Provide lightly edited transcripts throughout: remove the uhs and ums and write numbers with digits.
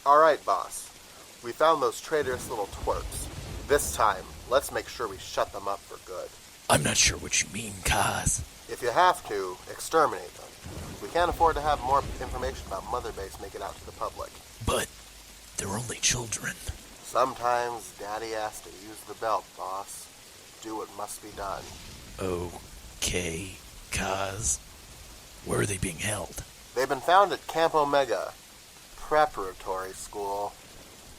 Alright, boss. We found those traitorous little twerps. This time, let's make sure we shut them up for good. I'm not sure what you mean, Kaz. If you have to, exterminate them. We can't afford to have more information about Mother Base make it out to the public. But they're only children. Sometimes Daddy has to use the belt, boss. Do what must be done. Okay, Kaz. Where are they being held? They've been found at Camp Omega, preparatory school.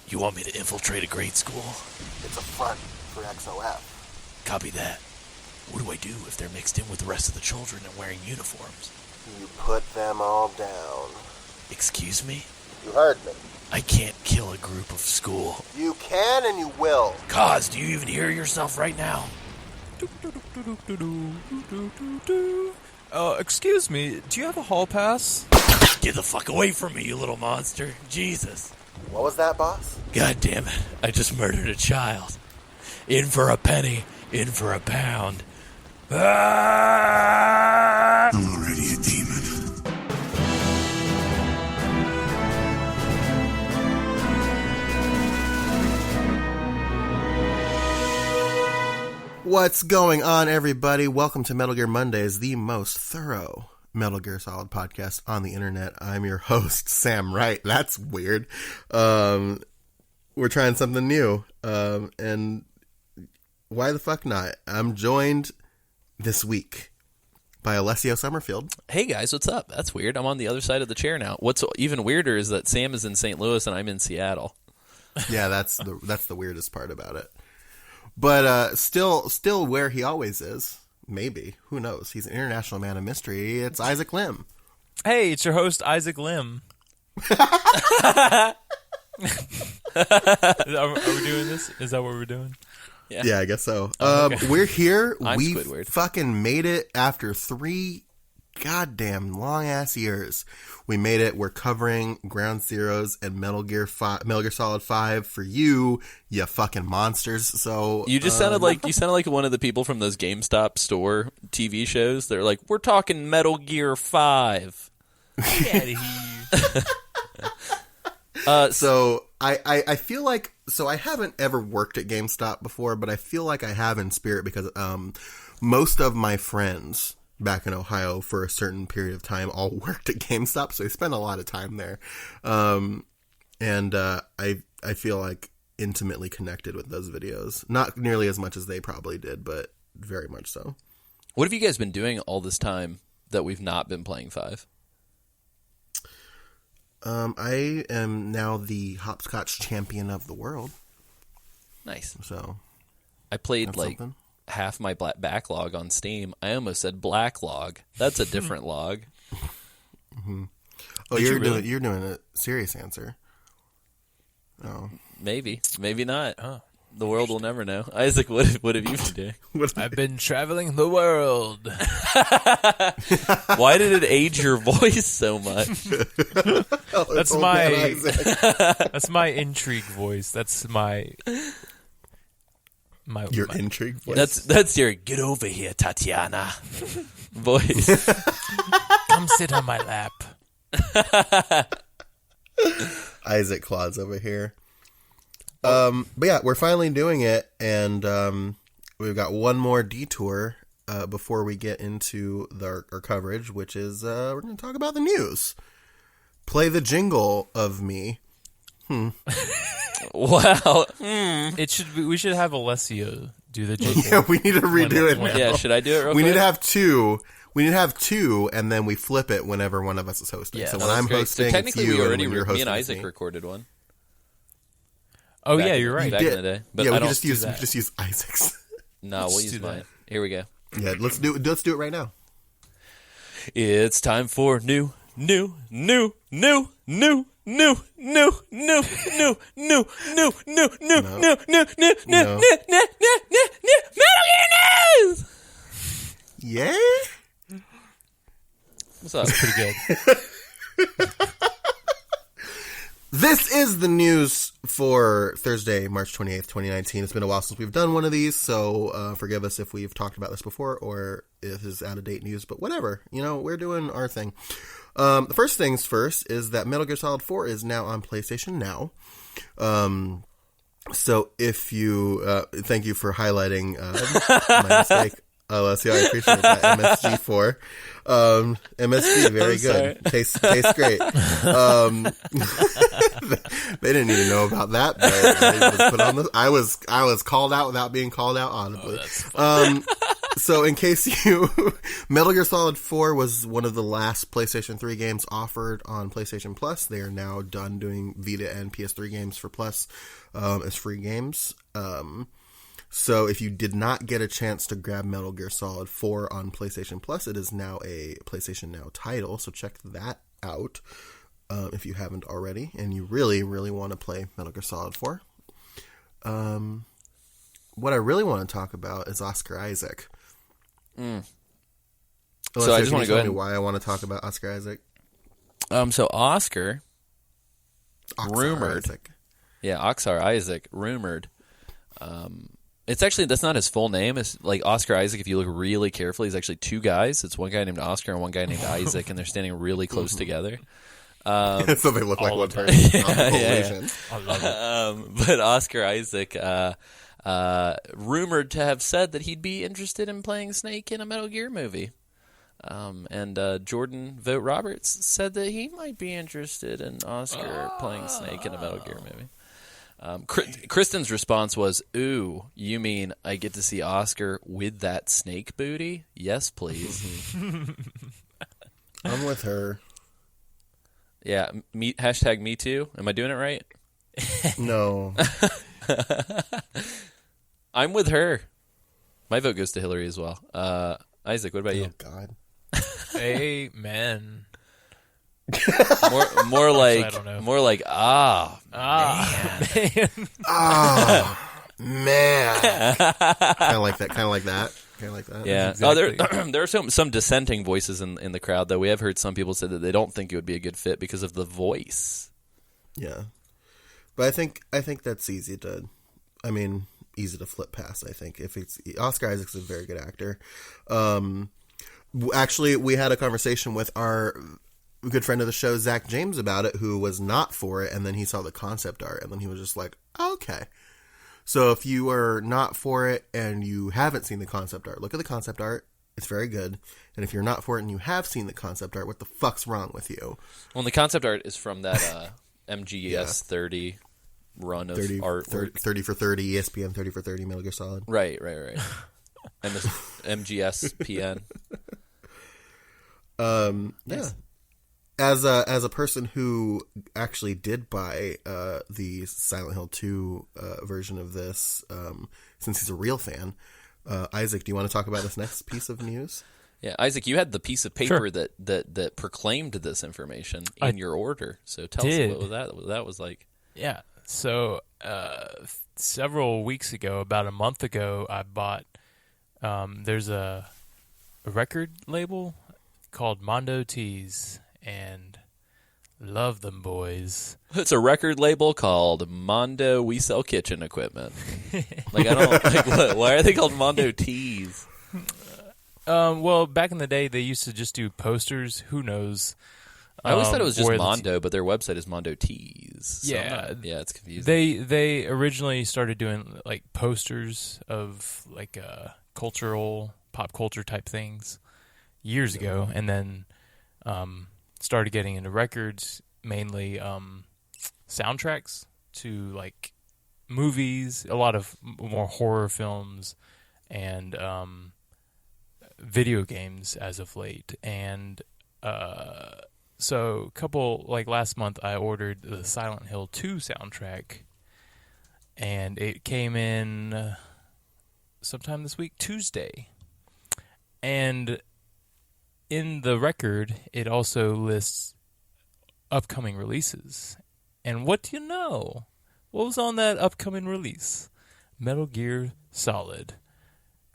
You want me to infiltrate a grade school? It's a front for XOF. Copy that. What do I do if they're mixed in with the rest of the children and wearing uniforms? You put them all down. Excuse me? You heard me. I can't kill a group of school. You can and you will. Kaz, do you even hear yourself right now? Excuse me, do you have a hall pass? Get the fuck away from me, you little monster. Jesus. What was that, boss? God damn it. I just murdered a child. In for a penny, in for a pound. Ah! I'm already a demon. What's going on, everybody? Welcome to Metal Gear Mondays, the most thorough Metal Gear Solid podcast on the internet. I'm your host, Sam Wright. That's weird. We're trying something new. And why the fuck not? I'm joined this week by Alessio Summerfield. Hey guys, what's up? That's weird. I'm on the other side of the chair now. What's even weirder is that Sam is in St. Louis and I'm in Seattle. Yeah, that's the weirdest part about it. But still where he always is. Maybe. Who knows? He's an international man of mystery. It's Isaac Lim. Hey, it's your host, Isaac Lim. Are we doing this? Is that what we're doing? Yeah, I guess so. Okay. We're here. We Squidward. fucking made it after 3 goddamn long-ass years. We made it. We're covering Ground Zeroes and Metal Gear Solid 5 for you fucking monsters. So You just sounded like one of the people from those GameStop store TV shows. They're like, we're talking Metal Gear 5. Get out of here. So I feel like, so I haven't ever worked at GameStop before, but I feel like I have in spirit because most of my friends back in Ohio for a certain period of time all worked at GameStop, so I spent a lot of time there. I feel like intimately connected with those videos. Not nearly as much as they probably did, but very much so. What have you guys been doing all this time that we've not been playing 5? I am now the hopscotch champion of the world. Nice. So I played that's like something. half my backlog on Steam. I almost said black log. That's a different log. Mm-hmm. Oh, Did you're you really? doing a serious answer. Oh, Maybe not. Oh. The world will never know. Isaac, what have you been doing? I've been traveling the world. Why did it age your voice so much? That's that's my intrigue voice. That's my your my, intrigue voice. That's your get over here, Tatiana voice. Come sit on my lap. Isaac Claus over here. But yeah, we're finally doing it, and we've got one more detour before we get into our coverage, which is we're going to talk about the news. Play the jingle of me. Wow. We should have Alessio do the jingle. Yeah, we need to redo it now. Yeah, should I do it real We quick? need to have two. We need to have two, and then we flip it whenever one of us is hosting. Yeah, so no, when I'm Great. hosting, So technically, it's you, we already and when you're hosting, me and it's Isaac me. recorded one. Oh Back yeah, in- you're right. Back in the day. But Yeah, I we don't can do that. just use Isaac's. No, Let's we'll do use that. mine. Here we go. Yeah, let's do it right now. It's time for new Metal Gear news. Yay! What's up? Pretty good. This is the news for Thursday, March 28th, 2019. It's been a while since we've done one of these, so forgive us if we've talked about this before or if it's out-of-date news, but whatever. We're doing our thing. The first things first is that Metal Gear Solid 4 is now on PlayStation Now. So if you, thank you for highlighting my mistake. Oh, let's see, I appreciate that. MSG4. MSG, very good. Tastes great. They didn't even know about that, but it was put on this. I was called out without being called out audibly. So in case Metal Gear Solid 4 was one of the last PlayStation 3 games offered on PlayStation Plus. They are now done doing Vita and PS3 games for Plus as free games. So if you did not get a chance to grab Metal Gear Solid 4 on PlayStation Plus, it is now a PlayStation Now title. So check that out if you haven't already, and you really, really want to play Metal Gear Solid 4. What I really want to talk about is Oscar Isaac. So I just want to go ahead. Why I want to talk about Oscar Isaac. So Oscar rumored. Isaac. Yeah, Oxar Isaac rumored. It's actually, that's not his full name. It's like Oscar Isaac. If you look really carefully, he's actually two guys. It's one guy named Oscar and one guy named Isaac, and they're standing really close together. So they look like one person. Yeah. I love it. But Oscar Isaac, rumored to have said that he'd be interested in playing Snake in a Metal Gear movie. And Jordan Vogt Roberts said that he might be interested in Oscar playing Snake in a Metal Gear movie. Kristen's response was, "Ooh, you mean I get to see Oscar with that snake booty? Yes, please." I'm with her. Yeah, hashtag me too. Am I doing it right? No. I'm with her. My vote goes to Hillary as well. Isaac, what about you? Oh, God. Amen. More like, I don't know. more like, man. Man. Kind of like that. Yeah. Exactly. There are some dissenting voices in the crowd, though. We have heard some people say that they don't think it would be a good fit because of the voice. Yeah. But I think that's easy to flip past, I think. If it's Oscar Isaac's a very good actor. Actually, we had a conversation with our good friend of the show, Zach James, about it, who was not for it, and then he saw the concept art, and then he was just like, okay. So if you are not for it and you haven't seen the concept art, look at the concept art. It's very good. And if you're not for it and you have seen the concept art, what the fuck's wrong with you? Well, the concept art is from that MGS 30 run of 30 for 30, ESPN 30 for 30, Metal Gear Solid. Right. MGS PN. Yeah. As a person who actually did buy the Silent Hill 2 version of this, since he's a real fan, Isaac, do you want to talk about this next piece of news? Yeah, Isaac, you had the piece of paper Sure. that proclaimed this information in your order. So tell did. us what that was like. Yeah. So several weeks ago, about a month ago, I bought. There's a record label called Mondo Tees, and love them boys. It's a record label called Mondo. We sell kitchen equipment. Like I don't like. Why are they called Mondo Tees? Well, back in the day, they used to just do posters. Who knows? I always thought it was just where Mondo, but their website is Mondo Tees. So Yeah. it's confusing. They originally started doing like posters of like cultural, pop culture type things years ago, and then started getting into records, mainly soundtracks to like movies, a lot of more horror films, and video games as of late. And so a couple, like last month, I ordered the Silent Hill 2 soundtrack, and it came in sometime this week, Tuesday. And in the record, it also lists upcoming releases. And what do you know? What was on that upcoming release? Metal Gear Solid.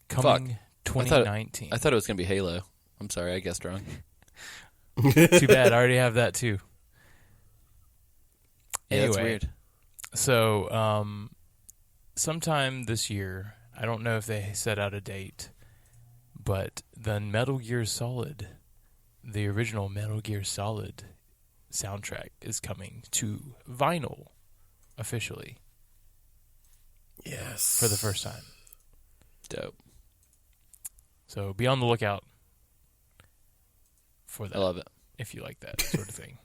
Coming 2019. I thought it was going to be Halo. I'm sorry, I guessed wrong. Too bad. I already have that too. Yeah, Anyway, that's weird. So, sometime this year, I don't know if they set out a date, but the Metal Gear Solid, the original Metal Gear Solid soundtrack is coming to vinyl officially. Yes. For the first time. Dope. So be on the lookout for that. I love it. If you like that sort of thing.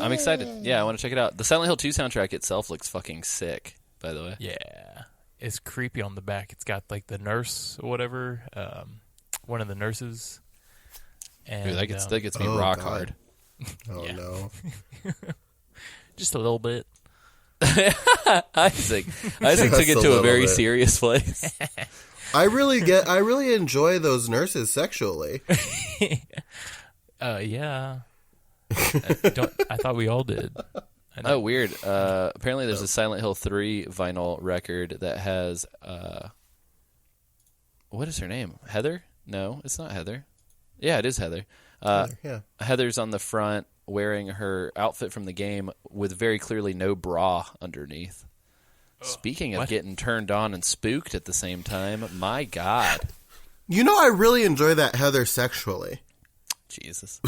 I'm excited. Yeah, I want to check it out. The Silent Hill 2 soundtrack itself looks fucking sick, by the way. Yeah. It's creepy on the back. It's got like the nurse or whatever, one of the nurses. And Dude, that gets me rock God. hard. Oh, Yeah. no. just a little bit. Isaac took it a to a little very bit. serious place. I really enjoy those nurses sexually. Yeah. I thought we all did. Oh, weird. Apparently there's a Silent Hill 3 vinyl record that has, what is her name? Heather? No, it's not Heather. Yeah, it is Heather. Yeah. Heather's on the front wearing her outfit from the game with very clearly no bra underneath. Speaking of what? getting turned on and spooked at the same time, my God. You know, I really enjoy that Heather sexually. Jesus.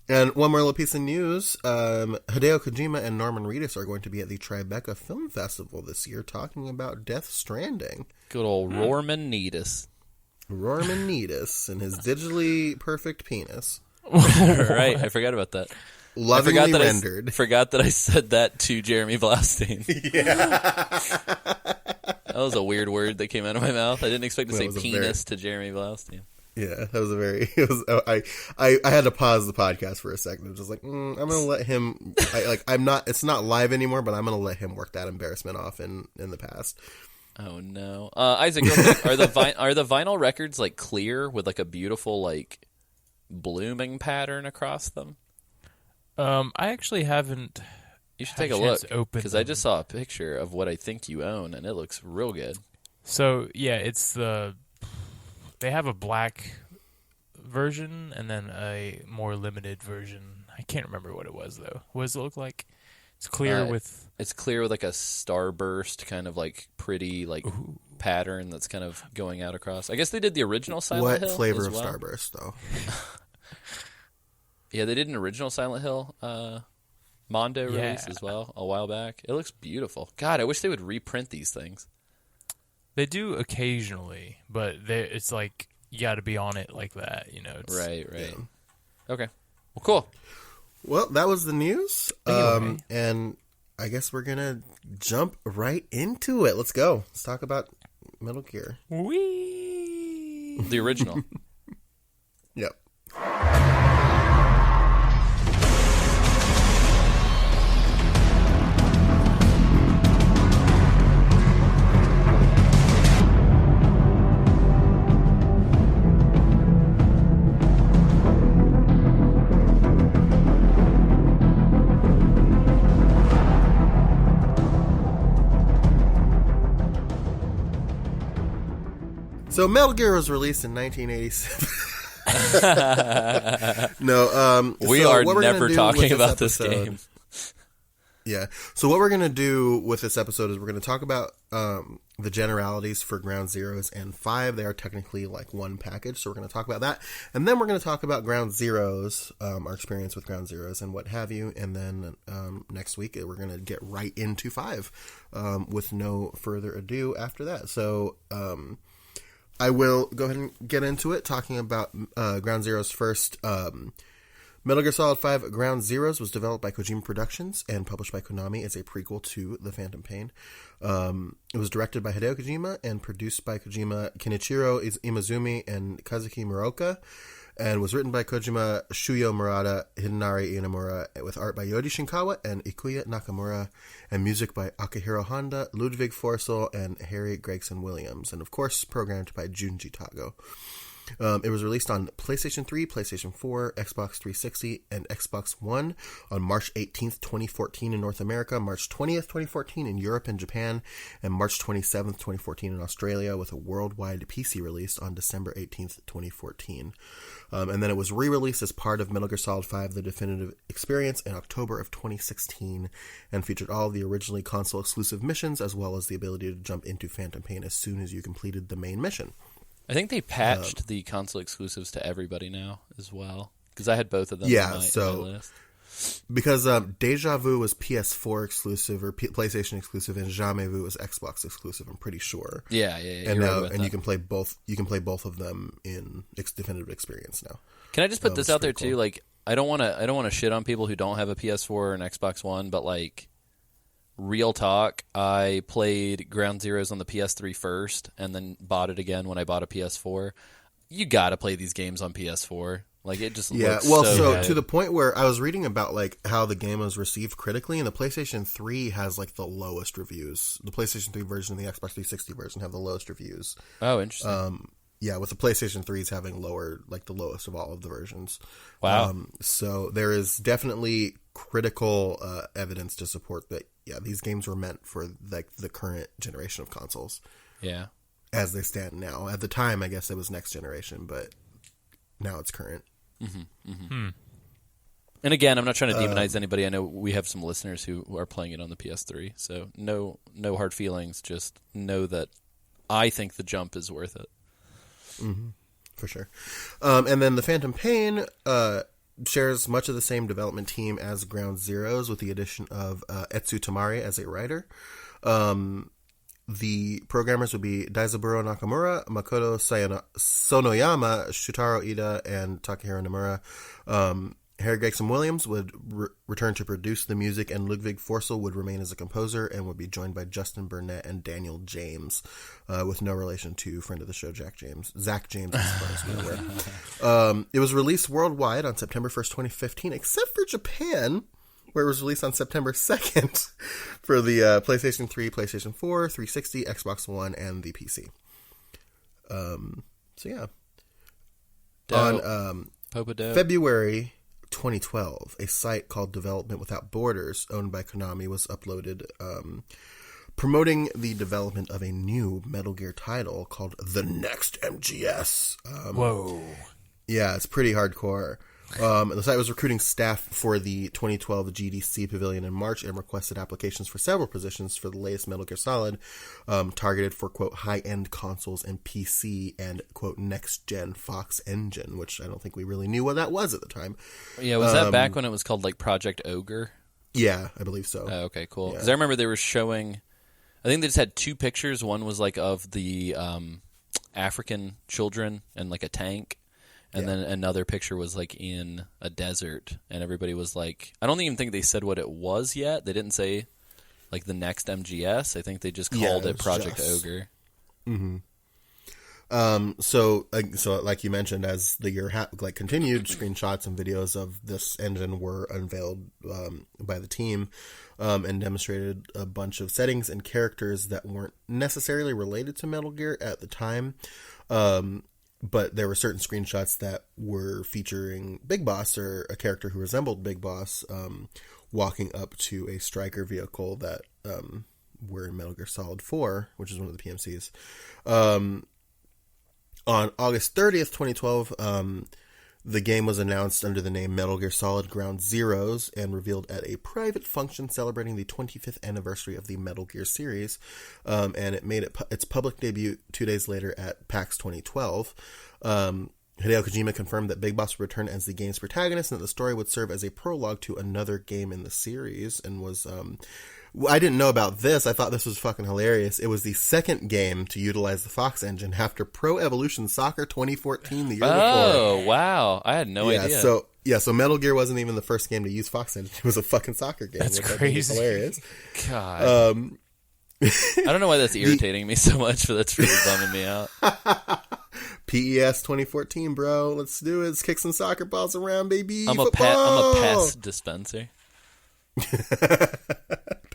And one more little piece of news. Hideo Kojima and Norman Reedus are going to be at the Tribeca Film Festival this year talking about Death Stranding. Good old Rorman Needus. Norman Reedus and his digitally perfect penis. Right, I forgot about that. Lovingly rendered. I forgot that I said that to Jeremy Blaustein. Yeah. That was a weird word that came out of my mouth. I didn't expect to That say was a penis to Jeremy Blaustein. Yeah, that was a very. It was. I had to pause the podcast for a second. I was just like, I'm gonna let him. I'm not. It's not live anymore, but I'm gonna let him work that embarrassment off in the past. Oh no, Isaac, real quick, are the vinyl records like clear with like a beautiful like blooming pattern across them? I actually haven't. You should had take a chance look to open because I them. just saw a picture of what I think you own, and it looks real good. So yeah, they have a black version and then a more limited version. I can't remember what it was though. What does it look like? It's clear with. It's clear with like a starburst kind of like pretty like pattern that's kind of going out across. I guess they did the original Silent Hill. What flavor as of well. Starburst though? Yeah, they did an original Silent Hill Mondo release as well a while back. It looks beautiful. God, I wish they would reprint these things. They do occasionally, but it's like you got to be on it like that, you know. Right. Yeah. Okay. Well, cool. Well, that was the news. Anyway. And I guess we're gonna jump right into it. Let's go. Let's talk about Metal Gear. Whee! The original. Yep. So Metal Gear was released in 1987. No, We so are what we're gonna never do talking with about this episode- game. Yeah. So what we're going to do with this episode is we're going to talk about the generalities for Ground Zeroes and 5. They are technically like one package, so we're going to talk about that. And then we're going to talk about Ground Zeroes, our experience with Ground Zeroes and what have you. And then next week we're going to get right into 5 with no further ado after that. So I will go ahead and get into it, talking about Ground Zeroes first. Metal Gear Solid 5 Ground Zeroes was developed by Kojima Productions and published by Konami as a prequel to The Phantom Pain. It was directed by Hideo Kojima and produced by Kojima, Kenichiro Imazumi, and Kazuki Muraoka, and was written by Kojima, Shuyo Murata, Hidenari Inamura, with art by Yoji Shinkawa and Ikuya Nakamura, and music by Akihiro Honda, Ludwig Forsell, and Harry Gregson Williams, and of course programmed by Junji Tago. It was released on PlayStation 3, PlayStation 4, Xbox 360, and Xbox One on March 18th, 2014 in North America, March 20th, 2014 in Europe and Japan, and March 27th, 2014 in Australia, with a worldwide PC release on December 18th, 2014. And then it was re-released as part of Metal Gear Solid 5: The Definitive Experience in October of 2016, and featured all of the originally console-exclusive missions, as well as the ability to jump into Phantom Pain as soon as you completed the main mission. I think they patched the console exclusives to everybody now as well, because I had both of them Yeah, on my list. Because Deja Vu was PS4 exclusive or PlayStation exclusive, and Jamais Vu was Xbox exclusive. I'm pretty sure. Yeah. And now, and you can play both. You can play both of them in Definitive Experience now. Can I just put this out there cool. too? Like, I don't want to shit on people who don't have a PS4 or an Xbox One, but like, real talk, I played Ground Zeroes on the PS3 first, and then bought it again when I bought a PS4. You got to play these games on PS4. Like, it just looks so good. To the point where I was reading about like how the game was received critically, and the PlayStation 3 has like the lowest reviews. The PlayStation 3 version and the Xbox 360 version have the lowest reviews. Oh, interesting. Yeah, with the PlayStation 3s having the lowest of all of the versions. Wow. So there is definitely critical evidence to support that. Yeah, these games were meant for like the current generation of consoles. Yeah. As they stand now. At the time, I guess it was next generation, but now it's current. And again, I'm not trying to demonize anybody. I know we have some listeners who are playing it on the PS3, so no hard feelings. Just know that I think the jump is worth it. Mm-hmm. For sure. And then the Phantom Pain shares much of the same development team as Ground Zeroes, with the addition of Etsu Tamari as a writer. The programmers would be Daizaburo Nakamura, Makoto Sonoyama, Shutaro Ida, and Takahiro Nomura. Harry Gregson Williams would return to produce the music, and Ludwig Forsell would remain as a composer and would be joined by Justin Burnett and Daniel James, with no relation to friend of the show Zach James, as far as we're aware. It was released worldwide on September 1st, 2015, except for Japan, where it was released on September 2nd for the PlayStation 3, PlayStation 4, 360, Xbox One, and the PC. So yeah. Dope. On Popo-dope. February 2012, a site called Development Without Borders, owned by Konami, was uploaded promoting the development of a new Metal Gear title called The Next MGS. Whoa. Yeah, it's pretty hardcore. The site was recruiting staff for the 2012 GDC Pavilion in March and requested applications for several positions for the latest Metal Gear Solid, targeted for, quote, high-end consoles and PC and, quote, next-gen Fox engine, which I don't think we really knew what that was at the time. Yeah, was that back when it was called, like, Project Ogre? Yeah, I believe so. Oh, okay, cool. Because Yeah. I remember they were showing, I think they just had two pictures. One was, like, of the African children and, like, a tank. And then another picture was, like, in a desert, and everybody was like, I don't even think they said what it was yet. They didn't say, like, the next MGS. I think they just called it Project Ogre. Mm-hmm. So like you mentioned, as the year continued, screenshots and videos of this engine were unveiled by the team, and demonstrated a bunch of settings and characters that weren't necessarily related to Metal Gear at the time. But there were certain screenshots that were featuring Big Boss, or a character who resembled Big Boss, walking up to a striker vehicle that were in Metal Gear Solid 4, which is one of the PMCs. On August 30th, 2012, the game was announced under the name Metal Gear Solid Ground Zeroes and revealed at a private function celebrating the 25th anniversary of the Metal Gear series. And it made its public debut 2 days later at PAX 2012. Hideo Kojima confirmed that Big Boss would return as the game's protagonist and that the story would serve as a prologue to another game in the series, and was... I didn't know about this. I thought this was fucking hilarious. It was the second game to utilize the Fox engine after Pro Evolution Soccer 2014 the year before. Oh, wow. I had no idea. So Metal Gear wasn't even the first game to use Fox engine. It was a fucking soccer game. That's crazy. I think is hilarious. God. I don't know why that's irritating me so much, but that's really bumming me out. PES 2014, bro. Let's do it. Let's kick some soccer balls around, baby. I'm a pass dispenser.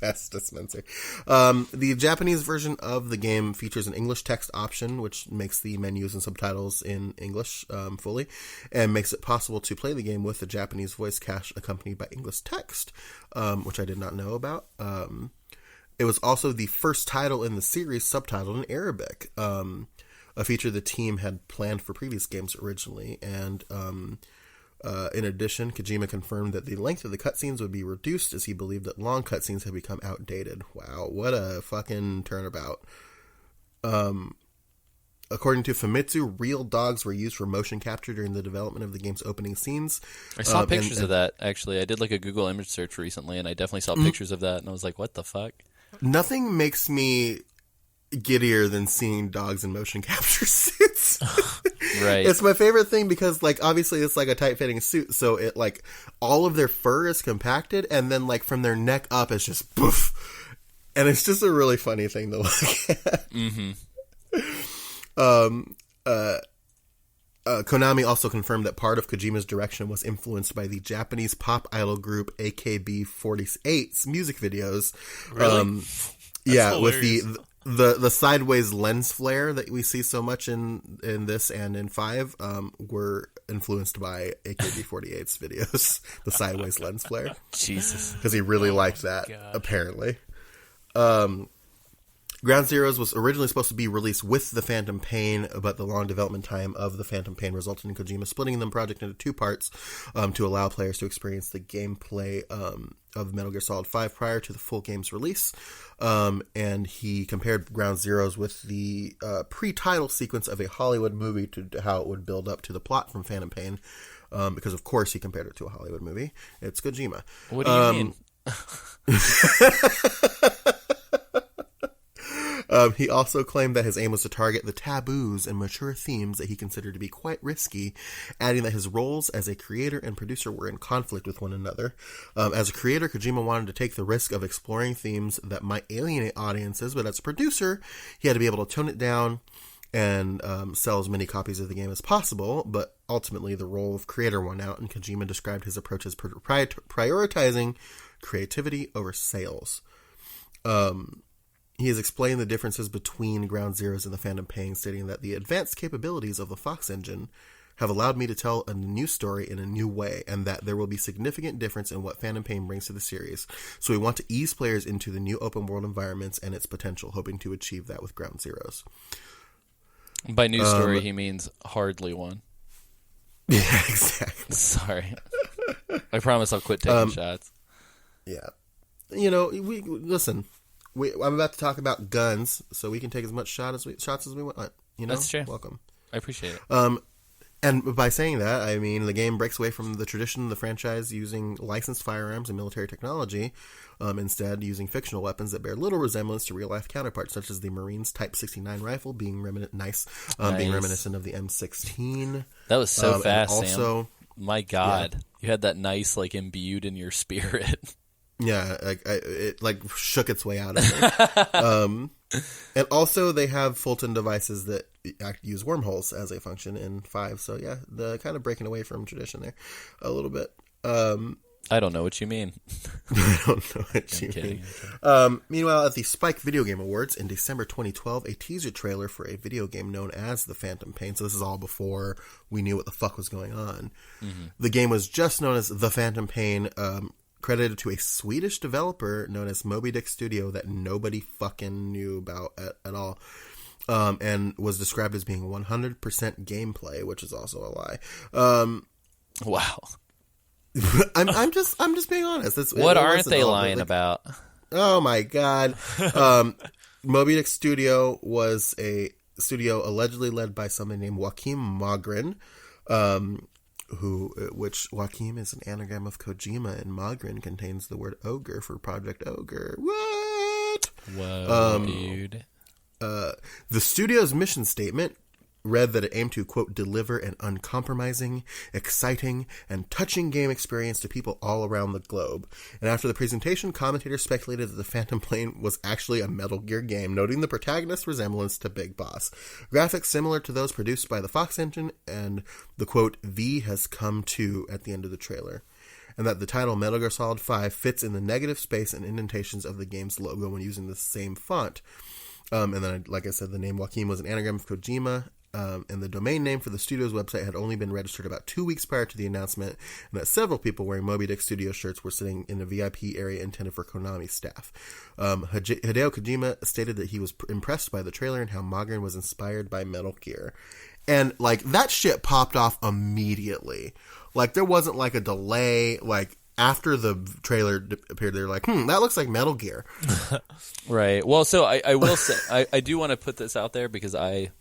Pass dispenser. The Japanese version of the game features an English text option, which makes the menus and subtitles in English fully, and makes it possible to play the game with the Japanese voice cache accompanied by English text, which I did not know about. It was also the first title in the series subtitled in Arabic, a feature the team had planned for previous games originally, and in addition, Kojima confirmed that the length of the cutscenes would be reduced as he believed that long cutscenes had become outdated. Wow, what a fucking turnabout. According to Famitsu, real dogs were used for motion capture during the development of the game's opening scenes. I saw pictures of that, actually. I did like a Google image search recently, and I definitely saw pictures of that, and I was like, what the fuck? Nothing makes me giddier than seeing dogs in motion capture suits. Right. It's my favorite thing because, like, obviously it's like a tight-fitting suit, so it, like, all of their fur is compacted, and then, like, from their neck up, it's just poof. And it's just a really funny thing to look at. Mm-hmm. Konami also confirmed that part of Kojima's direction was influenced by the Japanese pop idol group AKB48's music videos. Really? Yeah, hilarious. with the sideways lens flare that we see so much in this and in 5 were influenced by AKB48's videos. The sideways lens flare. Jesus. Because he really liked that, gosh. apparently. Ground Zeroes was originally supposed to be released with the Phantom Pain, but the long development time of the Phantom Pain resulted in Kojima splitting the project into 2 parts to allow players to experience the gameplay of Metal Gear Solid 5 prior to the full game's release. And he compared Ground Zeroes with the pre-title sequence of a Hollywood movie to how it would build up to the plot from Phantom Pain, because of course he compared it to a Hollywood movie. It's Kojima. What do you mean? He also claimed that his aim was to target the taboos and mature themes that he considered to be quite risky, adding that his roles as a creator and producer were in conflict with one another. As a creator, Kojima wanted to take the risk of exploring themes that might alienate audiences, but as a producer, he had to be able to tone it down and sell as many copies of the game as possible, but ultimately the role of creator won out, and Kojima described his approach as prioritizing creativity over sales. He has explained the differences between Ground Zeroes and the Phantom Pain, stating that the advanced capabilities of the Fox engine have allowed me to tell a new story in a new way, and that there will be significant difference in what Phantom Pain brings to the series. So we want to ease players into the new open world environments and its potential, hoping to achieve that with Ground Zeroes. By new story, he means hardly one. Yeah, exactly. Sorry. I promise I'll quit taking shots. Yeah. You know, listen. I'm about to talk about guns, so we can take as much shots as we want. You know, That's true. Welcome. I appreciate it. And by saying that, I mean the game breaks away from the tradition of the franchise using licensed firearms and military technology, instead using fictional weapons that bear little resemblance to real-life counterparts, such as the Marines Type 69 rifle being being reminiscent of the M16. That was so fast, also, Sam. My God. Yeah. You had that nice, like, imbued in your spirit. Yeah, it shook its way out of it. And also they have Fulton devices that use wormholes as a function in 5. So yeah, the kind of breaking away from tradition there a little bit. I don't know what you mean. I don't know what you kidding. mean. Meanwhile, at the Spike Video Game Awards in December 2012, a teaser trailer for a video game known as The Phantom Pain, so this is all before we knew what the fuck was going on. Mm-hmm. The game was just known as The Phantom Pain, credited to a Swedish developer known as Moby Dick Studio that nobody fucking knew about at all, and was described as being 100% gameplay, which is also a lie. Wow. I'm just being honest. What aren't they lying about? Oh my God. Moby Dick Studio was a studio allegedly led by somebody named Joachim Mogren, which Joachim is an anagram of Kojima, and Mogren contains the word ogre for Project Ogre. What? Whoa, dude. The studio's mission statement read that it aimed to, quote, deliver an uncompromising, exciting, and touching game experience to people all around the globe. And after the presentation, commentators speculated that the Phantom Pain was actually a Metal Gear game, noting the protagonist's resemblance to Big Boss. Graphics similar to those produced by the Fox engine, and the, quote, V has come to at the end of the trailer. and that the title Metal Gear Solid 5 fits in the negative space and indentations of the game's logo when using the same font. And then, like I said, the name Joaquin was an anagram of Kojima, and the domain name for the studio's website had only been registered about 2 weeks prior to the announcement, and that several people wearing Moby Dick Studio shirts were sitting in a VIP area intended for Konami staff. Hideo Kojima stated that he was impressed by the trailer and how Mogren was inspired by Metal Gear. And, like, that shit popped off immediately. Like, there wasn't, like, a delay, like, after the trailer appeared, they were like, that looks like Metal Gear. Right. Well, so I will say, I do want to put this out there because I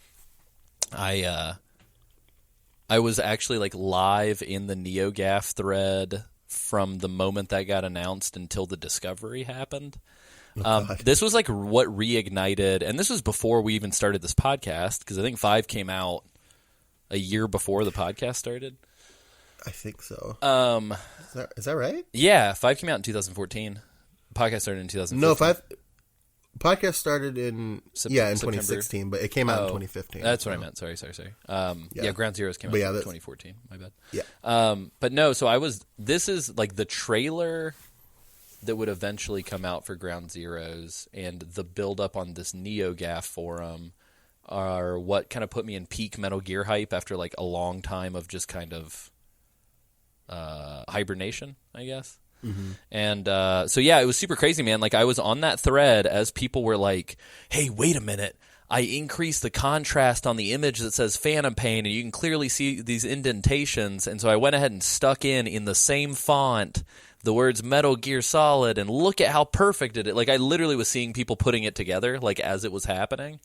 was actually like live in the NeoGAF thread from the moment that got announced until the discovery happened. This was like what reignited, and this was before we even started this podcast, because I think 5 came out a year before the podcast started. I think so. Is that right? Yeah, 5 came out in 2014. Podcast started in 2015. No, 5 podcast started in September. 2016, but it came out in 2015. That's what I meant. Sorry. Yeah, Ground Zeroes came out in 2014. My bad. Yeah. But no, so this is like the trailer that would eventually come out for Ground Zeroes and the build up on this NeoGAF forum are what kind of put me in peak Metal Gear hype after like a long time of just kind of hibernation, I guess. Mm-hmm. And so yeah, it was super crazy, man. Like I was on that thread as people were like, hey, wait a minute, I increased the contrast on the image that says Phantom Pain and you can clearly see these indentations, and so I went ahead and stuck in the same font the words Metal Gear Solid, and look at how perfect it is. Like I literally was seeing people putting it together like as it was happening,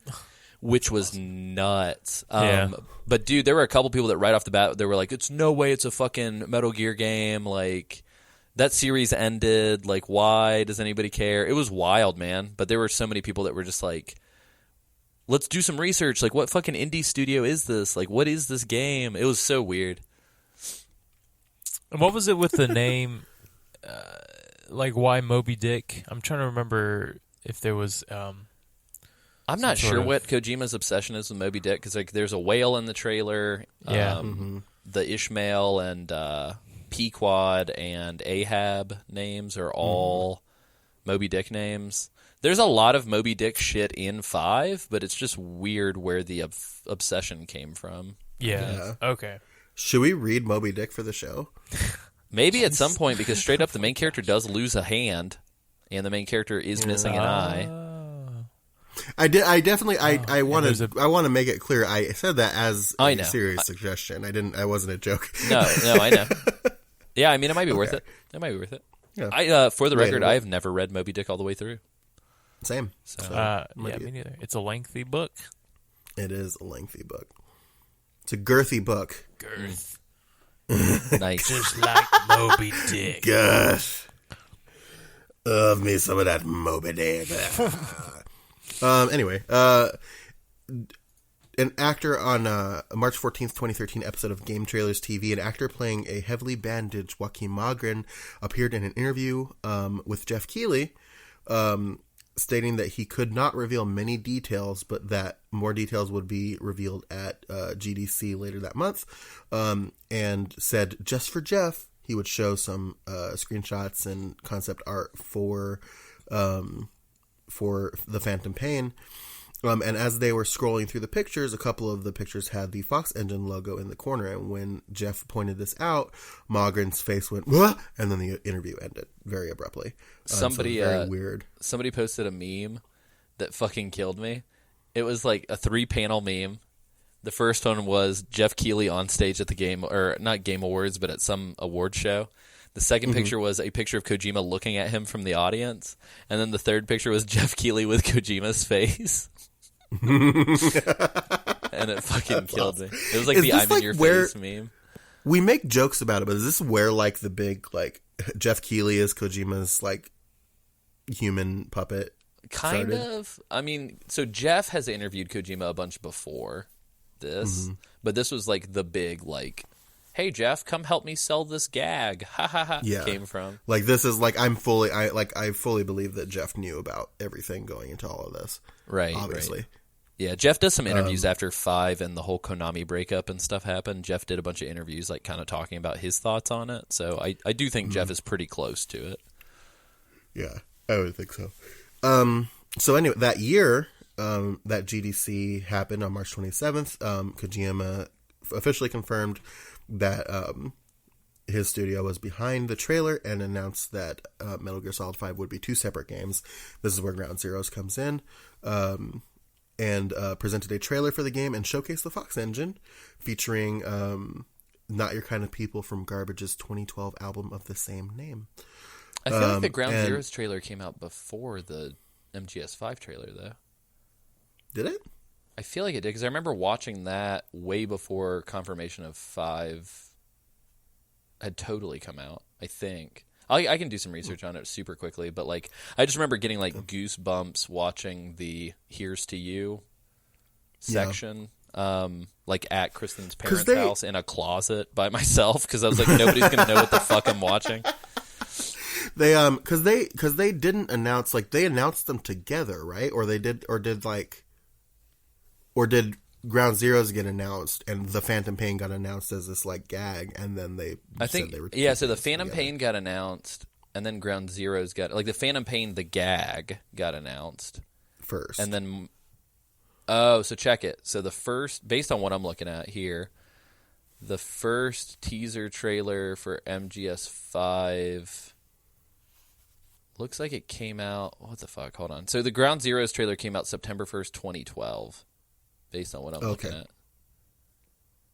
which was nuts. But dude, there were a couple people that right off the bat they were like, it's no way it's a fucking Metal Gear game, like that series ended, like why does anybody care? It was wild, man. But there were so many people that were just like, let's do some research, like what fucking indie studio is this, like what is this game? It was so weird. And what was it with the name, like why Moby Dick? I'm trying to remember if there was I'm not sure what Kojima's obsession is with Moby Dick, because like there's a whale in the trailer. Yeah. The Ishmael and Pequod and Ahab names are all Moby Dick names. There's a lot of Moby Dick shit in 5, but it's just weird where the obsession came from. Yeah. Okay. Should we read Moby Dick for the show? Maybe at some point, because straight up the main character does lose a hand, and the main character is missing an eye. I want to make it clear. I said that as a serious suggestion. I wasn't a joke. No, I know. Yeah, I mean, it might be worth it. It might be worth it. Yeah. For the record, I have never read Moby Dick all the way through. Same. Yeah, me neither. It's a lengthy book. It is a lengthy book. It's a girthy book. Girth. Nice. Just like Moby Dick. Girth. Love me some of that Moby Dick. Anyway, an actor on March 14th, 2013 episode of Game Trailers TV, an actor playing a heavily bandaged Joaquin Mogren appeared in an interview with Jeff Keighley, stating that he could not reveal many details, but that more details would be revealed at GDC later that month, and said just for Jeff, he would show some screenshots and concept art for the Phantom Pain. And as they were scrolling through the pictures, a couple of the pictures had the Fox Engine logo in the corner. And when Jeff pointed this out, Mogren's face went, "What?" And then the interview ended very abruptly. Somebody, so very weird. Somebody posted a meme that fucking killed me. It was like a 3-panel meme. The first one was Jeff Keighley on stage at the game, or not Game Awards, but at some award show. The second picture was a picture of Kojima looking at him from the audience. And then the third picture was Jeff Keighley with Kojima's face. And it fucking killed me. It was like the I'm in your face meme. We make jokes about it, but is this where like the big like Jeff Keighley is Kojima's like human puppet? Kind of. I mean, so Jeff has interviewed Kojima a bunch before this, but this was like the big like, hey Jeff, come help me sell this gag. Ha ha ha. Yeah. Came from. Like this is like I fully believe that Jeff knew about everything going into all of this. Right. Obviously. Right. Yeah, Jeff does some interviews after 5 and the whole Konami breakup and stuff happened. Jeff did a bunch of interviews, like kind of talking about his thoughts on it. So I do think Jeff is pretty close to it. Yeah, I would think so. So anyway, that year, that GDC happened on March 27th. Kojima officially confirmed that his studio was behind the trailer and announced that Metal Gear Solid 5 would be 2 separate games. This is where Ground Zeroes comes in. And presented a trailer for the game and showcased the Fox engine, featuring Not Your Kind of People from Garbage's 2012 album of the same name. I feel like the Ground Zeroes trailer came out before the MGS5 trailer, though. Did it? I feel like it did, because I remember watching that way before confirmation of 5 had totally come out, I think. I can do some research on it super quickly, but like I just remember getting like goosebumps watching the "Here's to You" section, like at Kristen's parents' house in a closet by myself because I was like, nobody's gonna know what the fuck I'm watching. They because they didn't announce, like, they announced them together, right? Or did Ground Zeroes get announced and the Phantom Pain got announced as this like gag, and then they said they were so the Phantom Pain got announced and then Ground Zeroes got, like, the Phantom Pain the gag got announced first, and then so check it. So the first, based on what I'm looking at here, the first teaser trailer for MGS5 looks like it came out, what the fuck, hold on. So the Ground Zeroes trailer came out September 1st, 2012. Based on what I'm looking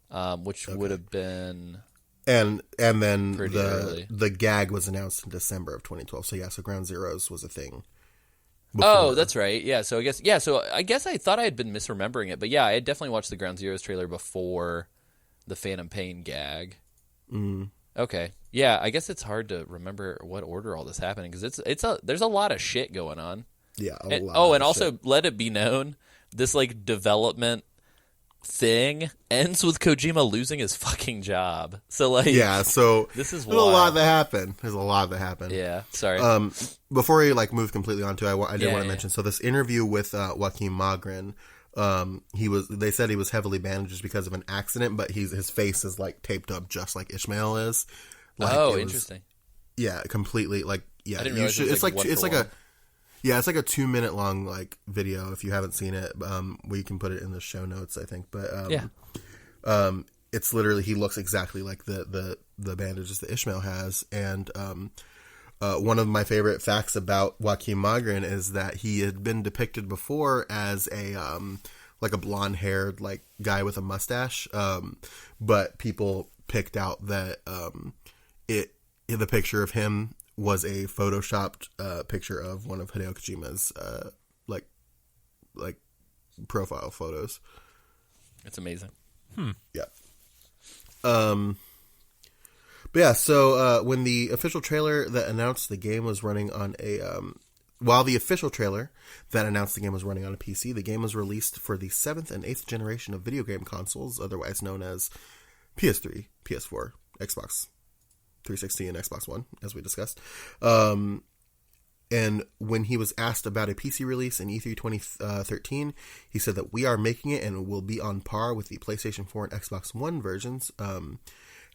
at, which would have been, and then the gag was announced in December of 2012. So so Ground Zeroes was a thing. Oh, that's right. Yeah, so I guess I thought I had been misremembering it, but yeah, I had definitely watched the Ground Zeroes trailer before the Phantom Pain gag. Okay, yeah, I guess it's hard to remember what order all this happening because there's a lot of shit going on. Yeah, and also let it be known, this like development thing ends with Kojima losing his fucking job. So like, yeah, so this is there's a lot that happened. Yeah, sorry. Before we like move completely on to, I did want to mention. So this interview with Joaquin Magrin, they said he was heavily bandaged because of an accident, but his face is like taped up just like Ishmael is. Like, interesting. Yeah, completely. Like, yeah, I didn't realize it's like it's like a 2-minute long like video. If you haven't seen it, we can put it in the show notes, I think. But it's literally, he looks exactly like the bandages that Ishmael has. And one of my favorite facts about Joaquin Magrin is that he had been depicted before as a like a blonde haired like guy with a mustache, but people picked out that the picture of him was a photoshopped picture of one of Hideo Kojima's like profile photos. It's amazing. Yeah. But yeah, so when the official trailer that announced the game was running on while the official trailer that announced the game was running on a PC, the game was released for the 7th and 8th generation of video game consoles, otherwise known as PS3, PS4, Xbox 360 and Xbox One, as we discussed. And when he was asked about a PC release in E3 2013, he said that we are making it and it will be on par with the PlayStation 4 and Xbox One versions.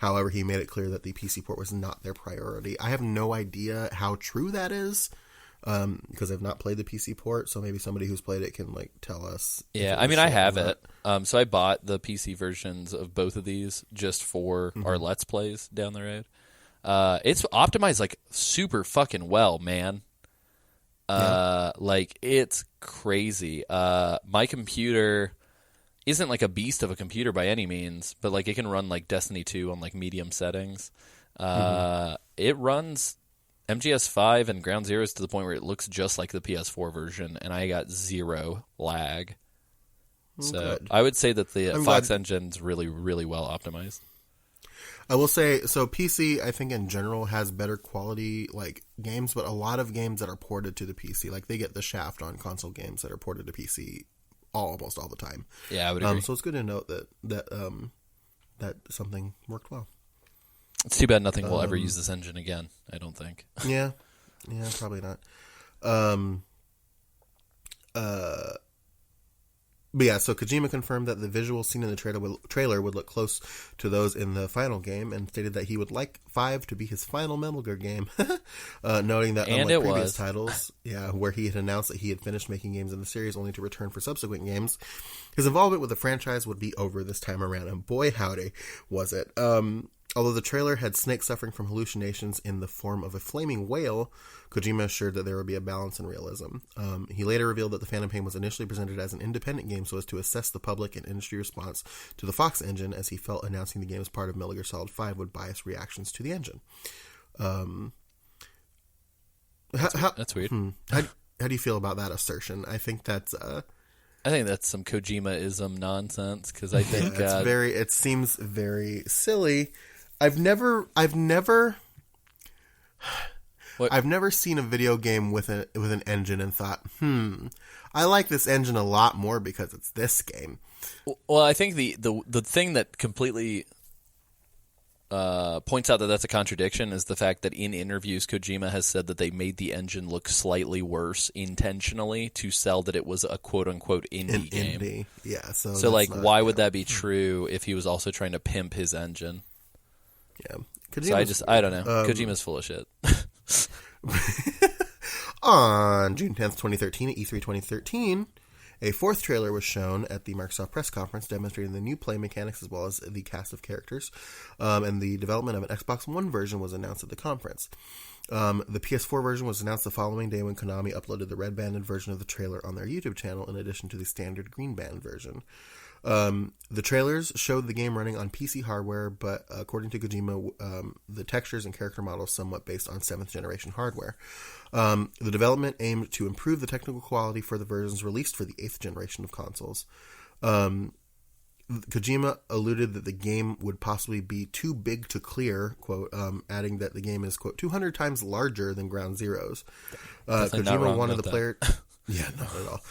However, he made it clear that the PC port was not their priority. I have no idea how true that is, because I've not played the PC port, so maybe somebody who's played it can like tell us. Yeah, I mean, I have it. So I bought the PC versions of both of these just for our Let's Plays down the road. It's optimized like super fucking well, man. Like it's crazy. My computer isn't like a beast of a computer by any means, but like it can run like Destiny 2 on like medium settings. It runs MGS5 and Ground Zeroes to the point where it looks just like the PS4 version, and I got zero lag. So good. I would say that the Fox engine's really, really well optimized. I will say, so PC, I think in general has better quality like games, but a lot of games that are ported to the PC, like they get the shaft on console games that are ported to PC almost all the time. Yeah, I would agree. So it's good to note that something worked well. It's too bad nothing will ever use this engine again, I don't think. Yeah, probably not. But yeah, so Kojima confirmed that the visuals seen in the trailer would look close to those in the final game, and stated that he would like 5 to be his final Metal Gear game, noting that And unlike it previous was. titles, where he had announced that he had finished making games in the series only to return for subsequent games, his involvement with the franchise would be over this time around, and boy howdy was it. Although the trailer had Snake suffering from hallucinations in the form of a flaming whale, Kojima assured that there would be a balance and realism. He later revealed that the Phantom Pain was initially presented as an independent game so as to assess the public and industry response to the Fox engine, as he felt announcing the game as part of Metal Gear Solid 5 would bias reactions to the engine. That's weird. How do you feel about that assertion? I think that's... I think that's some Kojima-ism nonsense, because I think... it seems very silly. I've never seen a video game with an engine and thought, I like this engine a lot more because it's this game. Well, I think the thing that completely points out that that's a contradiction is the fact that in interviews, Kojima has said that they made the engine look slightly worse intentionally to sell that it was a quote-unquote indie game. Indie. Yeah. So like, why would that be true if he was also trying to pimp his engine? Yeah. So I don't know. Kojima's full of shit. On June 10th, 2013, at E3 2013, a fourth trailer was shown at the Microsoft press conference demonstrating the new play mechanics as well as the cast of characters, and the development of an Xbox One version was announced at the conference. The PS4 version was announced the following day when Konami uploaded the red-banded version of the trailer on their YouTube channel in addition to the standard green-band version. The trailers showed the game running on PC hardware, but according to Kojima, the textures and character models somewhat based on 7th generation hardware. The development aimed to improve the technical quality for the versions released for the 8th generation of consoles. Kojima alluded that the game would possibly be too big to clear, quote, adding that the game is, quote, 200 times larger than Ground Zeroes. Kojima wanted the player... Yeah, not at all.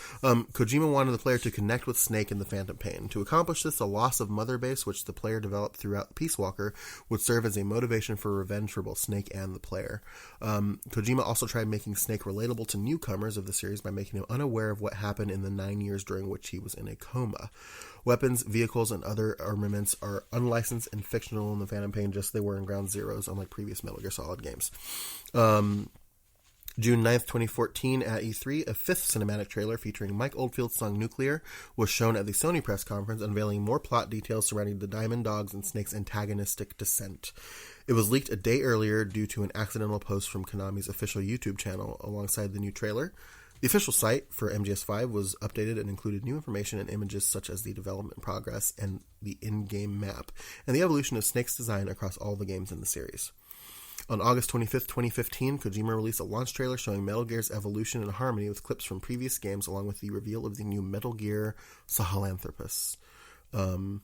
Kojima wanted the player to connect with Snake in the Phantom Pain. To accomplish this, the loss of Mother Base, which the player developed throughout Peace Walker, would serve as a motivation for revenge for both Snake and the player. Kojima also tried making Snake relatable to newcomers of the series by making him unaware of what happened in the 9 years during which he was in a coma. Weapons, vehicles, and other armaments are unlicensed and fictional in the Phantom Pain, just as they were in Ground Zeroes, unlike previous Metal Gear Solid games. June 9th, 2014, at E3, a fifth cinematic trailer featuring Mike Oldfield's song Nuclear was shown at the Sony press conference, unveiling more plot details surrounding the Diamond Dogs and Snake's antagonistic descent. It was leaked a day earlier due to an accidental post from Konami's official YouTube channel alongside the new trailer. The official site for MGS5 was updated and included new information and images such as the development progress and the in-game map, and the evolution of Snake's design across all the games in the series. On August 25th, 2015, Kojima released a launch trailer showing Metal Gear's evolution and harmony with clips from previous games, along with the reveal of the new Metal Gear Sahelanthropus. And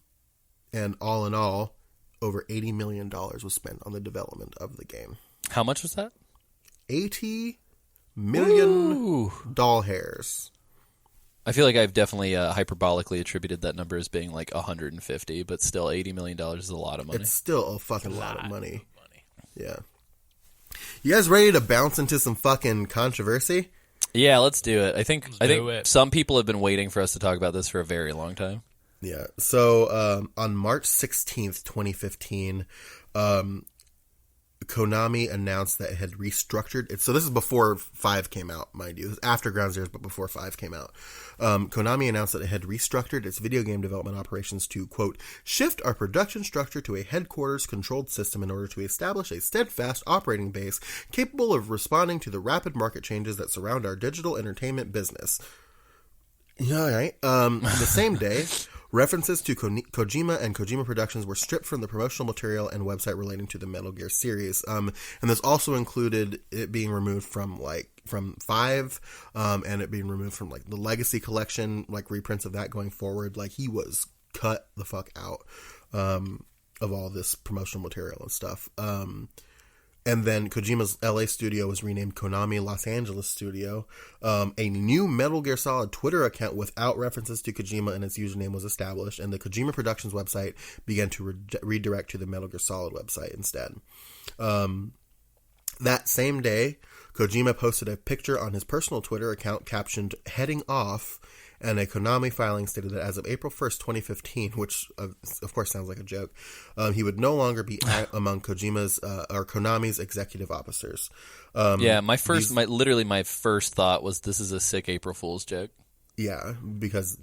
all in all, over $80 million was spent on the development of the game. How much was that? 80 million doll hairs. I feel like I've definitely hyperbolically attributed that number as being like 150, but still $80 million is a lot of money. It's still a fucking lot of money. Yeah. You guys ready to bounce into some fucking controversy? Yeah, let's do it. I think it. some people have been waiting for us to talk about this for a very long time. Yeah. So on March 16th, 2015, Konami announced that it had restructured it. So this is before 5 came out, mind you. This is after Ground Zeroes, but before 5 came out. Konami announced that it had restructured its video game development operations to, quote, shift our production structure to a headquarters-controlled system in order to establish a steadfast operating base capable of responding to the rapid market changes that surround our digital entertainment business. Yeah, all right. The same day, references to Kojima and Kojima Productions were stripped from the promotional material and website relating to the Metal Gear series. And this also included it being removed from 5, and it being removed from the Legacy Collection, reprints of that going forward. He was cut the fuck out of all this promotional material and stuff. And then Kojima's LA studio was renamed Konami Los Angeles Studio. A new Metal Gear Solid Twitter account without references to Kojima and its username was established, and the Kojima Productions website began to redirect to the Metal Gear Solid website instead. That same day, Kojima posted a picture on his personal Twitter account captioned "Heading Off," and a Konami filing stated that as of April 1st, 2015, which of course sounds like a joke, he would no longer be among Kojima's or Konami's executive officers. My first thought was this is a sick April Fool's joke. Yeah, because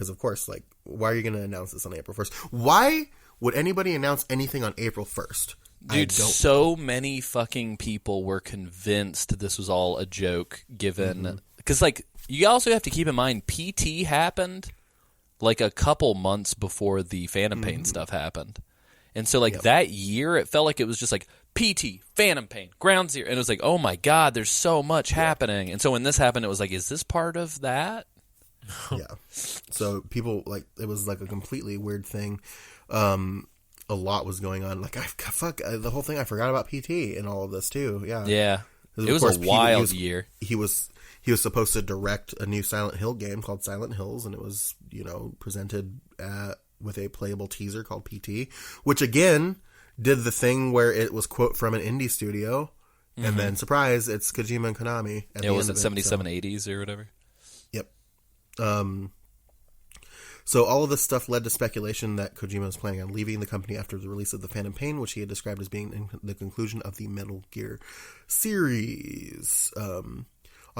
of course, like, why are you going to announce this on April 1st? Why would anybody announce anything on April 1st? Dude, so many fucking people were convinced this was all a joke, given... Because, like, you also have to keep in mind, PT happened, like, a couple months before the Phantom Pain stuff happened. And so, like, that year, it felt like it was just, like, PT, Phantom Pain, Ground Zero. And it was like, oh, my God, there's so much happening. And so when this happened, it was like, is this part of that? Yeah. So people, like, it was, like, a completely weird thing. A lot was going on. Like, the whole thing, I forgot about PT and all of this, too. Yeah. Yeah. It was a wild year. He was supposed to direct a new Silent Hill game called Silent Hills, and it was, presented with a playable teaser called PT, which, again, did the thing where it was quote from an indie studio, and then, surprise, it's Kojima and Konami. Was it 7780s or whatever? Yep. So all of this stuff led to speculation that Kojima was planning on leaving the company after the release of The Phantom Pain, which he had described as being the conclusion of the Metal Gear series. On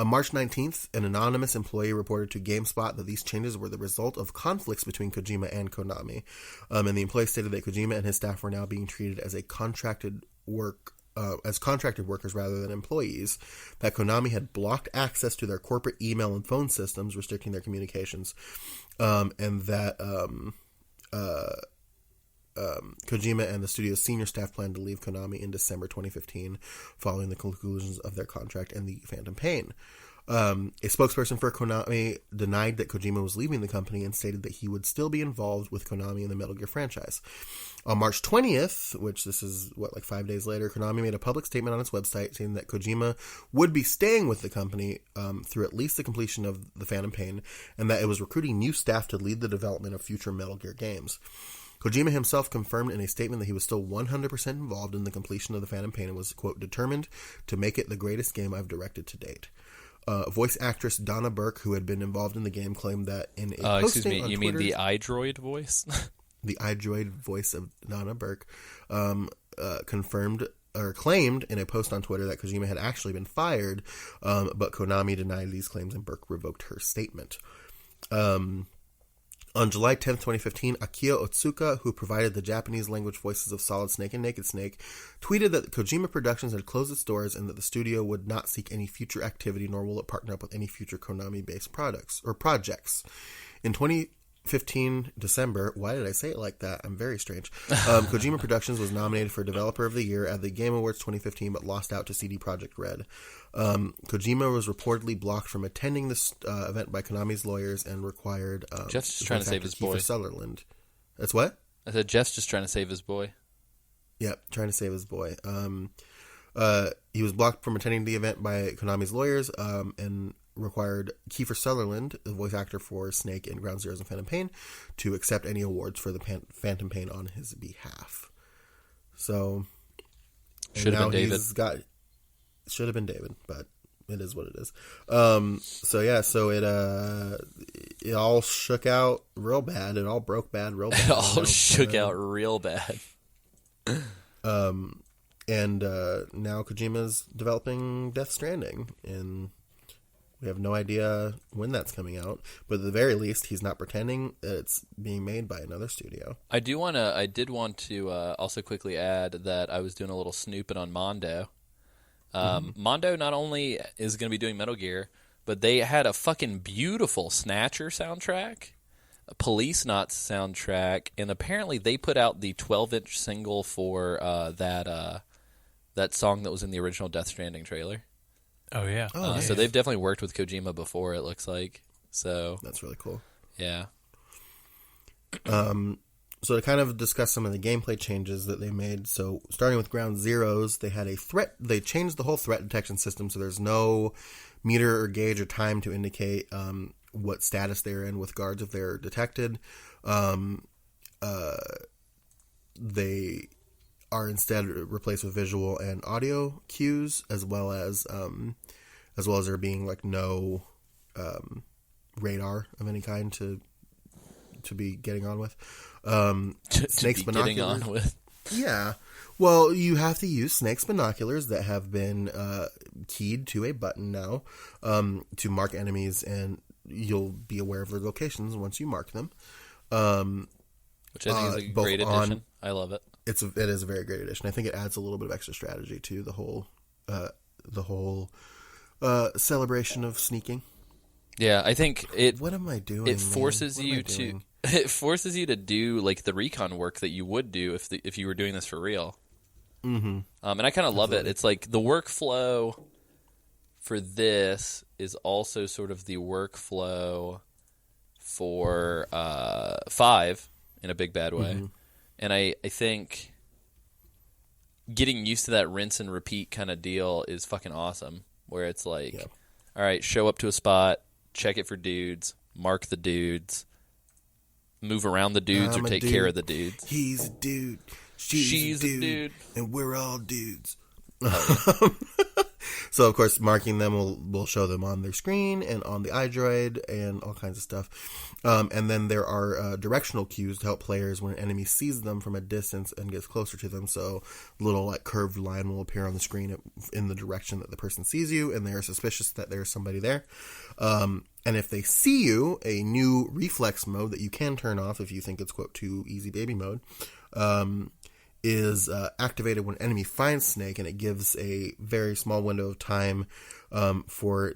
March 19th, an anonymous employee reported to GameSpot that these changes were the result of conflicts between Kojima and Konami. And the employee stated that Kojima and his staff were now being treated as contracted workers rather than employees, that Konami had blocked access to their corporate email and phone systems, restricting their communications, and that Kojima and the studio's senior staff planned to leave Konami in December 2015 following the conclusions of their contract and the Phantom Pain. A spokesperson for Konami denied that Kojima was leaving the company and stated that he would still be involved with Konami in the Metal Gear franchise. On March 20th, which this is, 5 days later, Konami made a public statement on its website saying that Kojima would be staying with the company through at least the completion of the Phantom Pain, and that it was recruiting new staff to lead the development of future Metal Gear games. Kojima himself confirmed in a statement that he was still 100% involved in the completion of the Phantom Pain and was, quote, determined to make it the greatest game I've directed to date. Voice actress Donna Burke, who had been involved in the game, claimed that in a posting excuse me, on you mean the iDroid voice? The iDroid voice of Donna Burke confirmed or claimed in a post on Twitter that Kojima had actually been fired, but Konami denied these claims and Burke revoked her statement. On July 10th, 2015, Akio Otsuka, who provided the Japanese language voices of Solid Snake and Naked Snake, tweeted that Kojima Productions had closed its doors and that the studio would not seek any future activity, nor will it partner up with any future Konami-based products or projects. In 2015 December, why did I say it like that? I'm very strange. Kojima Productions was nominated for Developer of the Year at the Game Awards 2015, but lost out to CD Projekt Red. Kojima was reportedly blocked from attending this event by Konami's lawyers and required... Jeff's just trying to save his boy. Sutherland. That's what? I said Jeff's just trying to save his boy. Yep, trying to save his boy. He was blocked from attending the event by Konami's lawyers and required Kiefer Sutherland, the voice actor for Snake in Ground Zeroes and Phantom Pain, to accept any awards for the Phantom Pain on his behalf. So... Should have been David. Should have been David, but it is what it is. So it all shook out real bad. It all broke bad real bad. It all shook out real bad. And now Kojima's developing Death Stranding, and we have no idea when that's coming out. But at the very least, he's not pretending that it's being made by another studio. I did want to also quickly add that I was doing a little snooping on Mondo. Mondo not only is going to be doing Metal Gear, but they had a fucking beautiful Snatcher soundtrack, a Police Knots soundtrack, and apparently they put out the 12-inch single for that song that was in the original Death Stranding trailer. Oh, yeah. So they've definitely worked with Kojima before, it looks like. So that's really cool. Yeah. So to kind of discuss some of the gameplay changes that they made, so starting with Ground Zeroes, they had a threat. They changed the whole threat detection system, so there's no meter or gauge or time to indicate what status they're in with guards if they're detected. They are instead replaced with visual and audio cues, as well as there being like no radar of any kind to be getting on with. Snake's binoculars. Getting on with. Yeah. Well, you have to use Snake's binoculars that have been keyed to a button now to mark enemies, and you'll be aware of their locations once you mark them. Which I think is a great addition. I love it. It is a very great addition. I think it adds a little bit of extra strategy to the whole celebration of sneaking. Yeah, I think it. What am I doing? It forces you to. It forces you to do like the recon work that you would do if you were doing this for real. Mm-hmm. And I kind of love it. It's like the workflow for this is also sort of the workflow for 5 in a big bad way. Mm-hmm. And I think getting used to that rinse and repeat kind of deal is fucking awesome. Where it's like, all right, show up to a spot, check it for dudes, mark the dudes, move around the dudes or take care of the dudes. He's a dude. She's a dude. And we're all dudes. So, of course, marking them will show them on their screen and on the iDroid and all kinds of stuff. And then there are directional cues to help players when an enemy sees them from a distance and gets closer to them. So, a little like curved line will appear on the screen in the direction that the person sees you, and they're suspicious that there's somebody there. And if they see you, a new reflex mode that you can turn off if you think it's, quote, too easy baby mode, is activated when an enemy finds Snake, and it gives a very small window of time for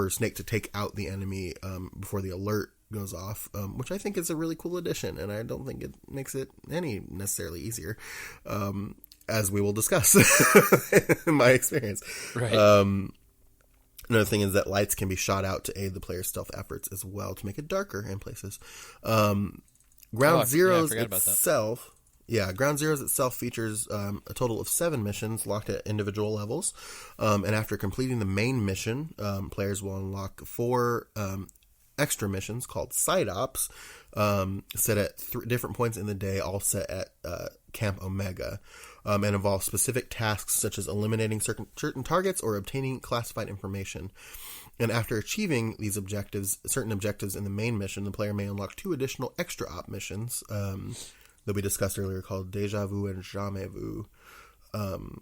Snake to take out the enemy before the alert goes off, which I think is a really cool addition, and I don't think it makes it any necessarily easier, as we will discuss in my experience. Right. Another thing is that lights can be shot out to aid the player's stealth efforts as well to make it darker in places. Ground Zeroes itself... Yeah, Ground Zeroes itself features a total of 7 missions locked at individual levels. And after completing the main mission, players will unlock 4 extra missions called Side Ops, set at different points in the day, all set at Camp Omega, and involve specific tasks such as eliminating certain targets or obtaining classified information. And after achieving these certain objectives in the main mission, the player may unlock 2 additional extra op missions that we discussed earlier called Deja Vu and Jamais Vu. And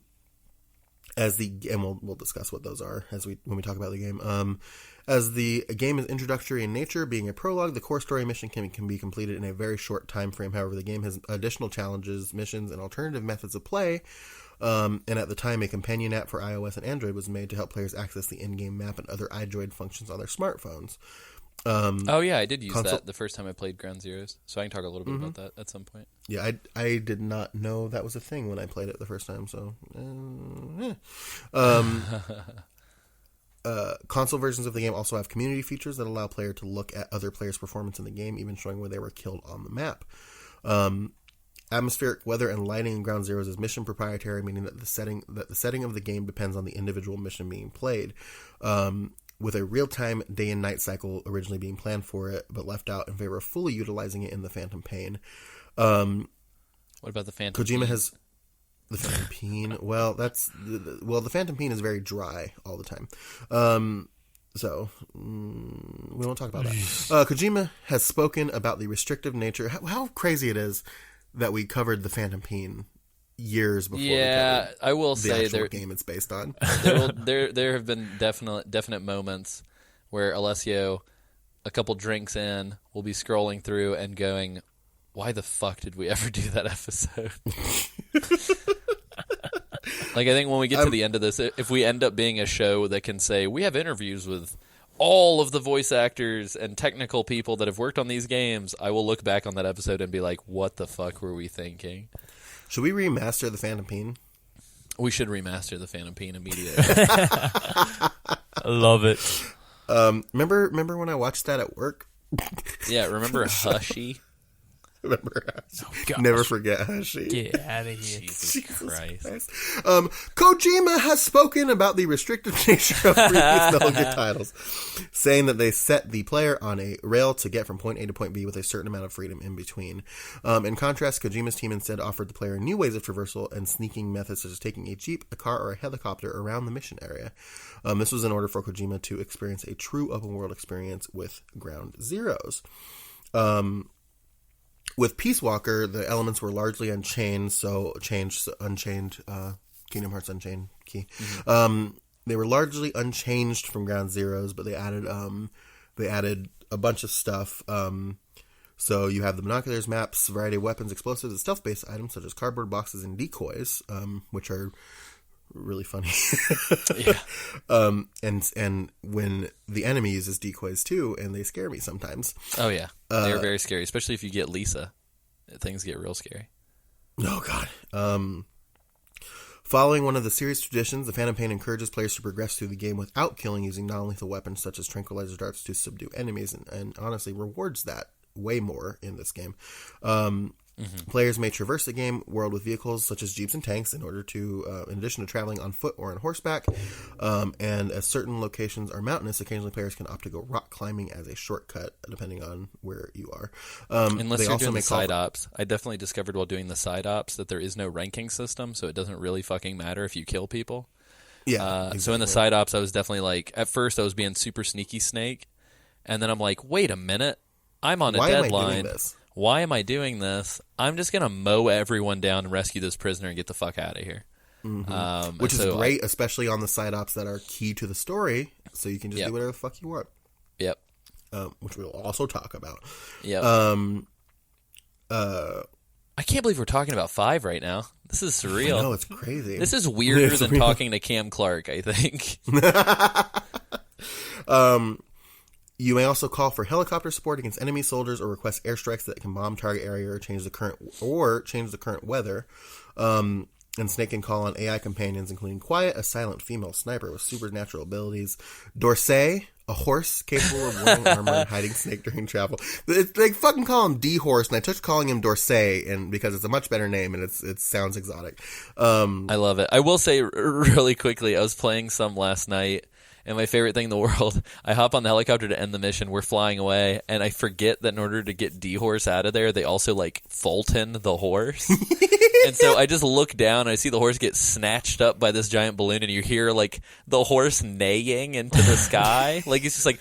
we'll discuss what those are when we talk about the game. As the game is introductory in nature, being a prologue, the core story mission can be completed in a very short time frame. However, the game has additional challenges, missions, and alternative methods of play. And at the time, a companion app for iOS and Android was made to help players access the in-game map and other iDroid functions on their smartphones. I did use that the first time I played Ground Zeroes, so I can talk a little bit about that at some point. Yeah, I did not know that was a thing when I played it the first time, so... console versions of the game also have community features that allow player to look at other players' performance in the game, even showing where they were killed on the map. Atmospheric weather and lighting in Ground Zeroes is mission proprietary, meaning that the setting of the game depends on the individual mission being played. With a real-time day and night cycle originally being planned for it, but left out in favor of fully utilizing it in the Phantom Pain. What about the Phantom Kojima Pain? has the Phantom Pain. Well, the Phantom Pain is very dry all the time. So we won't talk about that. Kojima has spoken about the restrictive nature. How crazy it is that we covered the Phantom Pain years before. Yeah, I will say the game it's based on. there have been definite moments where Alessio, a couple drinks in, will be scrolling through and going, "Why the fuck did we ever do that episode?" Like, I think when we get to the end of this, if we end up being a show that can say we have interviews with all of the voice actors and technical people that have worked on these games, I will look back on that episode and be like, "What the fuck were we thinking?" Should we remaster the Phantom Pain? We should remaster the Phantom Pain immediately. I love it. Remember when I watched that at work? Yeah, remember Hushy? Remember how gosh. never forget how she... Get out of here. Jesus Christ. Kojima has spoken about the restrictive nature of previous Metal Gear titles, saying that they set the player on a rail to get from point A to point B with a certain amount of freedom in between. In contrast, Kojima's team instead offered the player new ways of traversal and sneaking methods such as taking a jeep, a car, or a helicopter around the mission area. This was in order for Kojima to experience a true open-world experience with Ground Zeroes. With Peace Walker, the elements were largely unchained, Unchained, Kingdom Hearts Unchained key. Mm-hmm. They were largely unchanged from Ground Zeroes, but they added a bunch of stuff. So you have the binoculars, maps, variety of weapons, explosives, and stealth-based items such as cardboard boxes and decoys, which are really funny. Yeah. And when the enemy uses decoys too, and they scare me sometimes. Oh, yeah. They're very scary, especially if you get Lisa. Things get real scary. Oh, God. Following one of the series' traditions, the Phantom Pain encourages players to progress through the game without killing, using non-lethal weapons such as tranquilizer darts to subdue enemies, and honestly rewards that way more in this game. Players may traverse the game world with vehicles such as jeeps and tanks in order to, in addition to traveling on foot or on horseback. And as certain locations are mountainous, occasionally players can opt to go rock climbing as a shortcut, depending on where you are. Unless you're doing the side ops. I definitely discovered while doing the side ops that there is no ranking system, so it doesn't really fucking matter if you kill people. Yeah. Exactly. So in the side ops, I was definitely like, at first I was being super sneaky Snake, and then I'm like, wait a minute, I'm on a deadline. Why am I doing this? Why am I doing this? I'm just going to mow everyone down and rescue this prisoner and get the fuck out of here. Which is great, especially on the side ops that are key to the story, so you can just do whatever the fuck you want. Yep. Which we'll also talk about. Yep. I can't believe we're talking about 5 right now. This is surreal. No, it's crazy. This is weirder than talking to Cam Clark, I think. You may also call for helicopter support against enemy soldiers or request airstrikes that can bomb target area or change the current weather. And Snake can call on AI companions, including Quiet, a silent female sniper with supernatural abilities, Dorsey, a horse capable of wearing armor and hiding Snake during travel. They fucking call him D-Horse, and I touched calling him Dorsey, and because it's a much better name and it sounds exotic. I love it. I will say really quickly, I was playing some last night, and my favorite thing in the world, I hop on the helicopter to end the mission. We're flying away, and I forget that in order to get D-Horse out of there, they also, Fulton the horse. And so I just look down, and I see the horse get snatched up by this giant balloon, and you hear, the horse neighing into the sky. It's just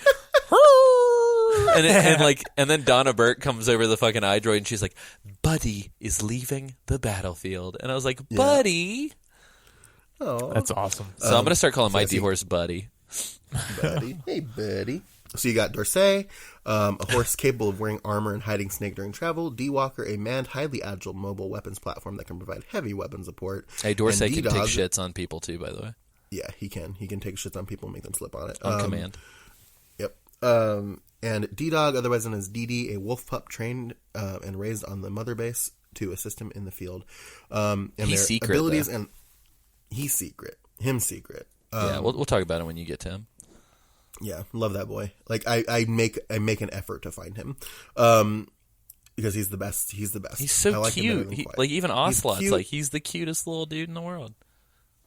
and then Donna Burke comes over the fucking iDroid, and she's like, Buddy is leaving the battlefield. And I was like, Buddy? Oh, that's awesome. So I'm going to start calling my D-Horse Buddy. Buddy. Hey, buddy. So you got Dorsey, a horse capable of wearing armor and hiding Snake during travel. D-Walker, a manned, highly agile mobile weapons platform that can provide heavy weapon support. Hey, Dorsey can take shits on people too, by the way. Yeah, he can. He can take shits on people and make them slip on it. On command. Yep. And D-Dog, otherwise known as DD, a wolf pup trained and raised on the mother base to assist him in the field. And he's their secret, abilities though. and he's secret. Him secret. Yeah, we'll talk about it when you get to him. Yeah, love that boy. I make an effort to find him, because he's the best. He's the best. He's so cute. Even Ocelot's he's the cutest little dude in the world.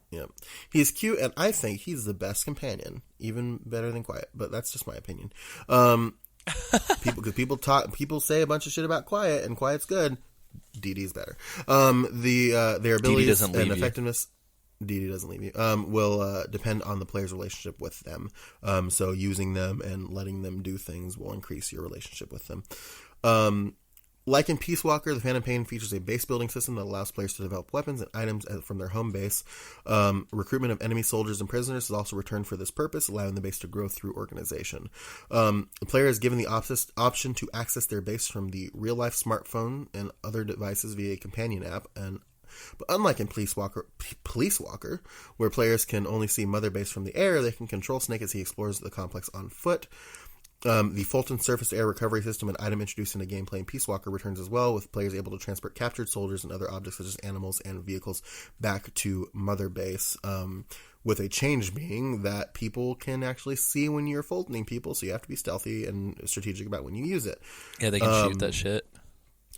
Yeah, he's cute, and I think he's the best companion, even better than Quiet. But that's just my opinion. People say a bunch of shit about Quiet, and Quiet's good. DD's better. Their abilities and effectiveness. DD doesn't leave you. Will depend on the player's relationship with them. So using them and letting them do things will increase your relationship with them. Like in Peace Walker, the Phantom Pain features a base building system that allows players to develop weapons and items from their home base. Recruitment of enemy soldiers and prisoners is also returned for this purpose, allowing the base to grow through organization. The player is given the option to access their base from the real-life smartphone and other devices via a companion app, but unlike in Police Walker, where players can only see Mother Base from the air, they can control Snake as he explores the complex on foot. The Fulton surface air recovery system, an item introduced into gameplay in Peace Walker, returns as well, with players able to transport captured soldiers and other objects such as animals and vehicles back to Mother Base, with a change being that people can actually see when you're Fultoning people, so you have to be stealthy and strategic about when you use it. Yeah, they can shoot that shit.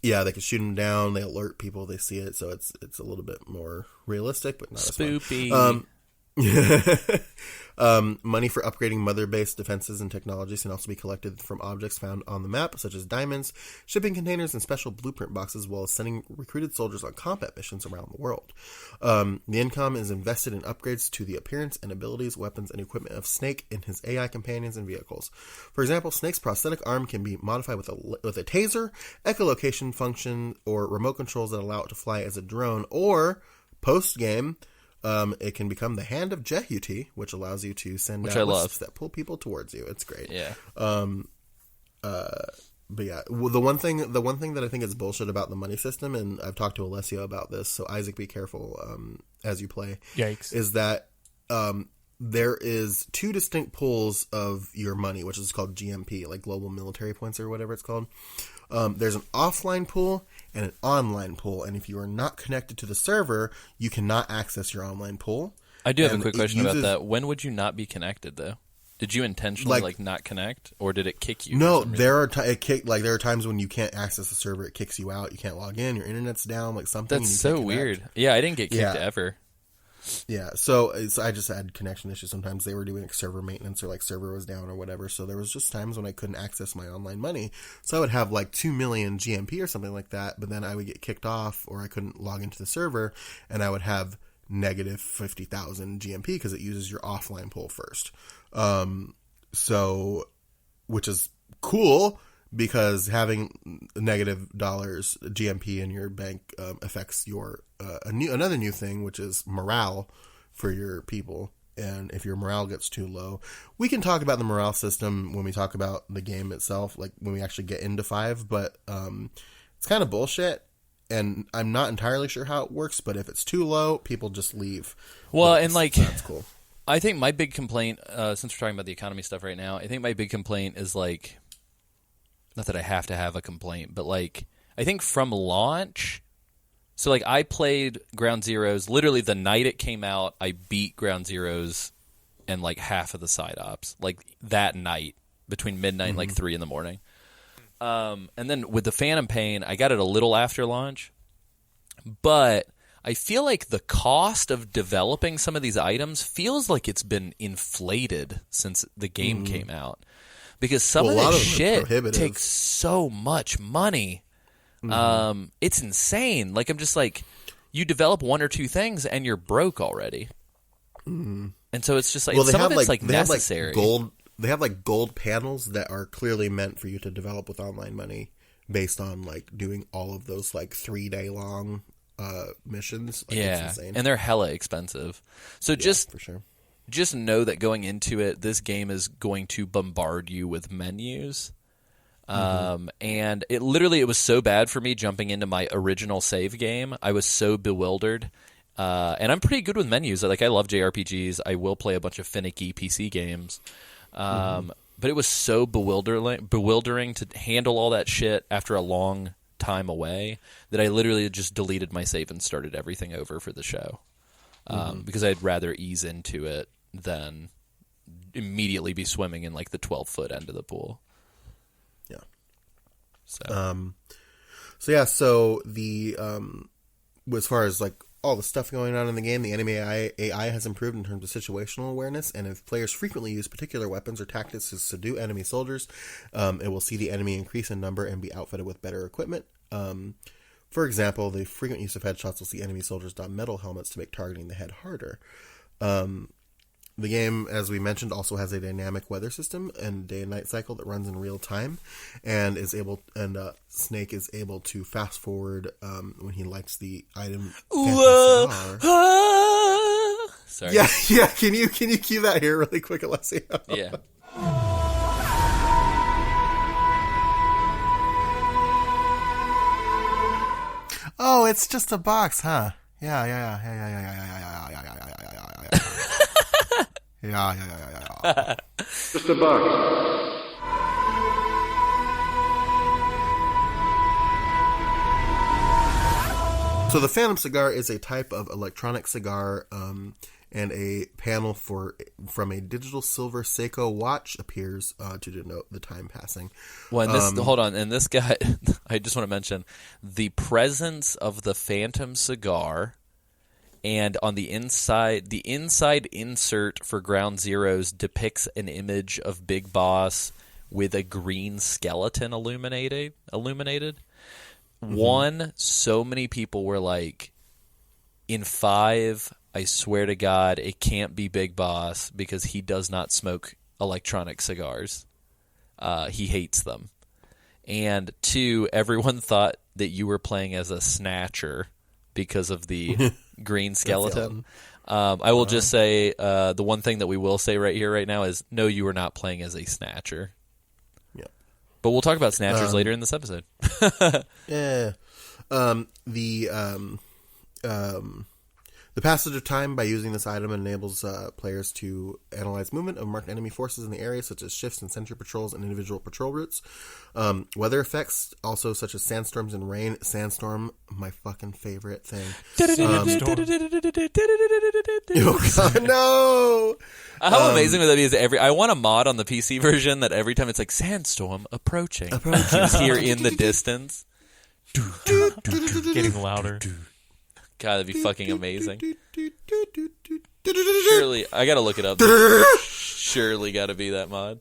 Yeah, they can shoot them down. They alert people. They see it, so it's a little bit more realistic, but not Spoopy. as fun. Money for upgrading mother-based defenses and technologies can also be collected from objects found on the map, such as diamonds, shipping containers, and special blueprint boxes, as well as sending recruited soldiers on combat missions around the world. The income is invested in upgrades to the appearance and abilities, weapons, and equipment of Snake and his AI companions and vehicles. For example, Snake's prosthetic arm can be modified with a taser, echolocation function, or remote controls that allow it to fly as a drone, or post-game, it can become the Hand of Jehuti, which allows you to send out wisps that pull people towards you. It's great. Yeah. But yeah, the one thing that I think is bullshit about the money system, and I've talked to Alessio about this, so Isaac, be careful as you play. Yikes. Is that there is two distinct pools of your money, which is called GMP, like Global Military Points or whatever it's called. There's an offline pool and an online pool, and if you are not connected to the server, you cannot access your online pool. I do have a quick question about that. When would you not be connected, though? Did you intentionally not connect, or did it kick you? No, there are there are times when you can't access the server. It kicks you out. You can't log in. Your internet's down. Like something. That's so weird. Yeah, I didn't get kicked ever. Yeah, so I just had connection issues. Sometimes they were doing server maintenance or server was down or whatever. So there was just times when I couldn't access my online money. So I would have 2 million GMP or something like that, but then I would get kicked off or I couldn't log into the server, and I would have negative 50,000 GMP because it uses your offline pool first. So, which is cool because having negative dollars GMP in your bank affects your another new thing, which is morale for your people. And if your morale gets too low, we can talk about the morale system when we talk about the game itself, like when we actually get into 5. But it's kind of bullshit, and I'm not entirely sure how it works. But if it's too low, people just leave. Well, and that's cool. I think my big complaint, since we're talking about the economy stuff right now, I think my big complaint is not that I have to have a complaint, but I think from launch, so I played Ground Zeroes literally the night it came out. I beat Ground Zeroes and half of the side ops that night between midnight and 3 in the morning. And then with the Phantom Pain, I got it a little after launch, but I feel like the cost of developing some of these items feels like it's been inflated since the game came out. Because some of this shit takes so much money. It's insane. I'm just you develop 1 or 2 things and you're broke already. And so it's just some of it's necessary. They have gold panels that are clearly meant for you to develop with online money based on doing all of those 3-day long missions. It's insane. And they're hella expensive. So for sure. Just know that going into it, this game is going to bombard you with menus. And it was so bad for me jumping into my original save game. I was so bewildered. And I'm pretty good with menus. I love JRPGs. I will play a bunch of finicky PC games. But it was so bewildering to handle all that shit after a long time away that I literally just deleted my save and started everything over for the show. Because I'd rather ease into it than immediately be swimming in the 12-foot end of the pool. Yeah. So So the as far as all the stuff going on in the game, the enemy AI has improved in terms of situational awareness, and if players frequently use particular weapons or tactics to subdue enemy soldiers, it will see the enemy increase in number and be outfitted with better equipment. For example, the frequent use of headshots will see enemy soldiers don metal helmets to make targeting the head harder. The game, as we mentioned, also has a dynamic weather system and day and night cycle that runs in real time, and Snake is able to fast forward when he lights the item. Sorry. Yeah. Can you cue that here really quick, Alessio? Yeah. Oh, it's just a box, huh? Yeah. Yeah. Just a box. So the Phantom cigar is a type of electronic cigar, and a panel from a digital silver Seiko watch appears to denote the time passing. Well, and this, hold on, and this guy, I just want to mention the presence of the Phantom cigar, and on the inside insert for Ground Zeroes depicts an image of Big Boss with a green skeleton illuminated. One, so many people were like, in 5, I swear to God, it can't be Big Boss because he does not smoke electronic cigars. He hates them. And 2, everyone thought that you were playing as a snatcher because of the green skeleton. I will just say, the one thing that we will say right here, right now is, no, you are not playing as a snatcher. But we'll talk about snatchers later in this episode. Yeah. The passage of time by using this item enables players to analyze movement of marked enemy forces in the area, such as shifts in sentry patrols and individual patrol routes. Weather effects, also such as sandstorms and rain. Sandstorm, my fucking favorite thing. Oh, God, no! How amazing would that be? I want a mod on the PC version that every time it's like, sandstorm approaching. It's here in the distance. Getting louder. God, that'd be fucking amazing. Surely, I gotta look it up. Surely gotta be that mod.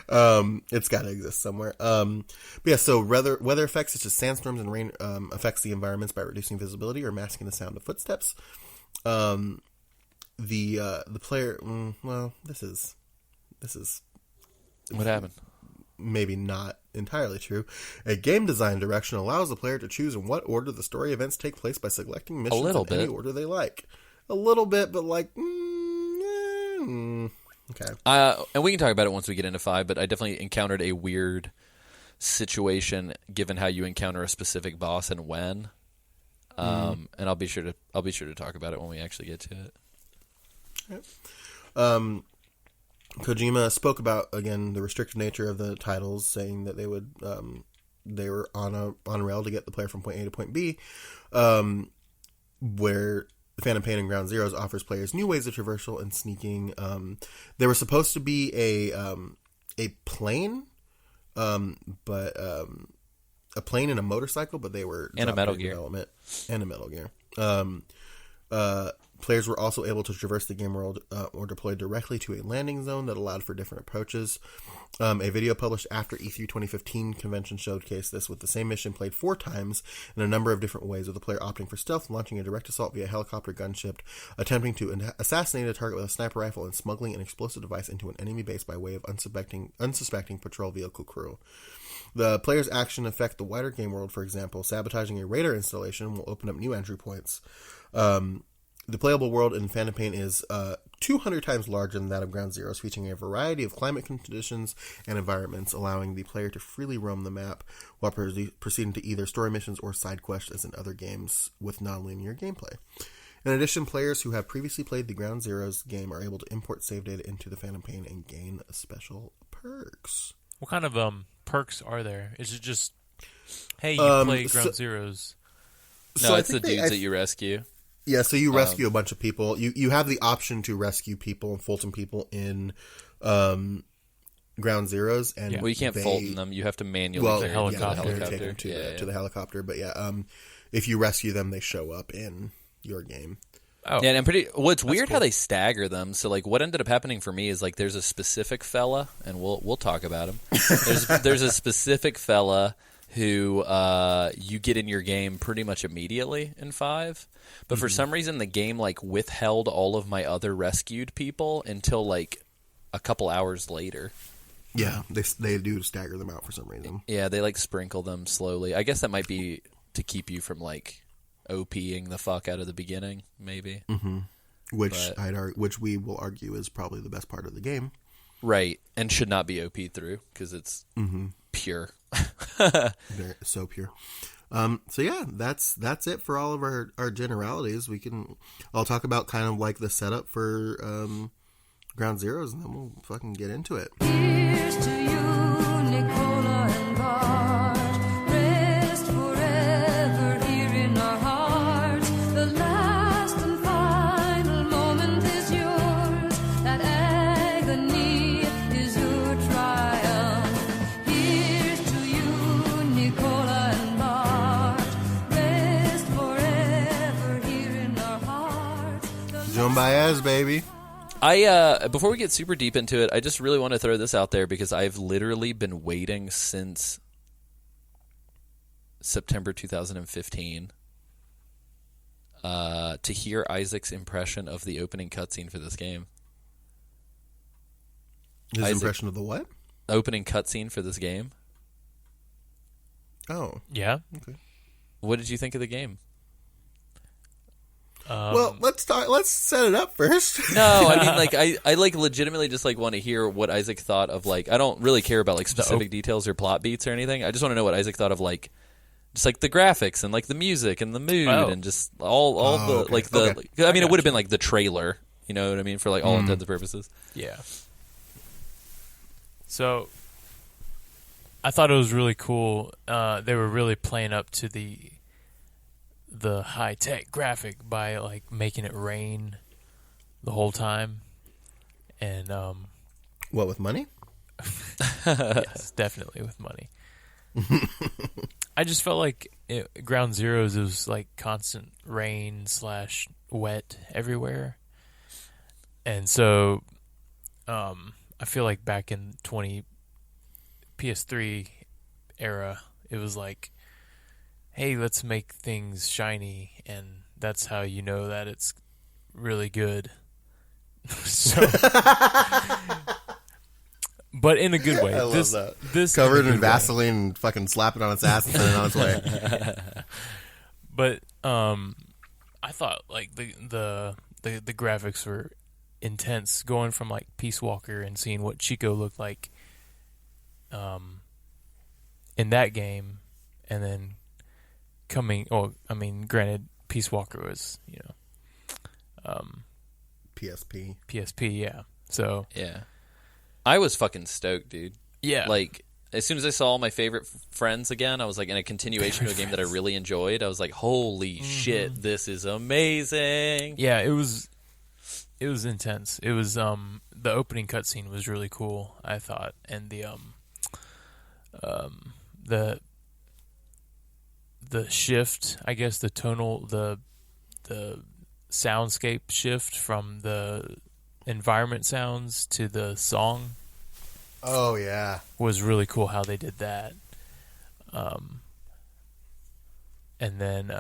It's gotta exist somewhere. But yeah, so weather effects such as sandstorms and rain affects the environments by reducing visibility or masking the sound of footsteps. The player, well, this is What happened? maybe not entirely true. A game design direction allows the player to choose in what order the story events take place by selecting missions in any order they like. A little bit, but like, okay. And we can talk about it once we get into 5, but I definitely encountered a weird situation given how you encounter a specific boss and when. And I'll be sure to talk about it when we actually get to it. Yep. Kojima spoke about, again, the restrictive nature of the titles, saying that they were on a rail to get the player from point A to point B, where Phantom Pain and Ground Zeroes offers players new ways of traversal and sneaking. There was supposed to be a plane, but a plane and a motorcycle, but they were and a Metal Gear development and a Metal Gear. Players were also able to traverse the game world or deploy directly to a landing zone that allowed for different approaches. A video published after E3 2015 convention showcased this, with the same mission played 4 times in a number of different ways, with the player opting for stealth, launching a direct assault via helicopter gunship, attempting to assassinate a target with a sniper rifle, and smuggling an explosive device into an enemy base by way of unsuspecting patrol vehicle crew. The player's action affect the wider game world. For example, sabotaging a radar installation will open up new entry points. The playable world in Phantom Pain is 200 times larger than that of Ground Zeroes, featuring a variety of climate conditions and environments, allowing the player to freely roam the map while proceeding to either story missions or side quests as in other games with non-linear gameplay. In addition, players who have previously played the Ground Zeroes game are able to import save data into the Phantom Pain and gain special perks. What kind of perks are there? Is it just, hey, you play Ground Zeroes? No, it's the dudes that you rescue. Yeah, so you rescue a bunch of people. You have the option to rescue people and Fulton people in Ground Zeroes. And well, you can't Fulton them. You have to manually take them to the helicopter. But if you rescue them, they show up in your game. Oh. Yeah, and it's weird how they stagger them. So, like, what ended up happening for me is, like, there's a specific fella, and we'll talk about him. There's a specific fella who you get in your game pretty much immediately in 5. But for some reason, the game, like, withheld all of my other rescued people until, like, a couple hours later. Yeah, they do stagger them out for some reason. Yeah, they, like, sprinkle them slowly. I guess that might be to keep you from, like, OPing the fuck out of the beginning, maybe. Mm-hmm. Which we will argue is probably the best part of the game. Right, and should not be OP'd through, because it's pure. So pure. So yeah, that's it for all of our generalities. I'll talk about kind of like the setup for Ground Zeroes, and then we'll fucking get into it. Here's to you, Nicola and Bart. Rest forever here Baez, baby. Before we get super deep into it, I just really want to throw this out there because I've literally been waiting since September 2015 to hear Isaac's impression of the opening cutscene for this game. His impression of the what? Opening cutscene for this game. Oh. Yeah. Okay. What did you think of the game? Well, let's set it up first. No, I mean, like, I like legitimately just like want to hear what Isaac thought of, like, I don't really care about like specific details or plot beats or anything. I just want to know what Isaac thought of like just like the graphics and like the music and the mood and just all the okay. like the. Like, I mean, it would have been like the trailer. You know what I mean? For like all intents and purposes. Yeah. So, I thought it was really cool. They were really playing up to the high-tech graphic by like making it rain the whole time. And What, with money? yes, definitely with money. I just felt like Ground Zeroes, it was like constant rain / wet everywhere. And so I feel like back in PS3 era, it was like, hey, let's make things shiny, and that's how you know that it's really good. So, but in a good way. I love that. This covered in way. Vaseline and fucking slap it on its ass and send it on its way. But I thought like the graphics were intense, going from like Peace Walker and seeing what Chico looked like in that game, and then granted, Peace Walker was, PSP, yeah. So Yeah. I was fucking stoked, dude. yeah, Like, as soon as I saw my favorite friends again, I was like, in a continuation of a game that I really enjoyed, I was like, holy shit, this is amazing. yeah, it was intense. It was the opening cutscene was really cool, I thought, and the shift, I guess, the tonal, the soundscape shift from the environment sounds to the song Oh, yeah. was really cool how they did that. And then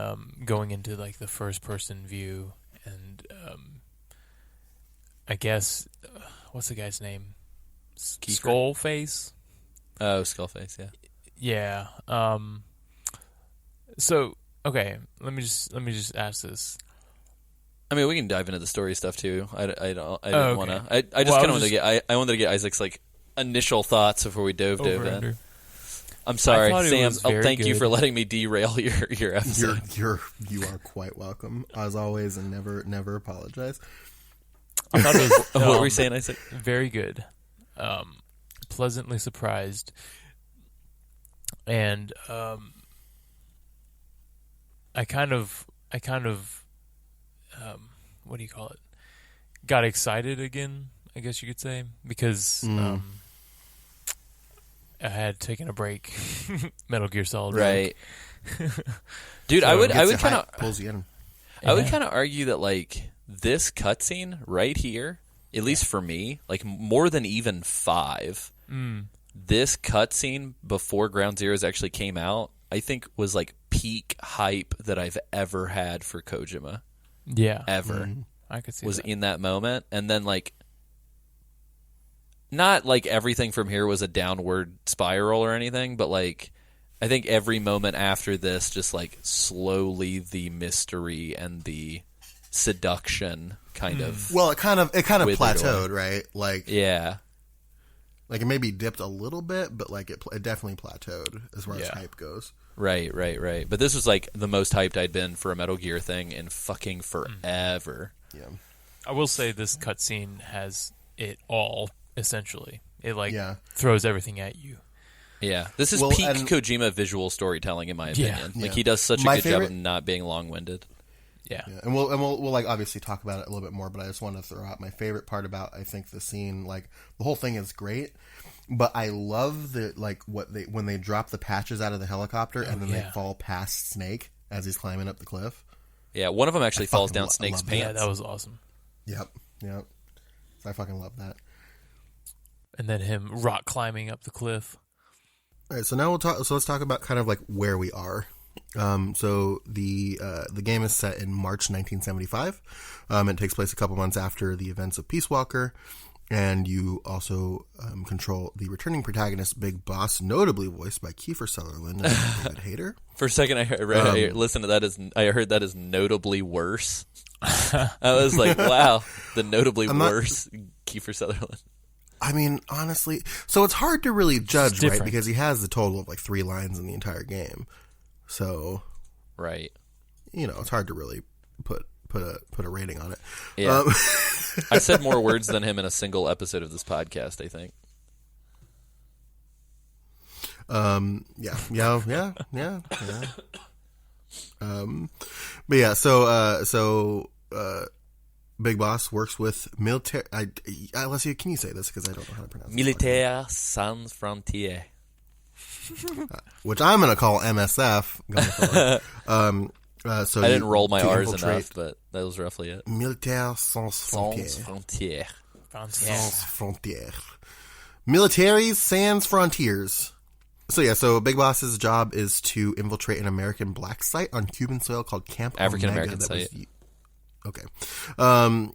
going into like the first person view, and I guess what's the guy's name? Skullface. Oh, Skullface, yeah. Yeah. So okay, let me just ask this. I mean, we can dive into the story stuff too. I didn't okay. want to. I just kind of wanted to get. I wanted to get Isaac's like initial thoughts before we dove in. Under. I'm sorry, Sam. Thank you good. for letting me derail your episode. You are quite welcome, as always, and never apologize. I thought it was What were you saying, Isaac? very good. Pleasantly surprised. And I kind of what do you call it? Got excited again, I guess you could say, because I had taken a break. Metal Gear Solid, Right. Dude, So I would Gets you kind of hyped, pulls you in. I would kind of argue that like this cutscene right here, at least for me, like more than even 5. This cutscene before Ground Zeroes actually came out, I think was like peak hype that I've ever had for Kojima. Yeah, Ever. I could see Was that. in that moment, and then like not like everything from here was a downward spiral or anything, but like I think every moment after this just like slowly the mystery and the seduction kind of Well, it kind of withered plateaued, away. right? Like Yeah. it maybe dipped a little bit, but like it definitely plateaued as far as Yeah. hype goes. Right. But this was like the most hyped I'd been for a Metal Gear thing in fucking forever. Yeah. I will say this cutscene has it all, essentially. It Yeah. throws everything at you. Yeah. This is Well, peak and- Kojima visual storytelling, in my opinion. Yeah. Like he does such a My good job favorite- of not being long-winded. Yeah. Yeah, and we'll like obviously talk about it a little bit more, but I just want to throw out my favorite part about I think the scene, like the whole thing is great, but I love the like when they drop the patches out of the helicopter and then they fall past Snake as he's climbing up the cliff. Yeah, one of them actually falls down Snake's love that. Yeah, pants. that was awesome. Yep. So I fucking love that. And then him rock climbing up the cliff. All right, so now let's talk about kind of like where we are. So the game is set in March 1975. It takes place a couple months after the events of Peace Walker, and you also control the returning protagonist, Big Boss, notably voiced by Kiefer Sutherland and David Hayter. For a second, I listened to that I heard that as notably worse. I was like, wow, the notably worse Kiefer Sutherland. I mean, honestly, so it's hard to really judge, right? different. Because he has a total of like 3 lines in the entire game. So, Right. It's hard to really put a rating on it. Yeah. I said more words than him in a single episode of this podcast, I think. Yeah. But yeah, so Big Boss works with military. Alessia, can you say this because I don't know how to pronounce it? Militaire Sans Frontières. Which I'm going to call MSF going forward. So I didn't roll my R's enough, but that was roughly it. Militaire Sans Sans Frontières. Frontières. Sans Frontières. Militaries Sans Frontiers. So Big Boss's job is to infiltrate an American black site on Cuban soil called Camp African Omega. American site. Okay. And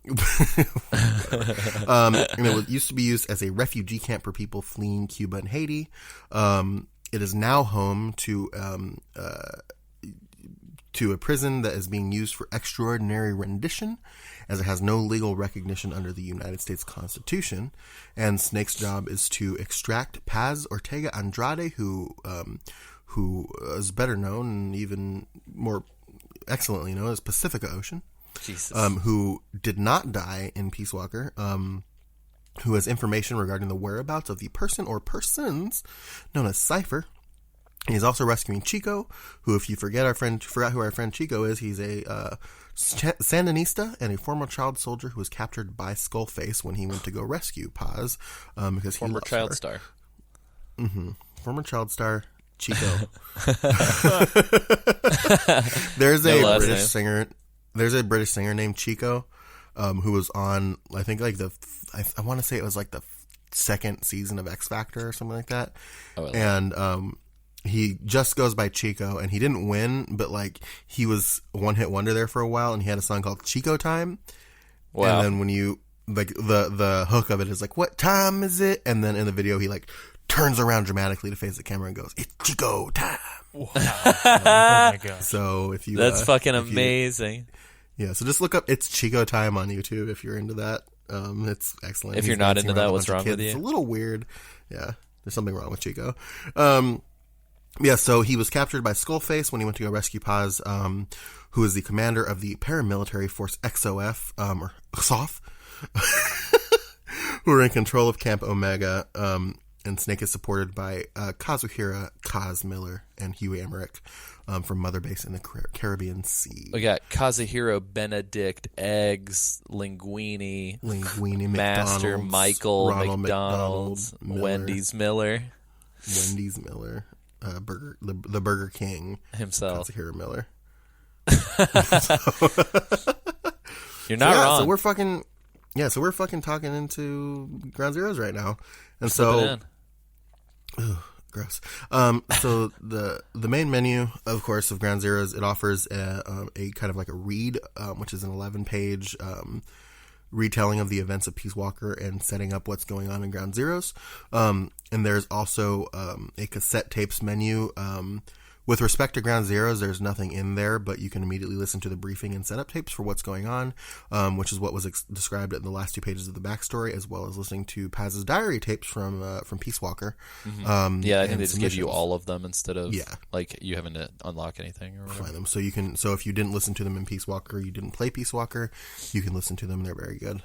it used to be used as a refugee camp for people fleeing Cuba and Haiti. It is now home to a prison that is being used for extraordinary rendition, as it has no legal recognition under the United States Constitution. And Snake's job is to extract Paz Ortega Andrade, who is better known and even more excellently known as Pacifica Ocean. Jesus. Who did not die in Peace Walker, who has information regarding the whereabouts of the person or persons known as Cypher. He's also rescuing Chico, who, if you forgot who our friend Chico is, he's a Sandinista and a former child soldier who was captured by Skullface when he went to go rescue Paz, because Former he child her. star. Mm-hmm. Former child star Chico. There's a British singer. There's a British singer named Chico, who was on, I think, like I want to say it was like the 2nd season of X Factor or something like that. Oh, really? And he just goes by Chico, and he didn't win, but like he was a one-hit wonder there for a while, and he had a song called Chico Time. Wow. And then when you like the hook of it is like, what time is it? And then in the video he like turns around dramatically to face the camera and goes, it's Chico time. Wow. Oh my god. So if you That's fucking amazing. Yeah, so just look up It's Chico Time on YouTube if you're into that. It's excellent. If you're not into that, what's wrong with you? It's a little weird. Yeah, there's something wrong with Chico. Yeah, so he was captured by Skullface when he went to go rescue Paz, who is the commander of the paramilitary force XOF, or XOF, who are in control of Camp Omega, and Snake is supported by Kazuhira Kaz Miller and Huey Emmerich from Mother Base in the Caribbean Sea. We got Kazuhiro Benedict, Eggs, Linguini, Master McDonald's, Michael Ronald McDonald's, Miller, Wendy's Miller the Burger King himself. Kazuhiro Miller. You're not wrong. So we're fucking talking into Ground Zeroes right now, and Slip it in. Gross. So the main menu, of course, of Ground Zeroes, it offers a kind of like a read, which is an 11-page retelling of the events of Peace Walker and setting up what's going on in Ground Zeroes. And there's also a cassette tapes menu. With respect to Ground Zeroes, there's nothing in there, but you can immediately listen to the briefing and setup tapes for what's going on, which is what was described in the last 2 pages of the backstory, as well as listening to Paz's diary tapes from Peace Walker. Mm-hmm. I think they just give you all of them instead of like you having to unlock anything or whatever. Find them. So if you didn't listen to them in Peace Walker, you didn't play Peace Walker, you can listen to them. They're very good.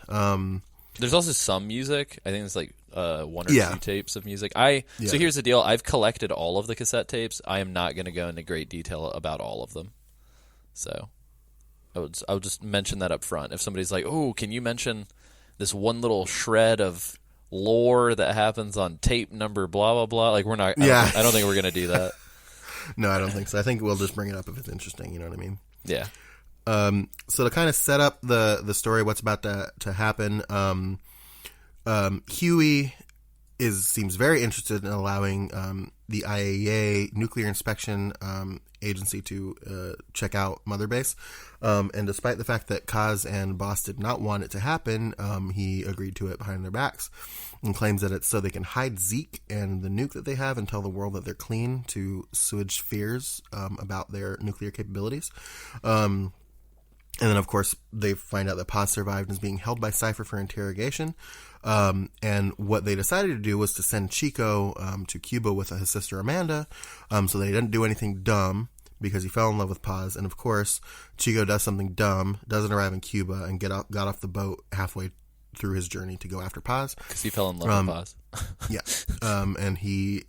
There's also some music. I think it's like 1 or 2 tapes of music. So here's the deal. I've collected all of the cassette tapes. I am not going to go into great detail about all of them. So I would just mention that up front. If somebody's like, oh, can you mention this one little shred of lore that happens on tape number blah, blah, blah. Like, we're not, I don't think we're going to do that. No, I don't think so. I think we'll just bring it up if it's interesting. You know what I mean? Yeah. So to kind of set up the story, what's about to happen, Huey seems very interested in allowing the IAEA nuclear inspection agency to check out Mother Base. And despite the fact that Kaz and Boss did not want it to happen, he agreed to it behind their backs and claims that it's so they can hide Zeke and the nuke that they have and tell the world that they're clean to assuage fears about their nuclear capabilities. And then, of course, they find out that Paz survived and is being held by Cypher for interrogation. And what they decided to do was to send Chico to Cuba with his sister Amanda, so they didn't do anything dumb because he fell in love with Paz. And, of course, Chico does something dumb, doesn't arrive in Cuba, and got off the boat halfway through his journey to go after Paz. Because he fell in love with Paz. Yeah. And he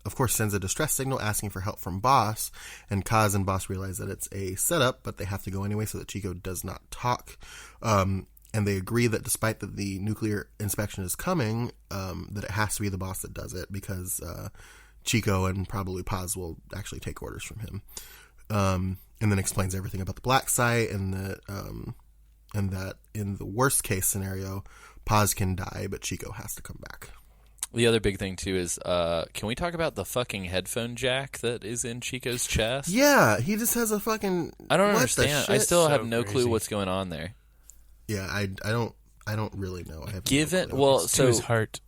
of course, sends a distress signal asking for help from Boss, and Kaz and Boss realize that it's a setup, but they have to go anyway so that Chico does not talk. And they agree that despite that the nuclear inspection is coming, that it has to be the Boss that does it because Chico and probably Paz will actually take orders from him. And then explains everything about the black site and that in the worst case scenario, Paz can die, but Chico has to come back. The other big thing, too, is can we talk about the fucking headphone jack that is in Chico's chest? Yeah, he just has a fucking... I don't understand. I still have no crazy. clue what's going on there. Yeah, I don't really know. I have Given, no clue. well, To so his heart.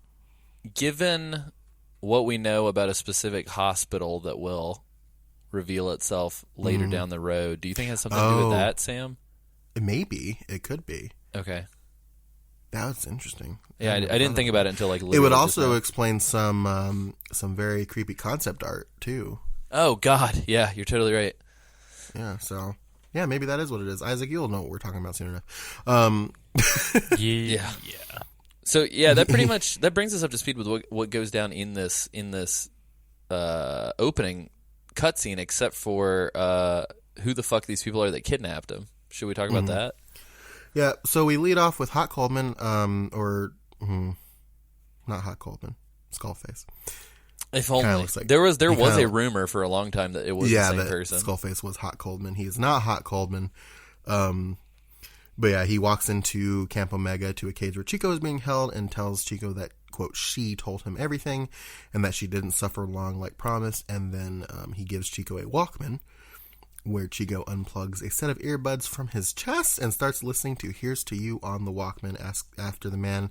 given what we know about a specific hospital that will reveal itself later down the road, do you think it has something to do with that, Sam? Maybe. It could be. Okay. That's interesting. Yeah, I didn't think about it until like. It would also explain some very creepy concept art too. Oh God, yeah, you're totally right. Yeah, so yeah, maybe that is what it is. Isaac, you'll know what we're talking about soon enough. Yeah. So yeah, that pretty much that brings us up to speed with what goes down in this opening cutscene, except for who the fuck these people are that kidnapped him. Should we talk about that? Yeah, so we lead off with Hot Coldman, not Hot Coldman, Skullface. If only like, there was a rumor for a long time that it was the same person. Skullface was Hot Coldman. He is not Hot Coldman. But yeah, he walks into Camp Omega to a cage where Chico is being held and tells Chico that, quote, she told him everything and that she didn't suffer long like promised. And then he gives Chico a Walkman, where Chico unplugs a set of earbuds from his chest and starts listening to Here's to You on the Walkman after the man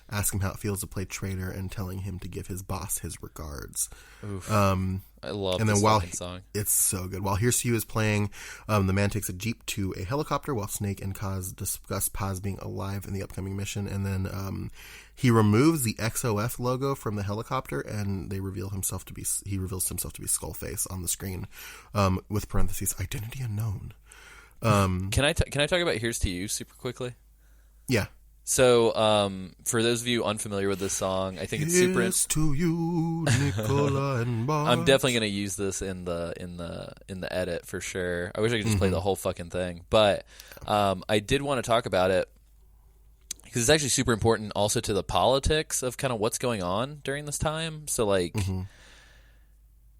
asks him how it feels to play traitor and telling him to give his boss his regards. Oof. I love this fucking song. It's so good. While Here's to You is playing, the man takes a jeep to a helicopter while Snake and Kaz discuss Paz being alive in the upcoming mission. And then he removes the XOF logo from the helicopter and he reveals himself to be Skullface on the screen with parentheses, identity unknown. Can I talk about Here's to You super quickly? Yeah. So, for those of you unfamiliar with this song, I think it's super. Here's to you, Nicola and Bob. I'm definitely going to use this in the edit for sure. I wish I could just play the whole fucking thing, but I did want to talk about it because it's actually super important also to the politics of kind of what's going on during this time. So, like.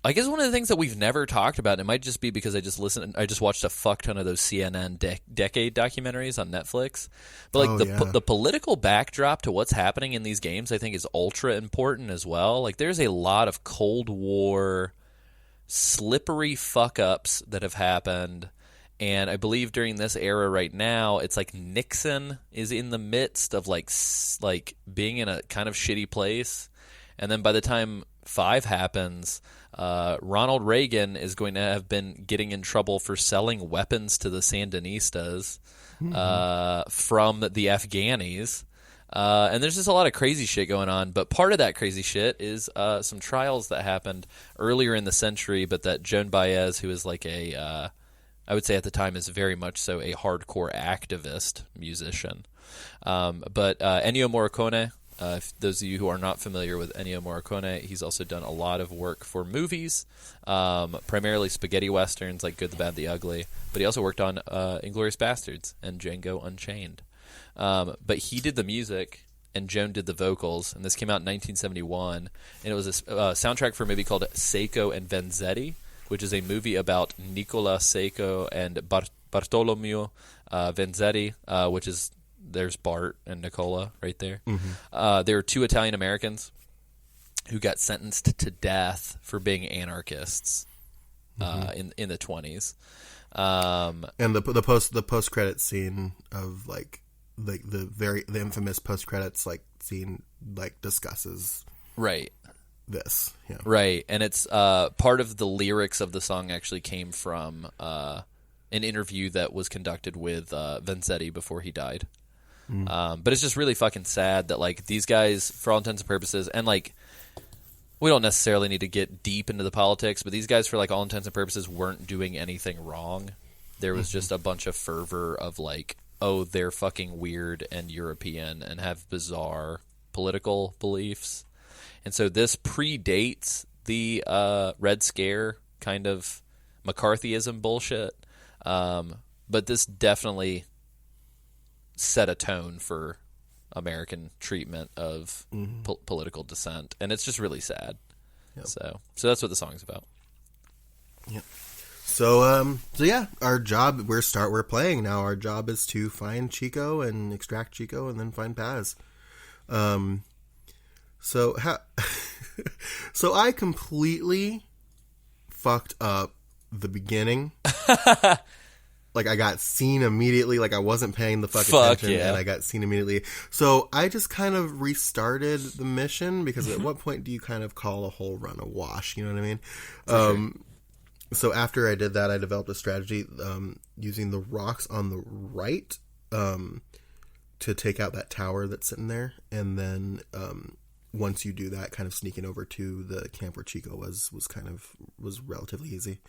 I guess one of the things that we've never talked about, and it might just be because I just watched a fuck ton of those CNN decade documentaries on Netflix. But like the political backdrop to what's happening in these games, I think is ultra important as well. Like there's a lot of Cold War slippery fuck ups that have happened. And I believe during this era right now, it's like Nixon is in the midst of like being in a kind of shitty place. And then by the time 5 happens, Ronald Reagan is going to have been getting in trouble for selling weapons to the Sandinistas from the Afghanis. And there's just a lot of crazy shit going on. But part of that crazy shit is some trials that happened earlier in the century, but that Joan Baez, who is like I would say at the time is very much so a hardcore activist musician. But Ennio Morricone, those of you who are not familiar with Ennio Morricone, he's also done a lot of work for movies, primarily spaghetti westerns like Good, the Bad, the Ugly. But he also worked on Inglourious Bastards and Django Unchained. But he did the music and Joan did the vocals, and this came out in 1971. And it was a soundtrack for a movie called Seiko and Vanzetti, which is a movie about Nicola Seiko and Bartolomeo Vanzetti, which is, there's Bart and Nicola right there. There were 2 Italian Americans who got sentenced to death for being anarchists in the 20s. And the post credit scene of like the infamous post credits like scene like discusses this. Yeah. Right. And it's part of the lyrics of the song actually came from an interview that was conducted with Vanzetti before he died. But it's just really fucking sad that like these guys, for all intents and purposes, and like we don't necessarily need to get deep into the politics, but these guys, for like all intents and purposes, weren't doing anything wrong. There was just a bunch of fervor of like, oh, they're fucking weird and European and have bizarre political beliefs. And so this predates the Red Scare kind of McCarthyism bullshit. But this definitely set a tone for American treatment of political dissent, and it's just really sad. Yep. So that's what the song's about. Yep. So yeah, our job, we're playing now. Our job is to find Chico and extract Chico and then find Paz. So I completely fucked up the beginning. Like, I got seen immediately. Like, I wasn't paying the fucking attention, yeah. and I got seen immediately. So I just kind of restarted the mission, because at what point do you kind of call a whole run a wash? You know what I mean? Sure. So after I did that, I developed a strategy using the rocks on the right to take out that tower that's sitting there. And then once you do that, kind of sneaking over to the camp where Chico was relatively easy.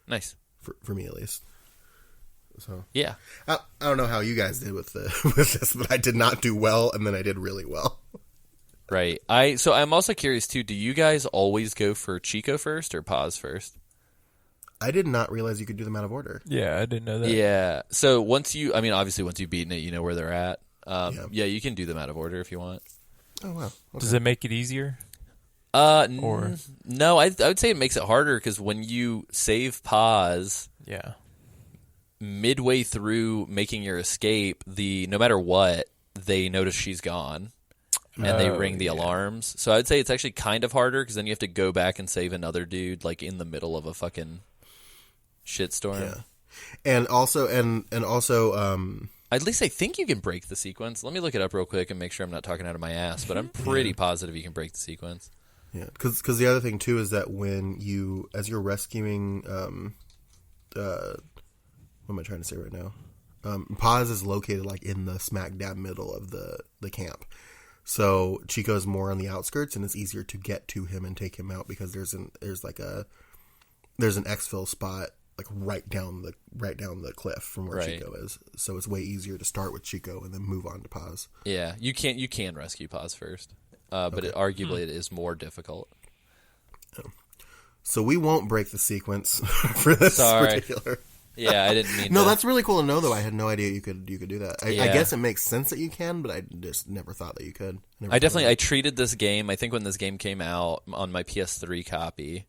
Nice. For me, at least. So Yeah. I don't know how you guys did with this, but I did not do well, and then I did really well. Right. So I'm also curious too. Do you guys always go for Chico first or Paz first? I did not realize you could do them out of order. Yeah, I didn't know that. Yeah. So obviously once you've beaten it, you know where they're at. Yeah, you can do them out of order if you want. Oh wow. Okay. Does it make it easier? Or no, I would say it makes it harder, because when you save Paz, Yeah. midway through making your escape, no matter what, they notice she's gone, and they ring the alarms. So I'd say it's actually kind of harder, because then you have to go back and save another dude like in the middle of a fucking shitstorm. Yeah. And also, At least I think you can break the sequence. Let me look it up real quick and make sure I'm not talking out of my ass, but I'm pretty positive you can break the sequence. yeah, because the other thing too is that as you're rescuing, what am I trying to say right now? Paz is located like in the smack dab middle of the camp. So Chico's more on the outskirts, and it's easier to get to him and take him out, because there's an exfil spot like right down the cliff from where Chico is. So it's way easier to start with Chico and then move on to Paz. Yeah, you can rescue Paz first, but arguably it is more difficult. So we won't break the sequence for this particular. Yeah, I didn't mean. No, to. that's really cool to know, though. I had no idea you could do that. I Yeah. guess it makes sense that you can, but I just never thought that you could. I treated this game. I think when this game came out on my PS3 copy,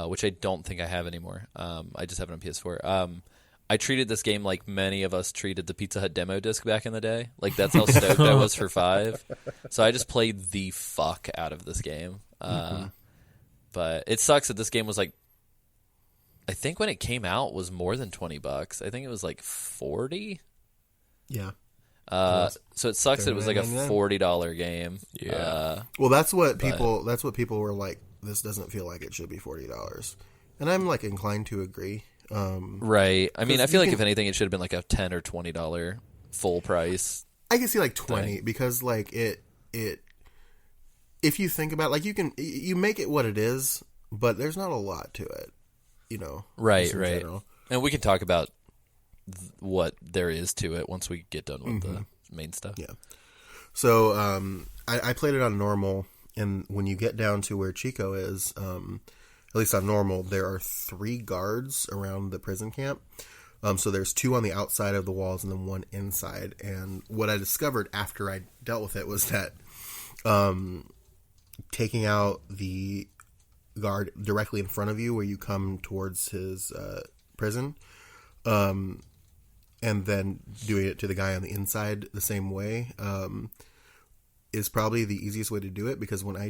which I don't think I have anymore. I just have it on PS4. I treated this game like many of us treated the Pizza Hut demo disc back in the day. Like, that's how stoked I was for 5. So I just played the fuck out of this game. But it sucks that this game was like, I think when it came out was more than $20. I think it was like 40. Yeah. So it sucks that it was like a $40 game. Yeah. Well, that's what people were like. This doesn't feel like it should be $40, and I'm like inclined to agree. Right. I mean, I feel like if anything, it should have been like a $10 or $20 full price. I can see like 20 because like it. If you think about it, like you make it what it is, but there's not a lot to it, you know. Right. General. And we can talk about what there is to it once we get done with the main stuff. Yeah. So I played it on normal, and when you get down to where Chico is, at least on normal, there are 3 guards around the prison camp. So there's 2 on the outside of the walls and then 1 inside. And what I discovered after I dealt with it was that taking out the guard directly in front of you where you come towards his prison, and then doing it to the guy on the inside the same way is probably the easiest way to do it, because when I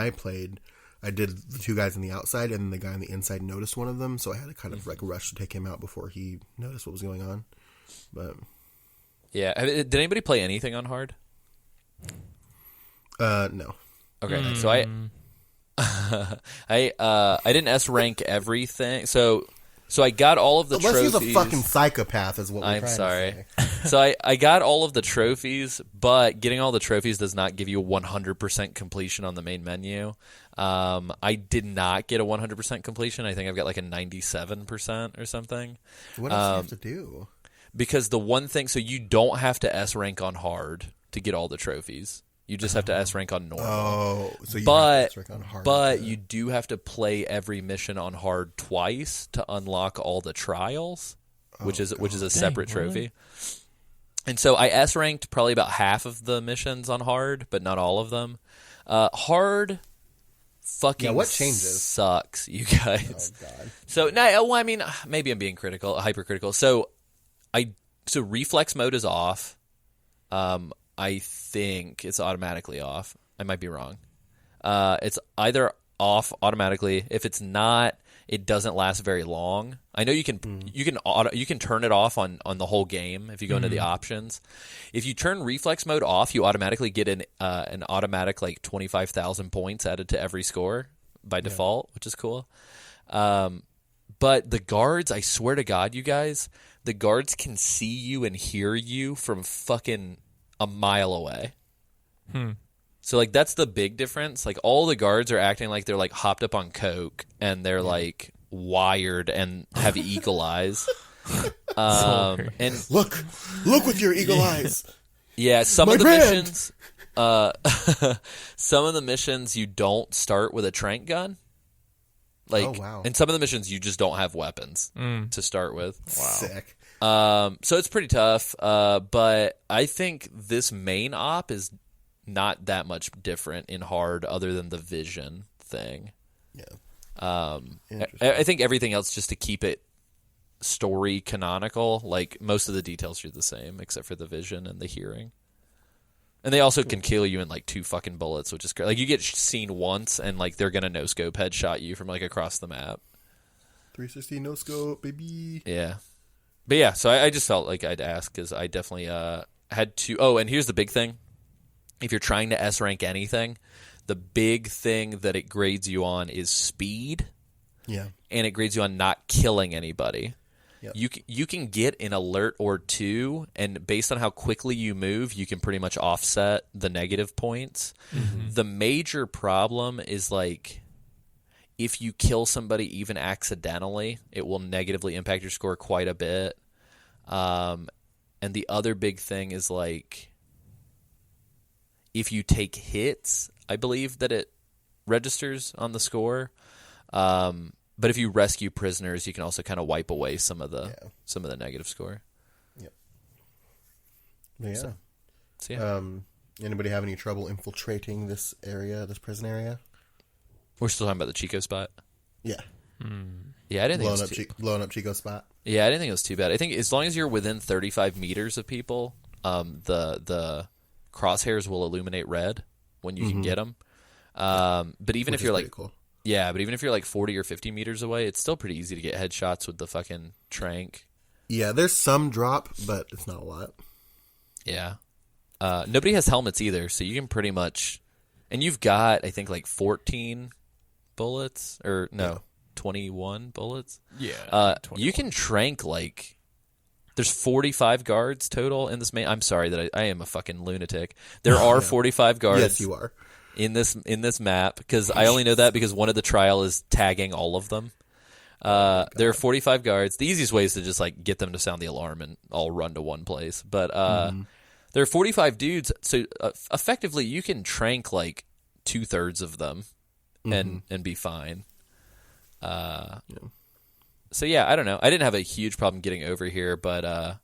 played, I did the two guys on the outside, and the guy on the inside noticed one of them, so I had to kind of like rush to take him out before he noticed what was going on. But Yeah. Did anybody play anything on hard? no. Okay, so I didn't S rank everything. So I got all of the Unless trophies. he's a fucking psychopath is what we're I'm trying sorry. to say. So I got all of the trophies, but getting all the trophies does not give you a 100% completion on the main menu. I did not get a 100% completion. I think I've got like a 97% or something. What else do you have to do? Because the one thing, so you don't have to S rank on hard to get all the trophies. You just have to S rank on normal. Oh, so you But have to S rank on hard. But you do have to play every mission on hard twice to unlock all the trials, which is a separate trophy. And so I S ranked probably about half of the missions on hard, but not all of them. Hard fucking what changes? Sucks, you guys. Oh, God. So well, I mean, maybe I'm being hypercritical. So reflex mode is off. I think it's automatically off. I might be wrong. It's either off automatically. If it's not, it doesn't last very long. I know you can turn it off on the whole game if you go into the options. If you turn reflex mode off, you automatically get an automatic like 25,000 points added to every score by default, which is cool. But the guards, I swear to God, you guys, the guards can see you and hear you from fucking a mile away. So like that's the big difference. Like all the guards are acting like they're like hopped up on coke and they're like wired and have eagle eyes. And Look with your eagle eyes. yeah, some My of the brand! missions, some of the missions you don't start with a trank gun. Like, Oh, wow. and some of the missions you just don't have weapons to start with. Sick. So it's pretty tough. But I think this main op is not that much different in hard, other than the vision thing. Yeah. I think everything else, just to keep it story canonical, like most of the details are the same except for the vision and the hearing. And they also can kill you in like 2 fucking bullets, which is great. Like you get seen once and like they're gonna no scope headshot you from like across the map. 360 no scope, baby. Yeah. But yeah, so I just felt like I'd ask because I definitely had to. Oh, and here's the big thing. If you're trying to S rank anything, the big thing that it grades you on is speed. Yeah. And it grades you on not killing anybody. Yep. You can get an alert or two, and based on how quickly you move, you can pretty much offset the negative points. The major problem is like if you kill somebody even accidentally, it will negatively impact your score quite a bit. And the other big thing is like if you take hits, I believe that it registers on the score. But if you rescue prisoners, you can also kind of wipe away some of the negative score. Yep. Yeah. So yeah. Anybody have any trouble infiltrating this prison area? We're still talking about the Chico spot. Yeah. Yeah, I didn't think it was blowing up Chico spot. Yeah, I didn't think it was too bad. I think as long as you're within 35 meters of people, the crosshairs will illuminate red when you can get them. But even if you're like, cool. yeah, but even if you're like 40 or 50 meters away, it's still pretty easy to get headshots with the fucking trank. Yeah, there's some drop, but it's not a lot. Yeah. Nobody has helmets either, so you can pretty much, and you've got, I think, like 14 bullets, or no, 21 bullets. Yeah. You can trank like, there's 45 guards total in this main. I'm sorry that I am a fucking lunatic. There are 45 guards. Yes, you are. In this map, because I only know that because one of the trial is tagging all of them. There are 45 guards. The easiest way is to just like get them to sound the alarm and all run to one place. But there are 45 dudes, so effectively you can trank like 2/3 of them and be fine. So yeah, I don't know. I didn't have a huge problem getting over here, but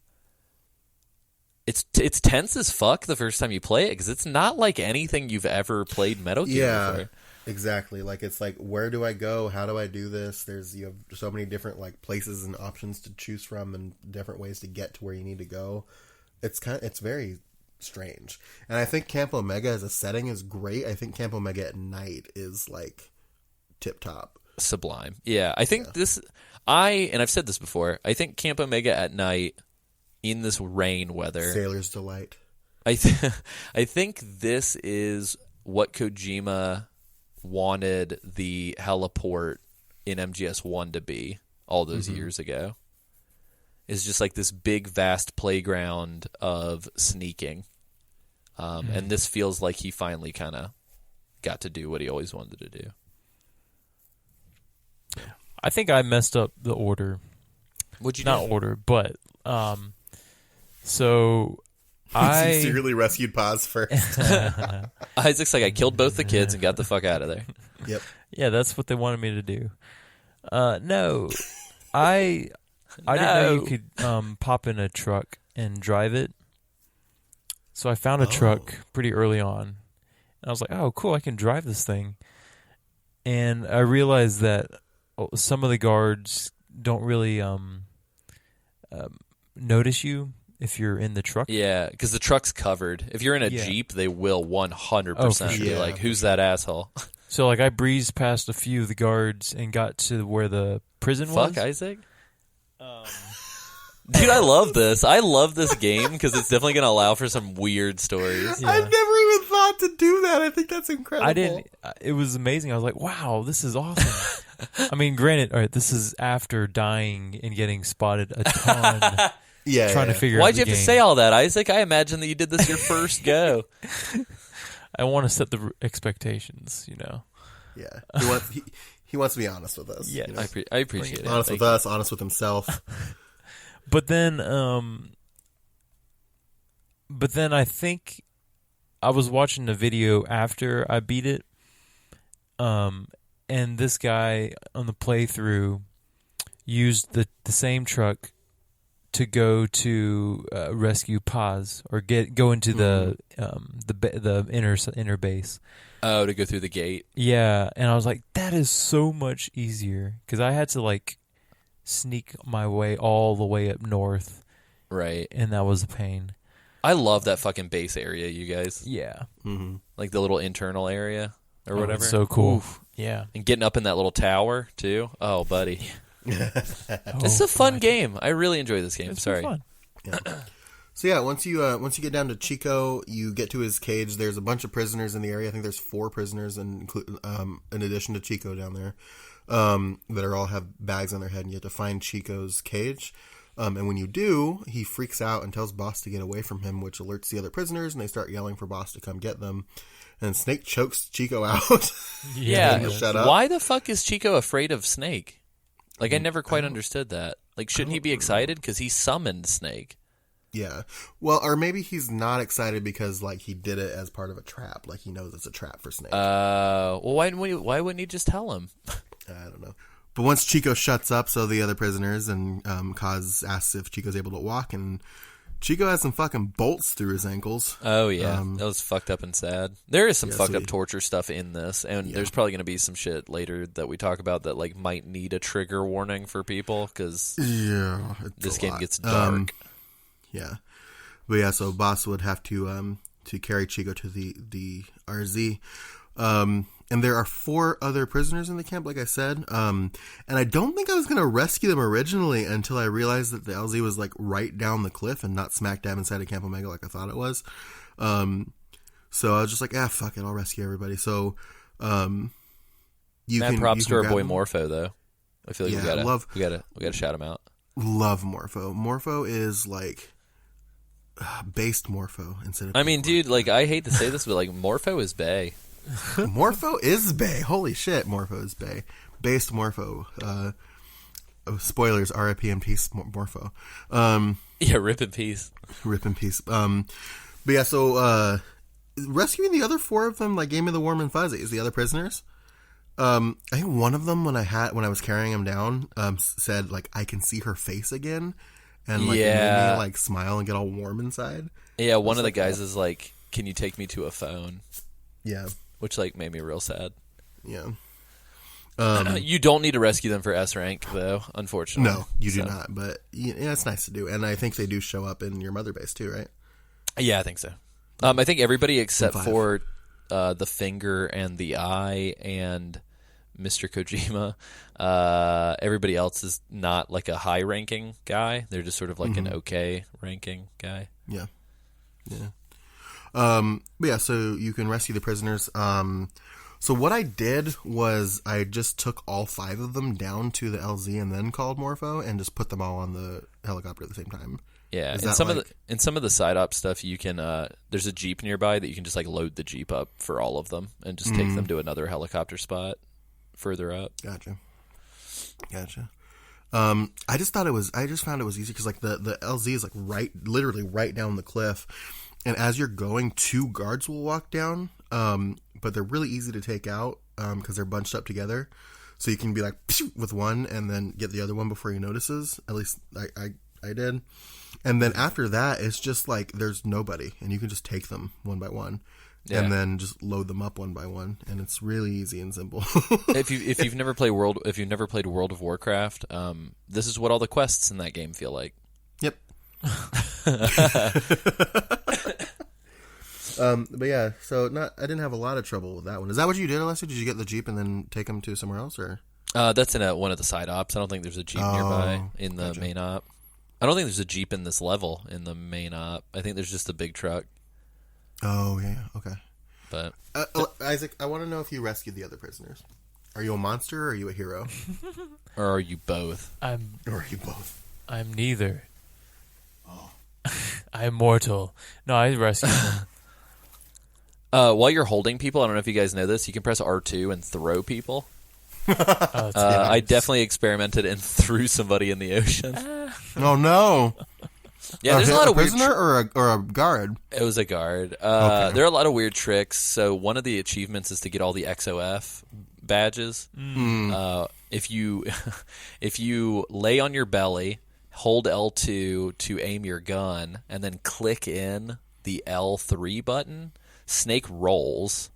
it's tense as fuck the first time you play it because it's not like anything you've ever played Metal Gear before. Exactly. Like, it's like, where do I go? How do I do this? You have so many different like places and options to choose from, and different ways to get to where you need to go. It's very strange. And I think Camp Omega as a setting is great. I think Camp Omega at night is like tip top. Sublime. Yeah, I think and I've said this before, I think Camp Omega at night in this rain weather, Sailor's Delight. I think this is what Kojima wanted the heliport in MGS1 to be all those years ago. Is just like this big, vast playground of sneaking. And this feels like he finally kind of got to do what he always wanted to do. I think I messed up the order. What'd you Not do? order, but so I secretly rescued Paz first. Isaac's like, I killed both the kids and got the fuck out of there. Yep. Yeah, that's what they wanted me to do. No, I didn't know you could pop in a truck and drive it. So I found a truck pretty early on, and I was like, "Oh, cool! I can drive this thing." And I realized that some of the guards don't really notice you if you're in the truck. Yeah, because the truck's covered. If you're in a Jeep, they will 100% be sure. like, who's that asshole? So like I breezed past a few of the guards and got to where the prison was. Fuck, Isaac? Dude, I love this. I love this game because it's definitely going to allow for some weird stories. Yeah. I've never even thought to do that. I think that's incredible. I didn't. It was amazing. I was like, "Wow, this is awesome." I mean, granted, all right, this is after dying and getting spotted a ton, trying to figure out. Why'd you the have to game. say all that, Isaac? I imagine that you did this your first go. I want to set the expectations, you know. Yeah. He wants to be honest with us. Yes. You know? I appreciate it. Honest with us, honest with himself. But then I think I was watching the video after I beat it, and this guy on the playthrough used the same truck to go to rescue Paz or go into the inner base. Oh, to go through the gate. Yeah, and I was like, that is so much easier because I had to like sneak my way all the way up north, right? And that was a pain. I love that fucking base area, you guys. Yeah, like the little internal area or whatever. It's so cool. Oof. Yeah, and getting up in that little tower too. Oh, buddy, it's a fun game. I really enjoy this game. It's Sorry. fun. Yeah. So yeah, once you get down to Chico, you get to his cage. There's a bunch of prisoners in the area. I think there's 4 prisoners, in addition to Chico down there, that all have bags on their head, and you have to find Chico's cage. And when you do, he freaks out and tells Boss to get away from him, which alerts the other prisoners, and they start yelling for Boss to come get them. And Snake chokes Chico out. Yeah, shut up. Why the fuck is Chico afraid of Snake? Like, I never quite understood that. Like, shouldn't he be excited because he summoned Snake? Yeah. Well, or maybe he's not excited because, like, he did it as part of a trap. Like, he knows it's a trap for Snake. Well, why wouldn't he just tell him? I don't know. But once Chico shuts up, so the other prisoners, and Kaz asks if Chico's able to walk, and Chico has some fucking bolts through his ankles. Oh, yeah. That was fucked up and sad. There is some fucked so up torture stuff in this, and there's probably going to be some shit later that we talk about that, like, might need a trigger warning for people, because this game gets dark. Yeah. But yeah, so Boss would have to carry Chico to the RZ. And there are 4 other prisoners in the camp, like I said. And I don't think I was going to rescue them originally until I realized that the LZ was like right down the cliff and not smack dab inside of Camp Omega like I thought it was. So I was just like, fuck it, I'll rescue everybody. So Props to our boy them. Morpho, though. I feel like we gotta shout him out. Love Morpho. Morpho is like based Morpho instead of. I mean, dude, like, I hate to say this, but like, Morpho is bae. Morpho is bae. Holy shit, Morpho is bae. Based Morpho. Spoilers, RIP in peace, Morpho. Yeah, rip in peace. Rip in peace. But yeah, so rescuing the other 4 of them like gave me the warm and fuzzies. The other prisoners. I think one of them when I was carrying him down said like I can see her face again, and like it made me like smile and get all warm inside. Yeah, one of the guys is like, "Can you take me to a phone?" Yeah, which like made me real sad. Yeah. You don't need to rescue them for S rank, though, unfortunately. No, you do not. But yeah, it's nice to do. And I think they do show up in your mother base, too, right? Yeah, I think so. I think everybody except 5. for the finger and the eye and Mr. Kojima, everybody else is not like a high-ranking guy. They're just sort of like an okay-ranking guy. Yeah. But yeah, so you can rescue the prisoners. So what I did was I just took all 5 of them down to the LZ and then called Morpho and just put them all on the helicopter at the same time. Yeah, Is and that some of the side op stuff, you can. There's a Jeep nearby that you can just like load the Jeep up for all of them and just take them to another helicopter spot further up. Gotcha. I just found it was easy because like the LZ is like literally right down the cliff, and as you're going, 2 guards will walk down. But they're really easy to take out because they're bunched up together. So you can be like with one and then get the other one before he notices. At least I did. And then after that, it's just like there's nobody, and you can just take them one by one, and then just load them up one by one, and it's really easy and simple. if you've never played World of Warcraft, this is what all the quests in that game feel like. Yep. But yeah, so I didn't have a lot of trouble with that one. Is that what you did, Alessia? Did you get the Jeep and then take them to somewhere else, or? That's in one of the side ops. I don't think there's a Jeep nearby in the main op. I don't think there's a Jeep in this level in the main op. I think there's just a big truck. Oh, yeah, okay. But Isaac, I want to know if you rescued the other prisoners. Are you a monster or are you a hero? Or are you both? Or are you both? I'm neither. Oh. I'm mortal. No, I rescued them. While you're holding people, I don't know if you guys know this, you can press R2 and throw people. I definitely experimented and threw somebody in the ocean. Oh no! Yeah, there's a lot of weird prisoner or a guard. It was a guard. Okay. There are a lot of weird tricks. So one of the achievements is to get all the XOF badges. If you lay on your belly, hold L2 to aim your gun, and then click in the L3 button, Snake rolls,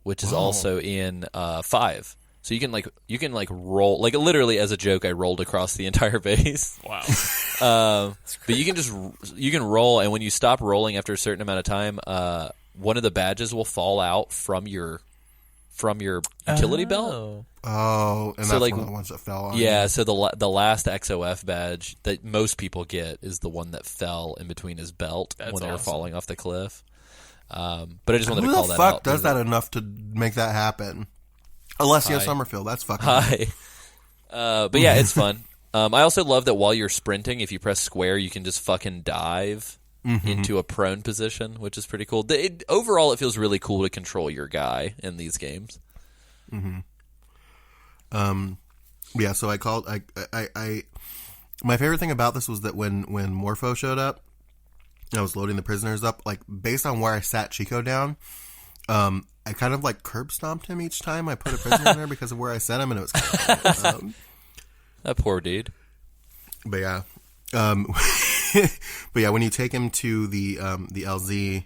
which is also in 5. So you can roll, like literally as a joke, I rolled across the entire base. Wow. But you can roll, and when you stop rolling after a certain amount of time, one of the badges will fall out from your utility belt. Oh, and So, that's like, one of the ones that fell on. Yeah, so the last XOF badge that most people get is the one that fell in between his belt when they were falling off the cliff. But I just wanted to call that out. Who the fuck does that enough to make that happen? Alessia Summerfield, that's fucking Hi. But yeah, it's fun. I also love that while you're sprinting, if you press square, you can just fucking dive into a prone position, which is pretty cool. Overall, it feels really cool to control your guy in these games. Yeah, so I called. I my favorite thing about this was that when Morpho showed up, I was loading the prisoners up. Like based on where I sat Chico down, I kind of like curb stomped him each time I put a prisoner in there because of where I set him, and it was kind of funny. That poor dude. But yeah, when you take him to the LZ,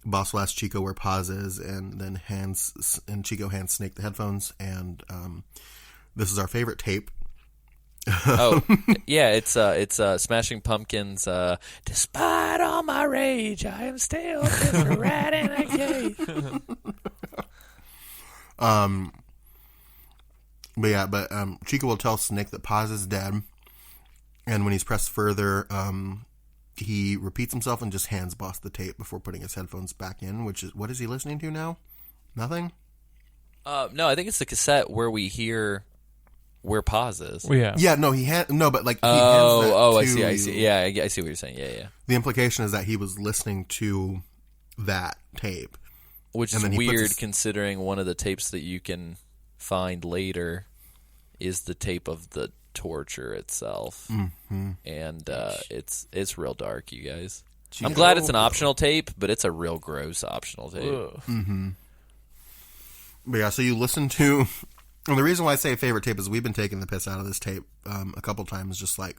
Boss will ask Chico where Paz is, and then Chico hands Snake the headphones, and this is our favorite tape. Oh, yeah, it's Smashing Pumpkins. Despite all my rage, I am still just a rat in a cage. But Chico will tell Snake that Paz is dead, and when he's pressed further, he repeats himself and just hands Boss the tape before putting his headphones back in. Which is, what is he listening to now? Nothing. No, I think it's the cassette where we hear where Paz is. Well, yeah. Yeah, no, but like he hands that I to see. Yeah, I see what you're saying. Yeah. The implication is that he was listening to that tape, Which and is then he puts weird his- considering one of the tapes that you can find later is the tape of the torture itself, and it's real dark, you guys. I'm glad it's an optional tape, but it's a real gross optional tape. But yeah, so you listen to. And the reason why I say favorite tape is we've been taking the piss out of this tape a couple times, just like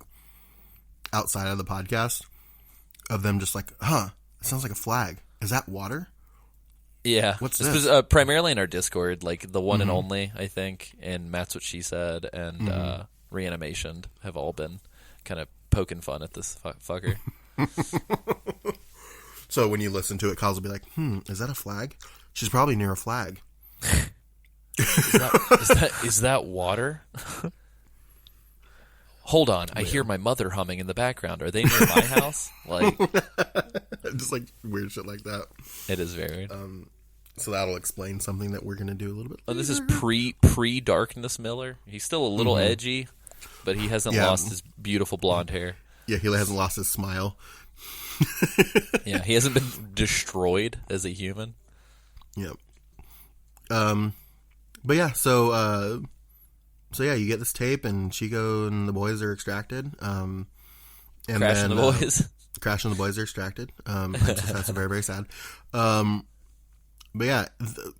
outside of the podcast, of them just like, it sounds like a flag. Is that water? Yeah. What's This this? was primarily in our Discord, like the one and Mhm. only, I think, and Matt's What She Said and Reanimationed have all been kind of poking fun at this fucker. So when you listen to it, Kaz will be like, is that a flag? She's probably near a flag. Is that water? Hold on, I hear my mother humming in the background. Are they near my house? Like, Just like weird shit like that. it is very weird. So that'll explain something that we're going to do a little bit Oh, this is later. pre Darkness Miller. He's still a little edgy, but he hasn't Yeah. lost his beautiful blonde hair. Yeah, he hasn't lost his smile. Yeah, he hasn't been destroyed as a human. Yep. But yeah, so yeah, you get this tape, and Chico and the boys are extracted. And Crashing then, the boys. Crash and the boys are extracted. That's very, very sad. But yeah,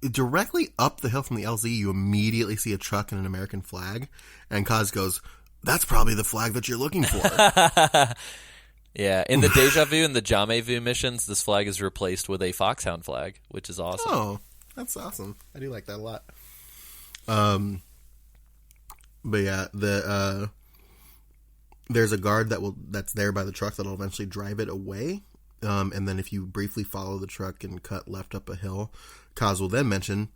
directly up the hill from the LZ, you immediately see a truck and an American flag, and Kaz goes, "That's probably the flag that you're looking for." Yeah, in the Deja Vu and the Jame Vu missions, this flag is replaced with a foxhound flag, which is awesome. Oh, that's awesome. I do like that a lot. But yeah, there's a guard that's there by the truck that'll eventually drive it away. And then if you briefly follow the truck and cut left up a hill, Kaz will then mention,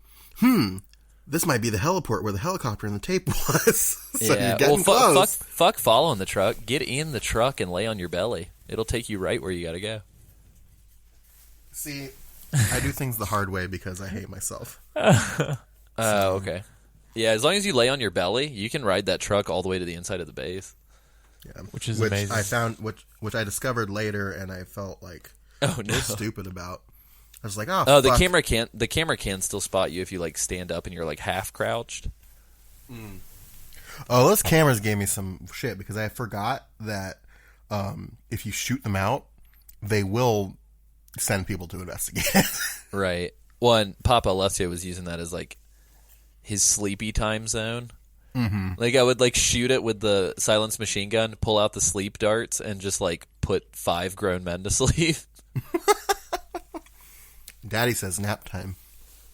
this might be the heliport where the helicopter and the tape was. So yeah, you're getting close. fuck following the truck. Get in the truck and lay on your belly. It'll take you right where you gotta go. See, I do things the hard way because I hate myself. Okay. Yeah, as long as you lay on your belly, you can ride that truck all the way to the inside of the base. Yeah, Which is amazing. I found, which I discovered later, and I felt like Oh no. real stupid about. I was like, oh, Oh, the fuck. camera can still spot you if you like stand up and you're like half crouched. Oh, those cameras gave me some shit because I forgot that if you shoot them out, they will send people to investigate. Right. Well, and Papa Alessio was using that as like his sleepy time zone. Mm-hmm. Like I would like shoot it with the silenced machine gun, pull out the sleep darts, and just like put 5 grown men to sleep. Daddy says nap time.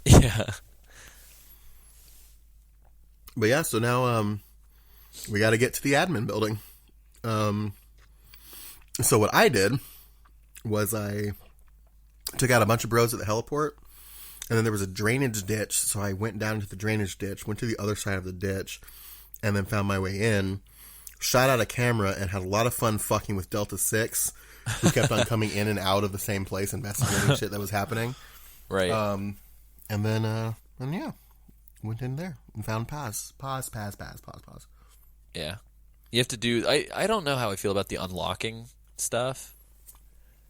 Yeah. But yeah, so now we got to get to the admin building. So what I did was I took out a bunch of bros at the heliport, and then there was a drainage ditch, so I went down into the drainage ditch, went to the other side of the ditch, and then found my way in, shot out a camera, and had a lot of fun fucking with Delta 6, who kept on coming in and out of the same place investigating shit that was happening. Right. And then yeah, went in there and found pause. Yeah. You have to do... I don't know how I feel about the unlocking stuff.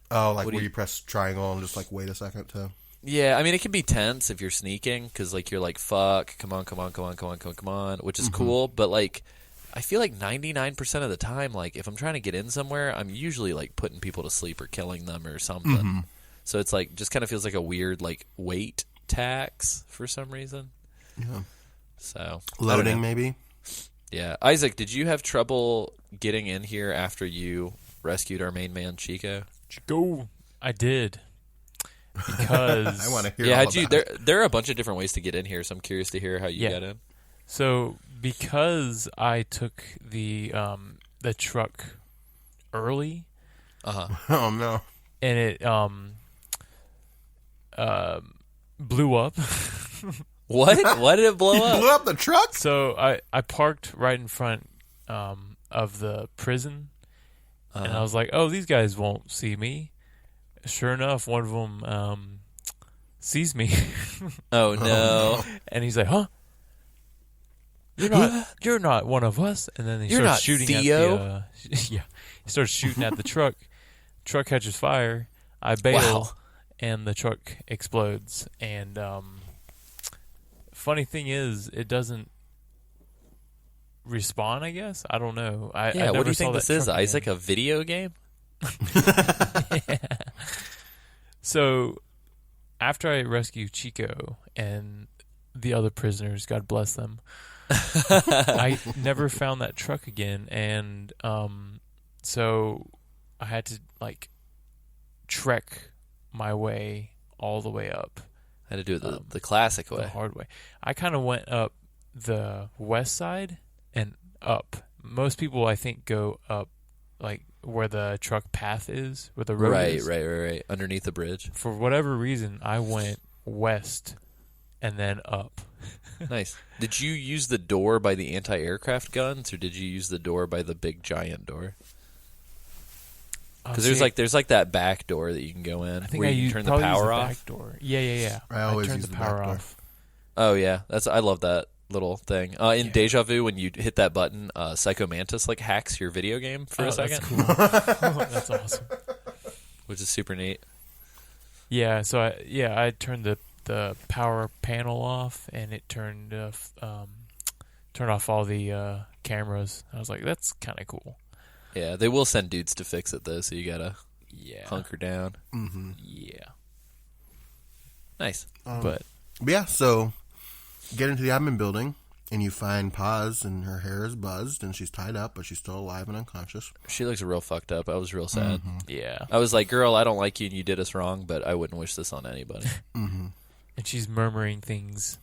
Oh, like What do where you- you press triangle and just like wait a second to... Yeah, I mean, it can be tense if you're sneaking, because, like, you're like, fuck, come on, which is cool, but, like, I feel like 99% of the time, like, if I'm trying to get in somewhere, I'm usually, like, putting people to sleep or killing them or something. So it's, like, just kind of feels like a weird, like, weight tax for some reason. Yeah. So. I don't know. Loading, maybe? Yeah. Isaac, did you have trouble getting in here after you rescued our main man, Chico? Chico. I did. Because I want to hear Yeah, all how'd you... about it. There are a bunch of different ways to get in here, so I'm curious to hear how you got in. So because I took the truck early Oh, no. and it blew up. What? Why did it blow up? Blew up the truck? So I parked right in front of the prison, and I was like, "Oh, these guys won't see me." Sure enough, one of them sees me, Oh no! and he's like, "Huh? You're not one of us." And then he You're starts not shooting Theo? at the yeah. He starts shooting at the truck. Truck catches fire. I bail, Wow. and the truck explodes. And funny thing is, it doesn't respawn. I guess I don't know. I Yeah, what never do you saw think that this is, truck Isaac? again. A video game? So after I rescue Chico and the other prisoners, God bless them, I never found that truck again, and so I had to like trek my way all the way up. Had to do it the classic the way. hard way. I kind of went up the west side and up. Most people, I think, go up like where the truck path is, where the road is. Right. Underneath the bridge. For whatever reason, I went west and then up. Nice. Did you use the door by the anti-aircraft guns, or did you use the door by the big giant door? Because there's like that back door that you can go in I think where I you used, can turn the power off. Back door. Yeah. I always turned use the the power back door. off. Oh yeah, I love that little thing. In Deja Vu, when you hit that button, Psycho Mantis like hacks your video game for a second, That's cool. That's awesome. which is super neat. Yeah, so I turned the power panel off, and it turned off all the cameras. I was like, that's kind of cool. Yeah, they will send dudes to fix it though, so you gotta hunker down. Mm-hmm. Yeah. Nice. But Yeah, so get into the admin building, and you find Paz, and her hair is buzzed, and she's tied up, but she's still alive and unconscious. She looks real fucked up. I was real sad. yeah. I was like, girl, I don't like you and you did us wrong, but I wouldn't wish this on anybody. Mm-hmm. And she's murmuring things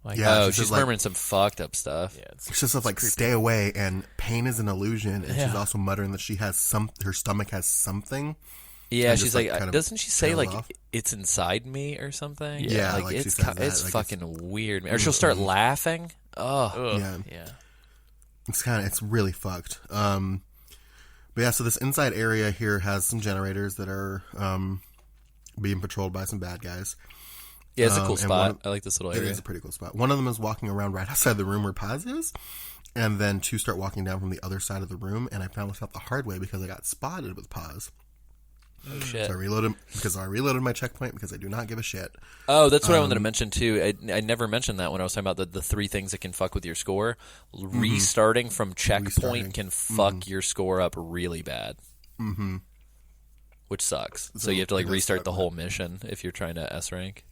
like, Yeah, Oh, she's she's just like- murmuring some fucked up stuff. yeah, it's It's just stuff like creepy. "stay away" and "pain is an illusion," and she's Yeah. also muttering that she has her stomach has something. Yeah, And she's just, like, kind of doesn't she say tails like off. it's inside me or something? Yeah, like, like she it's says that, it's like, fucking weird, man. Or she'll start laughing. Oh, Ugh, Yeah. yeah. It's really fucked. But yeah, so this inside area here has some generators that are being patrolled by some bad guys. yeah, it's a cool and spot. I like this little It area. is a pretty cool spot. One of them is walking around right outside the room where Paz is, and then two start walking down from the other side of the room, and I found this out the hard way because I got spotted with Paz. Oh shit. So I reloaded my checkpoint because I do not give a shit. Oh, that's what I wanted to mention too. I never mentioned that when I was talking about the three things that can fuck with your score. Restarting from checkpoint Restarting. can fuck your score up really bad. Mm-hmm. Which sucks. So So you have to like it does restart suck, the but- whole mission if you're trying to S rank.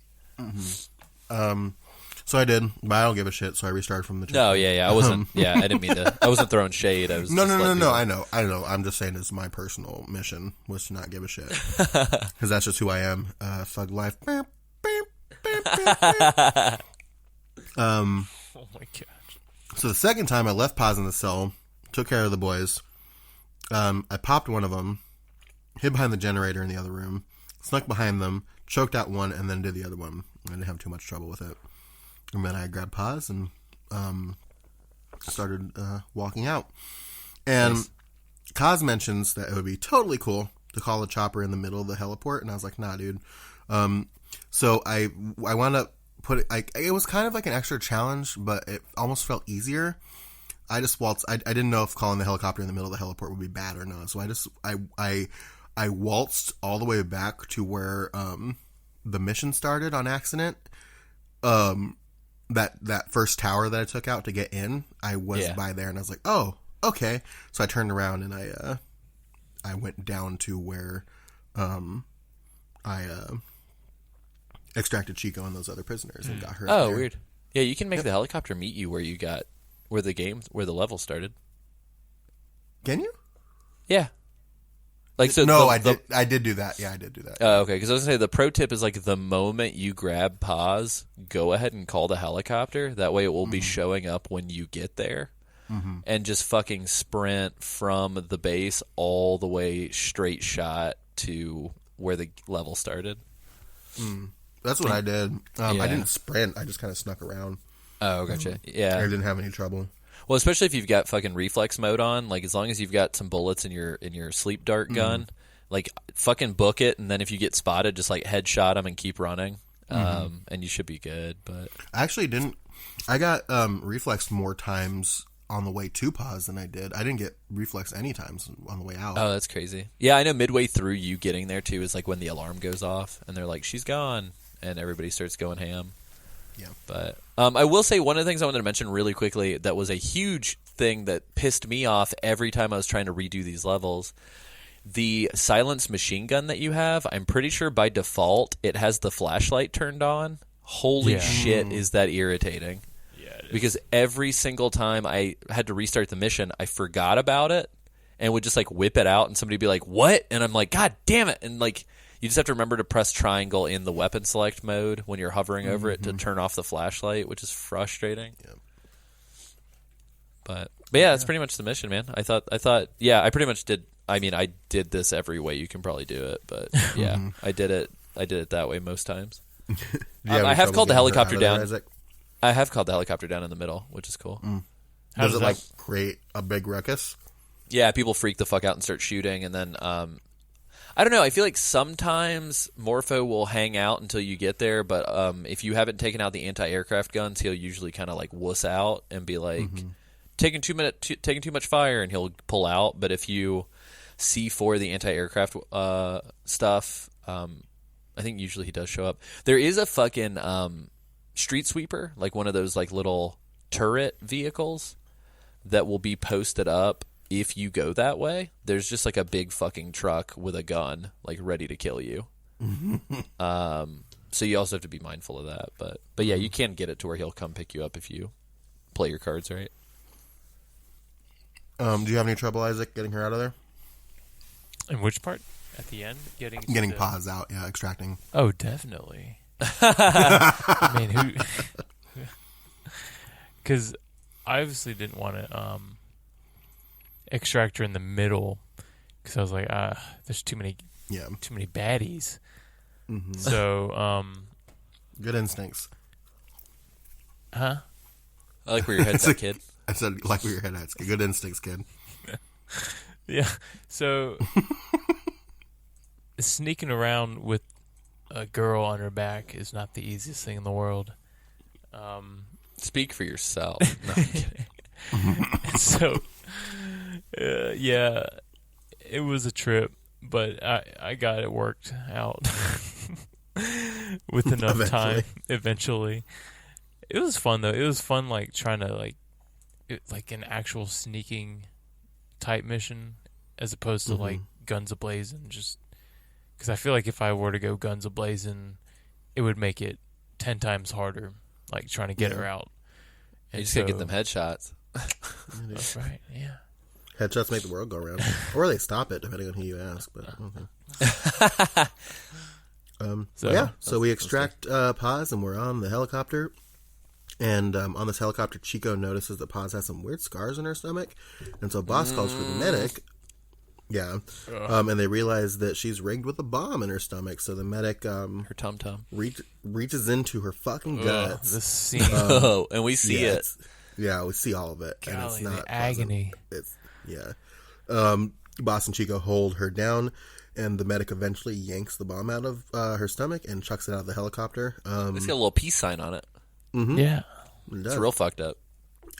So I did, but I don't give a shit. So I restarted from the checkpoint. No, yeah. I wasn't. Yeah, I didn't mean to. I wasn't throwing shade. I was. No, just no, no, letting no. people- I know. I'm just saying it's my personal mission was to not give a shit because that's just who I am. Thug life. Beep, beep, beep, beep, beep. Oh my gosh. So the second time I left Paz in the cell, took care of the boys. I popped one of them, hid behind the generator in the other room, snuck behind them, choked out one, and then did the other one. I didn't have too much trouble with it. And then I grabbed Paz and started walking out. And Nice. Kaz mentions that it would be totally cool to call a chopper in the middle of the heliport, and I was like, nah, dude. So I wound up it was kind of like an extra challenge, but it almost felt easier. I just waltzed. I didn't know if calling the helicopter in the middle of the heliport would be bad or not. So I waltzed all the way back to where the mission started on accident. That first tower that I took out to get in, I was by there, and I was like, oh, okay. So I turned around and I went down to where I extracted Chico and those other prisoners and got her. Oh, there. weird. Yeah, you can make the helicopter meet you where the level started. Can you? Yeah. Like so. No, I did do that. Yeah, I did do that. Oh, okay. Because I was gonna say the pro tip is like the moment you grab pause, go ahead and call the helicopter. That way, it will be showing up when you get there, and just fucking sprint from the base all the way straight shot to where the level started. That's what I did. Yeah. I didn't sprint. I just kind of snuck around. Oh, gotcha. I Yeah. didn't have any trouble. Well, especially if you've got fucking reflex mode on, like as long as you've got some bullets in your sleep dart gun, like fucking book it, and then if you get spotted, just like headshot them and keep running, and you should be good. But I actually didn't. I got reflex more times on the way to pause than I did. I didn't get reflex any times on the way out. oh, that's crazy. Yeah, I know. Midway through you getting there too is like when the alarm goes off, and they're like, "She's gone," and everybody starts going ham. Yeah. But I will say one of the things I wanted to mention really quickly that was a huge thing that pissed me off every time I was trying to redo these levels. The silenced machine gun that you have, I'm pretty sure by default it has the flashlight turned on. Holy Yeah. shit, is that irritating. Yeah, it is. Because every single time I had to restart the mission, I forgot about it and would just like whip it out and somebody would be like, what? And I'm like, God damn it. And like, You just have to remember to press triangle in the weapon select mode when you're hovering over it to turn off the flashlight, which is frustrating. Yeah. But yeah, that's pretty much the mission, man. I thought, I pretty much did. I mean, I did this every way you can probably do it, but yeah, I did it that way most times. I have called the helicopter down. I have called the helicopter down in the middle, which is cool. Does it like create a big ruckus? Yeah, people freak the fuck out and start shooting, and then I don't know. I feel like sometimes Morpho will hang out until you get there, but if you haven't taken out the anti-aircraft guns, he'll usually kind of like wuss out and be like taking too much fire, and he'll pull out. But if you C4 the anti-aircraft stuff, I think usually he does show up. There is a fucking street sweeper, like one of those like little turret vehicles that will be posted up if you go that way. There's just like a big fucking truck with a gun, like ready to kill you. So you also have to be mindful of that. But yeah, you can get it to where he'll come pick you up if you play your cards right. Do you have any trouble, Isaac, getting her out of there? In which part? At the end? Getting Paz out, yeah, extracting. Oh, definitely. I mean, who... Because I obviously didn't want to extract her in the middle, because I was like, there's too many baddies. So, good instincts. Huh? I like where your head's at, kid. I said, like where your head at. Good instincts, kid. Yeah. So, sneaking around with a girl on her back is not the easiest thing in the world. Speak for yourself. No, I'm kidding. So, yeah, it was a trip, but I got it worked out with enough time eventually. It was fun, though. It was fun, like, trying to, like an actual sneaking type mission as opposed to, like, guns a-blazing. Just because I feel like if I were to go guns a-blazing, it would make it 10 times harder, like, trying to get her out. You just gotta get them headshots. That's right, yeah. Headshots make the world go round. Or they stop it, depending on who you ask. But okay. So we extract Paz, and we're on the helicopter. And on this helicopter, Chico notices that Paz has some weird scars in her stomach. And so Boss calls for the medic. Yeah. And they realize that she's rigged with a bomb in her stomach. So the medic her tum-tum reaches into her fucking guts. This scene. And we see it. Yeah, we see all of it. Golly, and it's not the agony. Boss and Chico hold her down, and the medic eventually yanks the bomb out of her stomach and chucks it out of the helicopter. It's got a little peace sign on it. Yeah. It's real fucked up.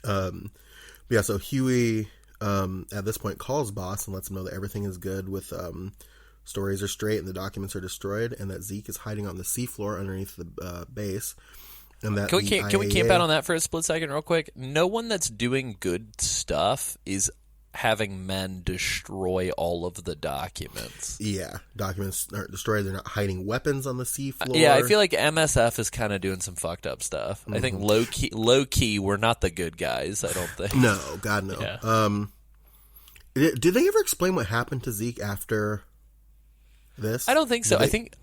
So Huey at this point calls Boss and lets him know that everything is good with stories are straight and the documents are destroyed, and that Zeke is hiding on the seafloor underneath the base. And that can we camp out on that for a split second real quick? No one that's doing good stuff is having men destroy all of the documents. Yeah, documents aren't destroyed. They're not hiding weapons on the seafloor. Yeah, I feel like MSF is kind of doing some fucked up stuff. I think low key, we're not the good guys. I don't think. No, God no. Yeah. Did they ever explain what happened to Zeke after this? I don't think so. I think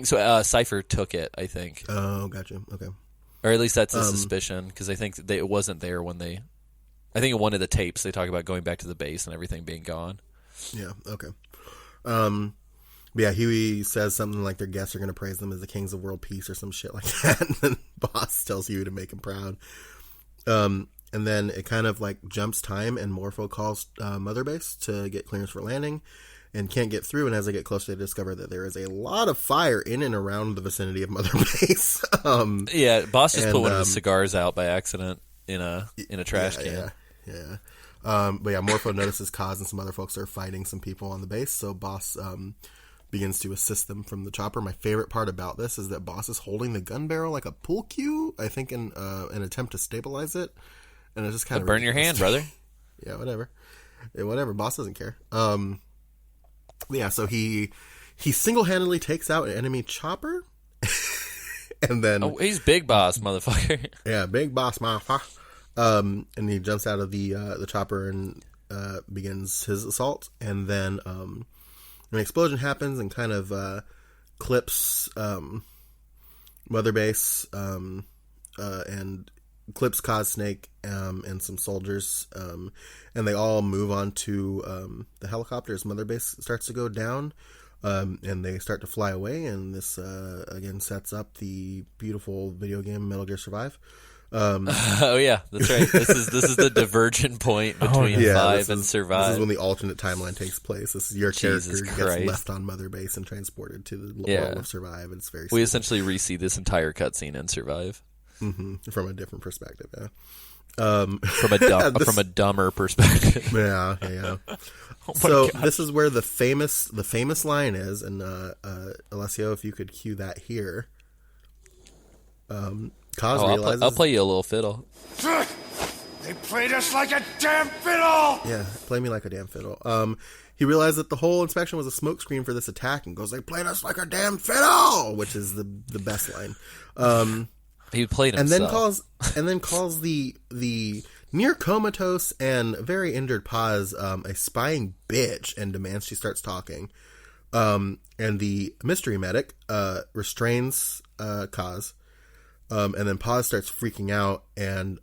so. Cypher took it, I think. Oh, gotcha. Okay. Or at least that's a suspicion, because I think it wasn't there when they... I think in one of the tapes they talk about going back to the base and everything being gone. Yeah, okay. But yeah, Huey says something like their guests are going to praise them as the kings of world peace or some shit like that. And then Boss tells Huey to make him proud. And then it kind of like jumps time, and Morpho calls Mother Base to get clearance for landing and can't get through. And as they get closer, they discover that there is a lot of fire in and around the vicinity of Mother Base. Yeah, Boss just put one of his cigars out by accident in a trash can. Yeah. But yeah, Morpho notices Kaz and some other folks are fighting some people on the base, so Boss begins to assist them from the chopper. My favorite part about this is that Boss is holding the gun barrel like a pool cue, I think in an attempt to stabilize it, and it's just kind of burn your hand, brother. Yeah, whatever. Boss doesn't care. Yeah, so he single-handedly takes out an enemy chopper, and then he's Big Boss, motherfucker. Yeah, Big Boss, motherfucker. And he jumps out of the chopper and begins his assault, and then An explosion happens and kind of clips Mother Base and clips Cause Snake and some soldiers, and they all move on to the helicopter as Mother Base starts to go down, and they start to fly away, and this again sets up the beautiful video game Metal Gear Survive. Oh yeah, that's right. This is the divergent point between 5 and Survive. This is when the alternate timeline takes place. This is your Jesus character Christ. gets left on Mother Base and transported to the world of Survive. And it's very we essentially re-see this entire cutscene in Survive. From a different perspective. Yeah. From a dumber perspective. Yeah. Oh So God. this is where the famous line is, and Alessio, if you could cue that here. Kaz realizes. I'll play you a little fiddle. They played us like a damn fiddle! Yeah, play me like a damn fiddle. He realized that the whole inspection was a smokescreen for this attack, and goes, "They played us like a damn fiddle," which is the best line. He played And himself. then calls the near comatose and very injured Paz a spying bitch, and demands she starts talking. And the mystery medic restrains Kaz. And then Paz starts freaking out and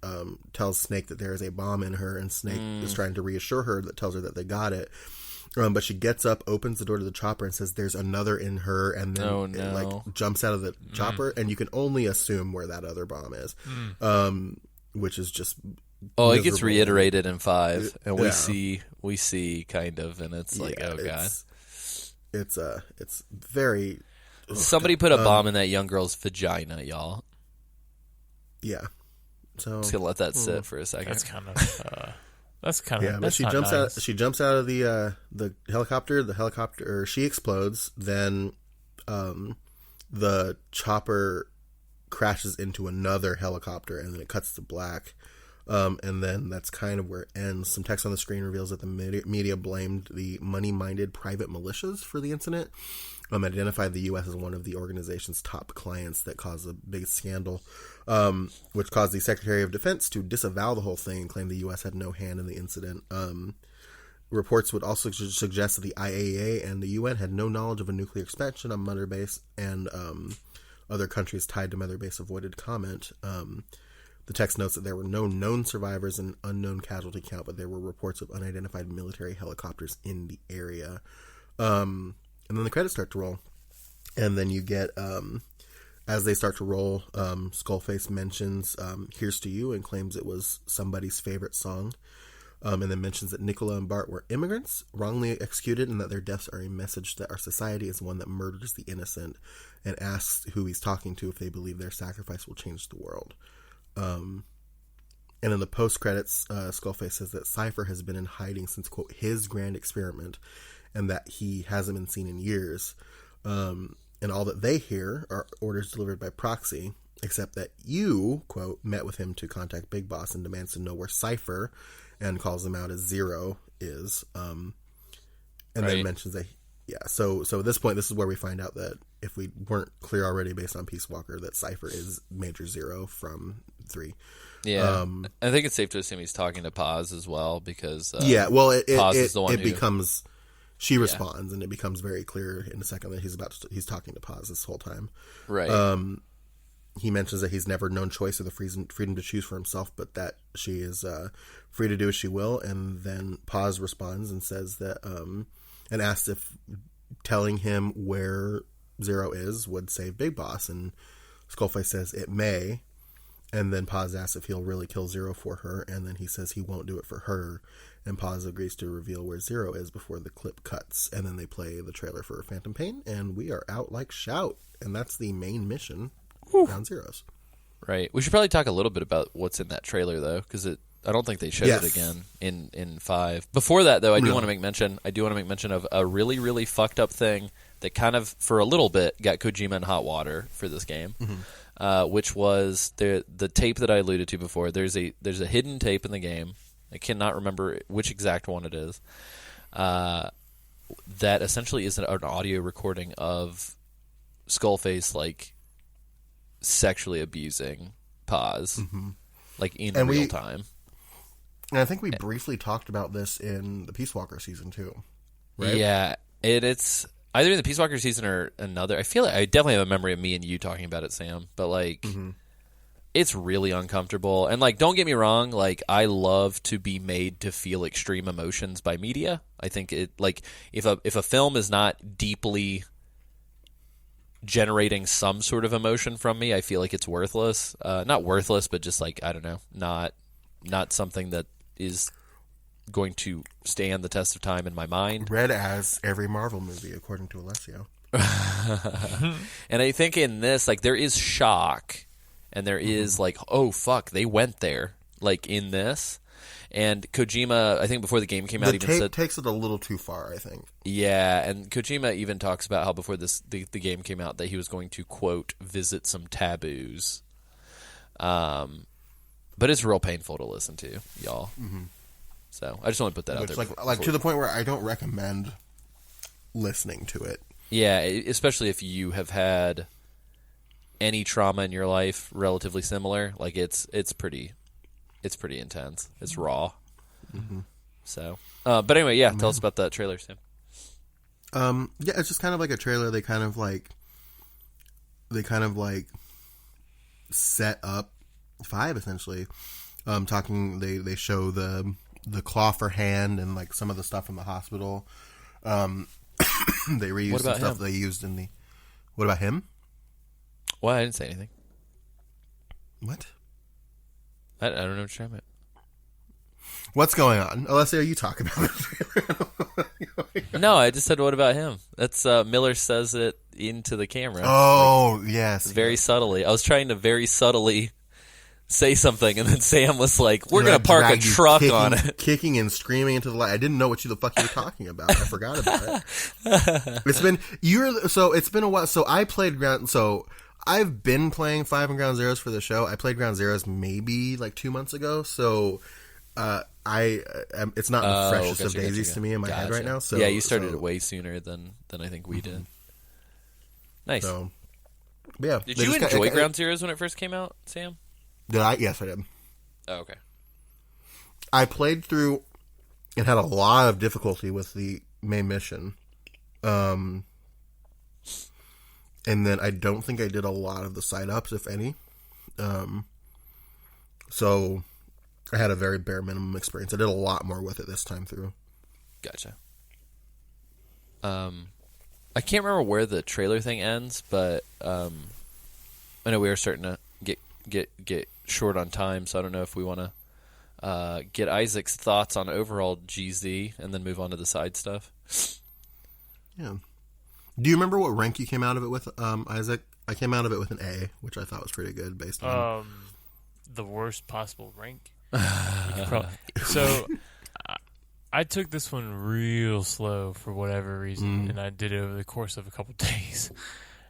tells Snake that there is a bomb in her, and Snake is trying to reassure her, that tells her that they got it. But she gets up, opens the door to the chopper, and says there's another in her, and then it, like, jumps out of the chopper, and you can only assume where that other bomb is, which is just it gets reiterated in 5, and we Yeah. see kind of, and it's like, oh god. It's very. Somebody put a bomb in that young girl's vagina, y'all. Yeah. So Just gonna let that sit for a second. That's kind of. yeah, but That's she not jumps nice. out. She jumps out of the helicopter. The helicopter, or she explodes. Then, the chopper crashes into another helicopter, and then it cuts to black. And then that's kind of where it ends. Some text on the screen reveals that the media blamed the money-minded private militias for the incident. Identified the U.S. as one of the organization's top clients that caused a big scandal, which caused the Secretary of Defense to disavow the whole thing and claim the U.S. had no hand in the incident. Reports would also suggest that the IAEA and the UN had no knowledge of a nuclear expansion on Mother Base, and other countries tied to Mother Base avoided comment. The text notes that there were no known survivors and unknown casualty count, but there were reports of unidentified military helicopters in the area. And then the credits start to roll. And then you get, as they start to roll, Skullface mentions Here's to You and claims it was somebody's favorite song. And then mentions that Nicola and Bart were immigrants, wrongly executed, and that their deaths are a message that our society is one that murders the innocent, and asks who he's talking to if they believe their sacrifice will change the world. And in the post-credits, Skullface says that Cypher has been in hiding since, quote, his grand experiment, and that he hasn't been seen in years. And all that they hear are orders delivered by proxy, except that you, quote, met with him to contact Big Boss and demands to know where Cypher, and calls him out as Zero, is. And then mentions that, so at this point, this is where we find out that, if we weren't clear already based on Peace Walker, that Cypher is Major Zero from 3. Yeah, I think it's safe to assume he's talking to Paz as well, because Paz is the one who becomes. She responds, and it becomes very clear in a second that he's talking to Paz this whole time. Right. He mentions that he's never known choice or the freedom to choose for himself, but that she is free to do as she will. And then Paz responds and says that, and asks if telling him where Zero is would save Big Boss. And Skullface says it may. And then Paz asks if he'll really kill Zero for her, and then he says he won't do it for her. And Paz agrees to reveal where Zero is before the clip cuts. And then they play the trailer for Phantom Pain, and we are out like shout. And that's the main mission, Ground Zeroes. Right. We should probably talk a little bit about what's in that trailer, though, because I don't think they showed it again in 5. Before that, though, I do want to make mention of a really, really fucked up thing that kind of, for a little bit, got Kojima in hot water for this game. Which was the tape that I alluded to before. There's a hidden tape in the game. I cannot remember which exact one it is. That essentially is an audio recording of Skullface, like, sexually abusing Paz, like in real time. And I think we briefly talked about this in the Peace Walker season 2, right? Yeah, It's either in the Peace Walker season or another. I feel like I definitely have a memory of me and you talking about it, Sam. But like, it's really uncomfortable. And like, don't get me wrong. Like, I love to be made to feel extreme emotions by media. I think it like if a film is not deeply generating some sort of emotion from me, I feel like it's worthless. Not worthless, but just like, I don't know, not something that is going to stand the test of time in my mind. Read as every Marvel movie, according to Alessio. And I think in this, like, there is shock, and there is like, oh fuck, they went there, like in this. And Kojima, I think before the game came out, even said takes it a little too far. I think. Yeah, and Kojima even talks about how before the game came out that he was going to quote visit some taboos. But it's real painful to listen to, y'all. So I just want to put that out there. Like to the point where I don't recommend listening to it. Yeah, especially if you have had any trauma in your life relatively similar. Like it's pretty intense. It's raw. So, but anyway, yeah. Tell us about that trailer, Sam. Yeah, it's just kind of like a trailer. They kind of like set up 5 essentially. They show the claw for hand and like some of the stuff from the hospital. They reused some stuff they used in the. What about him? Well, I didn't say anything. What? I don't know what you're talking about. What's going on? Alessia, you talk about it. No, I just said, what about him? That's Miller says it into the camera. Oh, yes. Very subtly. I was trying to very subtly say something, and then Sam was like, we're going to park a truck on it. Kicking and screaming into the light. I didn't know what the fuck you were talking about. I forgot about it. It's been a while. So I played I've been playing 5 and Ground Zeroes for the show. I played Ground Zeroes maybe like 2 months ago. So it's not the freshest of daisies to me in my head right now. So yeah, you started it way sooner than I think we did. Nice. So, yeah. Did you enjoy Ground Zeroes when it first came out, Sam? Did I? Yes, I did. Oh, okay. I played through and had a lot of difficulty with the main mission. And then I don't think I did a lot of the side ups, if any. So I had a very bare minimum experience. I did a lot more with it this time through. Gotcha. I can't remember where the trailer thing ends, but I know we are starting to get short on time, so I don't know if we want to get Isaac's thoughts on overall GZ and then move on to the side stuff. Yeah. Do you remember what rank you came out of it with, Isaac? I came out of it with an A, which I thought was pretty good based on... the worst possible rank. So, I took this one real slow for whatever reason, and I did it over the course of a couple days.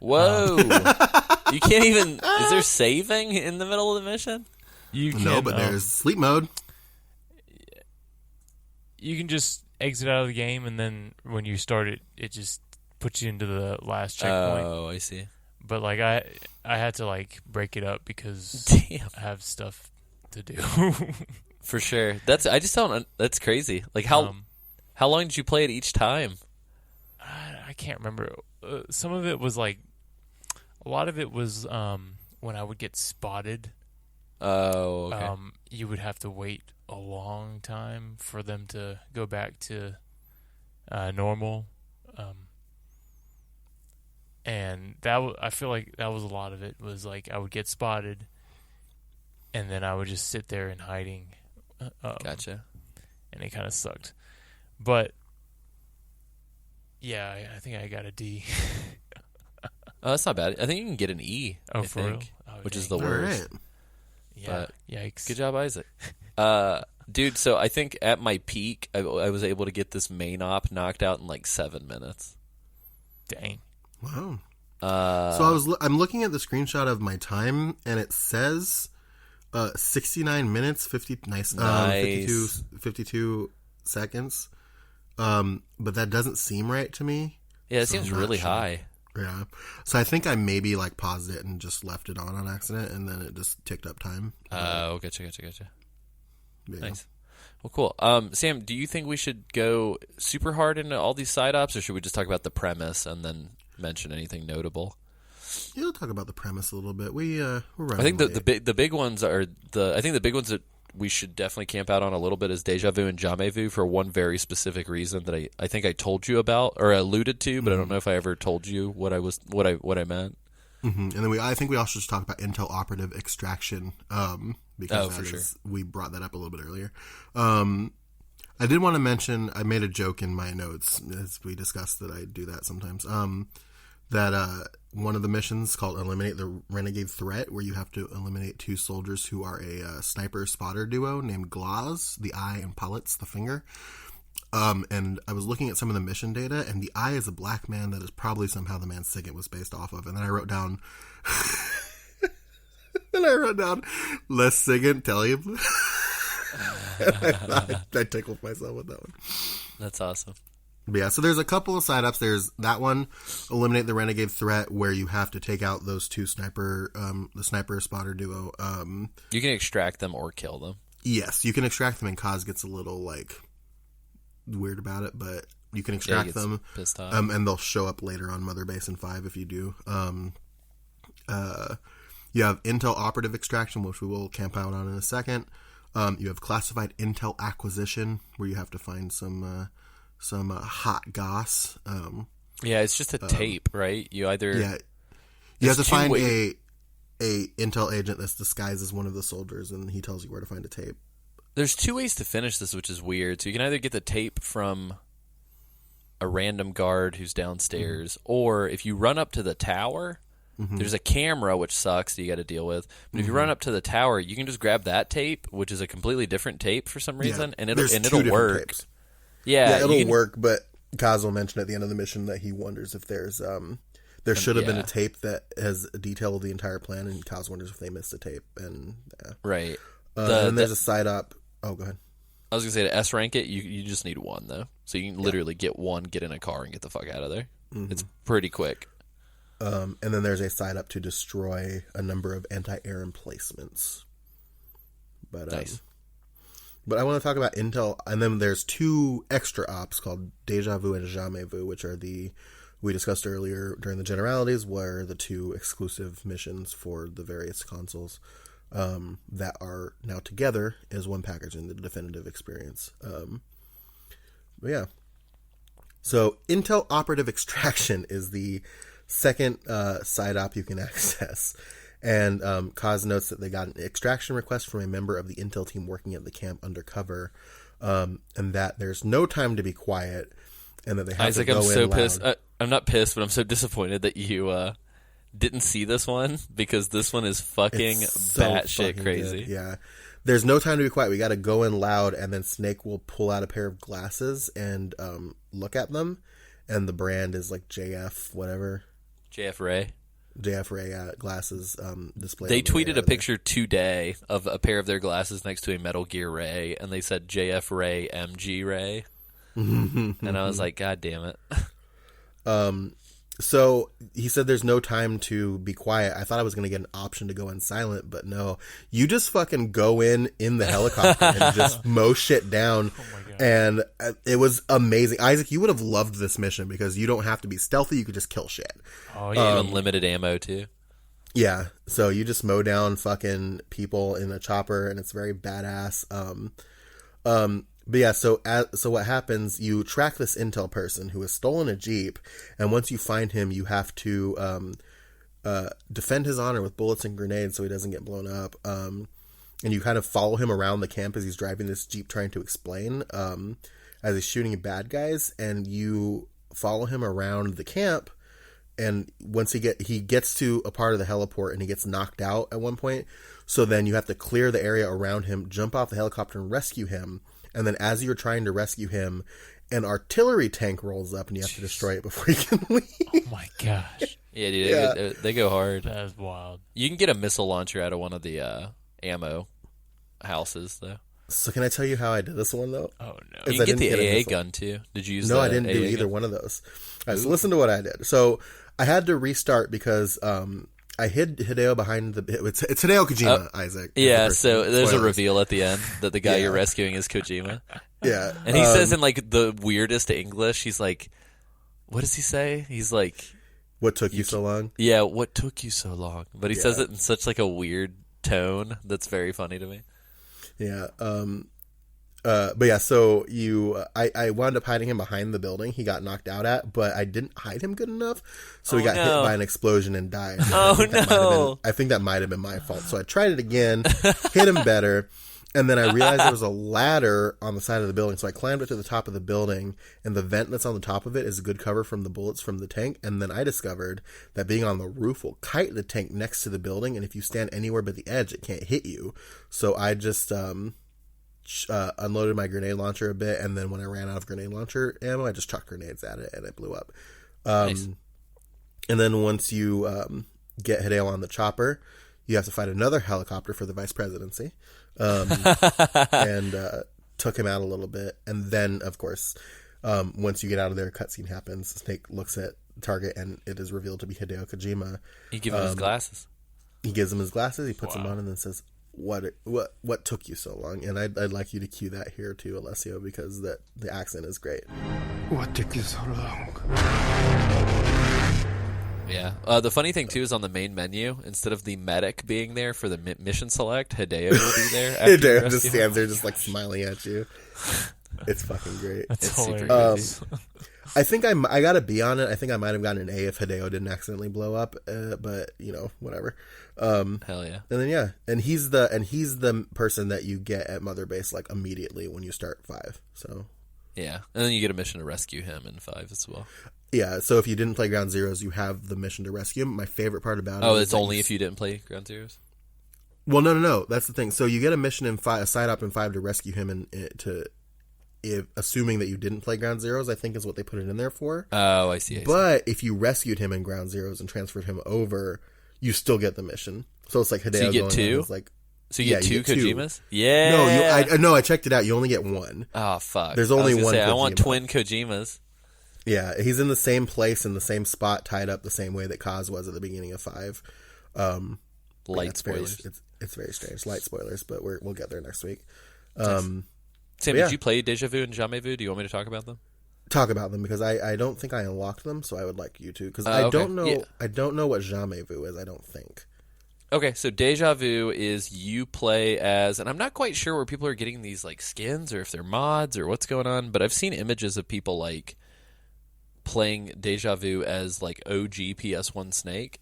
Whoa! You can't even... Is there saving in the middle of the mission? You can, no, but there's sleep mode. You can just exit out of the game, and then when you start it, it just puts you into the last checkpoint. Oh, I see. But like I had to like break it up because I have stuff to do. For sure. That's crazy. Like how long did you play it each time? I can't remember. Some of it was like, a lot of it was when I would get spotted. Oh, okay. You would have to wait a long time for them to go back to normal. And I feel like that was a lot of it. Was like I would get spotted, and then I would just sit there in hiding. Gotcha. And it kind of sucked, but yeah, I think I got a D. Oh, that's not bad. I think you can get an E. Oh, I for think, real? Oh, which dang. is the worst. Right. Yeah. But Yikes. Good job, Isaac. Dude, so I think at my peak, I was able to get this main op knocked out in like 7 minutes. Dang. Wow. So I'm looking at the screenshot of my time, and it says 69 minutes, 52 seconds. But that doesn't seem right to me. Yeah, it so seems really high. Yeah. So I think I maybe like paused it and just left it on accident, and then it just ticked up time. Oh, gotcha. Yeah. Nice. Well, cool. Sam, do you think we should go super hard into all these side ops, or should we just talk about the premise and then mention anything notable? Yeah, we'll talk about the premise a little bit. We're running I think late. the big ones are I think the big ones that we should definitely camp out on a little bit is Deja Vu and Jamais Vu for one very specific reason that I think I told you about or alluded to, but I don't know if I ever told you what I meant. And then I think we also should talk about Intel operative extraction, because we brought that up a little bit earlier. I did want to mention, I made a joke in my notes as we discussed that I do that sometimes. That one of the missions called Eliminate the Renegade Threat, where you have to eliminate 2 soldiers who are a sniper-spotter duo named Glaz, the eye, and Pellets, the finger. And I was looking at some of the mission data, and the eye is a black man that is probably somehow the man Sigint was based off of. And then I wrote down... Les Sigint, tell him. I tickled myself with that one. That's awesome. But yeah, so there's a couple of side ups. There's that one, Eliminate the Renegade Threat, where you have to take out those 2 the sniper spotter duo. You can extract them or kill them. Yes, you can extract them, and Kaz gets a little weird about it, but you can extract them. Pissed off. And they'll show up later on Mother Base in 5 if you do. You have Intel operative extraction, which we will camp out on in a second. You have classified Intel acquisition, where you have to find some hot goss. Yeah, it's just a tape, right? You either you have to find a Intel agent that's disguised as one of the soldiers, and he tells you where to find a tape. There's 2 ways to finish this, which is weird. So you can either get the tape from a random guard who's downstairs, or if you run up to the tower, there's a camera, which sucks that you got to deal with. But if you run up to the tower, you can just grab that tape, which is a completely different tape for some reason, and it'll work. Tapes. Yeah, it'll work, but Kaz will mention at the end of the mission that he wonders if there's there should have been a tape that has a detail of the entire plan, and Kaz wonders if they missed a tape. And right. And then there's a side up. Oh, go ahead. I was gonna say to S rank it, you just need 1 though, so you can literally get 1, get in a car, and get the fuck out of there. It's pretty quick. And then there's a side up to destroy a number of anti-air emplacements. But nice. But I want to talk about Intel, and then there's 2 extra ops called Deja Vu and Jamais Vu, which are we discussed earlier during the generalities, were the 2 exclusive missions for the various consoles that are now together as one package in the definitive experience. But yeah. So Intel operative extraction is the second side op you can access. And Kaz notes that they got an extraction request from a member of the Intel team working at the camp undercover, and that there's no time to be quiet, and that they have Isaac, to go I'm so in pissed. loud. I'm not pissed, but I'm so disappointed that you didn't see this one, because this one is fucking So batshit fucking crazy. good. Yeah. There's no time to be quiet. We got to go in loud, and then Snake will pull out a pair of glasses and look at them, and the brand is like JF whatever. JF Ray. JF Ray glasses display. They tweeted a picture today of a pair of their glasses next to a Metal Gear Ray, and they said JF Ray MG Ray. And I was like, God damn it. So he said there's no time to be quiet. I thought I was going to get an option to go in silent, but no. You just fucking go in the helicopter and just mow shit down. Oh my God. And it was amazing. Isaac, you would have loved this mission because you don't have to be stealthy. You could just kill shit. Oh, yeah. Unlimited ammo, too. Yeah. So you just mow down fucking people in a chopper, and it's very badass. But yeah, so what happens, you track this Intel person who has stolen a Jeep, and once you find him, you have to defend his honor with bullets and grenades so he doesn't get blown up. And you kind of follow him around the camp as he's driving this Jeep trying to explain, as he's shooting bad guys, and you follow him around the camp, and once he gets to a part of the heliport, and he gets knocked out at one point, so then you have to clear the area around him, jump off the helicopter, and rescue him. And then as you're trying to rescue him, an artillery tank rolls up, and you have to destroy it before you can leave. Oh my gosh. Yeah, dude, they go hard. That is wild. You can get a missile launcher out of one of the ammo houses, though. So can I tell you how I did this one, though? Oh, no. You can get the AA gun, too. Did you use No, the I didn't do AA either gun? one of those. All right, so listen to what I did. So I had to restart because I hid Hideo behind it's Hideo Kojima, Isaac. Yeah, so there's a Spoilers. reveal at the end that the guy Yeah. you're rescuing is Kojima. Yeah. And he says in like the weirdest English, he's like, what does he say? He's like, what took you so long? yeah, what took you so long? But he says Yeah. it in such like a weird tone that's very funny to me. Yeah. But yeah, so I wound up hiding him behind the building he got knocked out at, but I didn't hide him good enough, so he got hit by an explosion and died. I think that might have been my fault. So I tried it again, hit him better, and then I realized there was a ladder on the side of the building, so I climbed up to the top of the building, and the vent that's on the top of it is a good cover from the bullets from the tank, and then I discovered that being on the roof will kite the tank next to the building, and if you stand anywhere but the edge, it can't hit you. So I just unloaded my grenade launcher a bit, and then when I ran out of grenade launcher ammo, I just chucked grenades at it, and it blew up. Nice. And then once you get Hideo on the chopper, you have to fight another helicopter for the vice presidency, and took him out a little bit. And then, of course, once you get out of there, a cutscene happens. Snake looks at the target, and it is revealed to be Hideo Kojima. You give him his glasses. He gives him his glasses, he puts them on, and then says, What took you so long? And I'd like you to cue that here too, Alessio, because the accent is great. What took you so long? Yeah. The funny thing too is on the main menu, instead of the medic being there for the mission select, Hideo will be there. After Hideo you just rescue stands there, just like smiling at you. It's fucking great. That's It's super hilarious. I think I got to be on it. I think I might have gotten an A if Hideo didn't accidentally blow up, but whatever. Hell yeah. And then yeah, and he's the person that you get at Mother Base like immediately when you start 5. So Yeah. And then you get a mission to rescue him in 5 as well. yeah, so if you didn't play Ground Zeroes, you have the mission to rescue him. My favorite part about it. Oh, is it's that only if you didn't play Ground Zeroes? Well, no. That's the thing. So you get a mission in 5, a side op in 5 to rescue him, assuming that you didn't play Ground Zeroes, I think is what they put it in there for. Oh, I see. But if you rescued him in Ground Zeroes and transferred him over, you still get the mission. So it's like Hideo So you get going 2? in as like, So you get two Kojimas? Yeah. No, I checked it out. You only get one. Oh, fuck. There's only I was gonna one say, I want Kojima. twin Kojimas. Yeah, he's in the same place in the same spot, tied up the same way that Kaz was at the beginning of 5. Light it's spoilers. It's very strange. Light spoilers, but we'll get there next week. Sam, yeah. did you play Deja Vu and Jamais Vu? Do you want me to talk about them? Talk about them because I don't think I unlocked them, so I would like you to because Okay. I don't know what Jamais Vu is. I don't think. Okay, so Deja Vu is you play as, and I'm not quite sure where people are getting these like skins or if they're mods or what's going on, but I've seen images of people like playing Deja Vu as like OG PS1 Snake.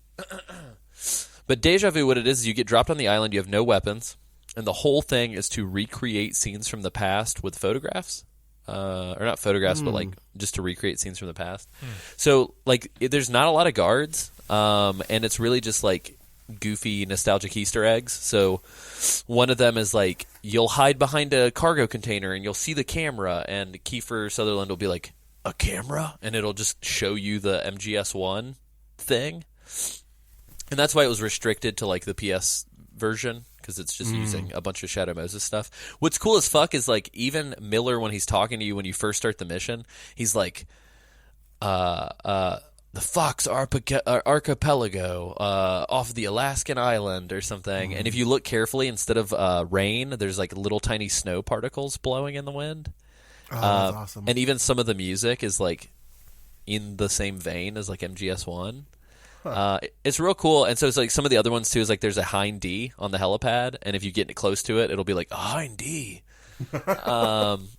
But Deja Vu, what it is you get dropped on the island, you have no weapons, and the whole thing is to recreate scenes from the past with photographs. Or not photographs, but like just to recreate scenes from the past. So like there's not a lot of guards, and it's really just like goofy nostalgic Easter eggs. So one of them is like you'll hide behind a cargo container and you'll see the camera, and Kiefer Sutherland will be like, a camera? And it'll just show you the MGS1 thing. And that's why it was restricted to like the PS version, because it's just using a bunch of Shadow Moses stuff. What's cool as fuck is like even Miller, when he's talking to you when you first start the mission, he's like, the Fox Archipelago off the Alaskan island or something. And if you look carefully, instead of rain, there's like little tiny snow particles blowing in the wind. Oh, that's awesome. And even some of the music is like in the same vein as like MGS1. It's real cool. And so it's like some of the other ones too is like there's a Hind D on the helipad, and if you get close to it, it'll be like a Hind D.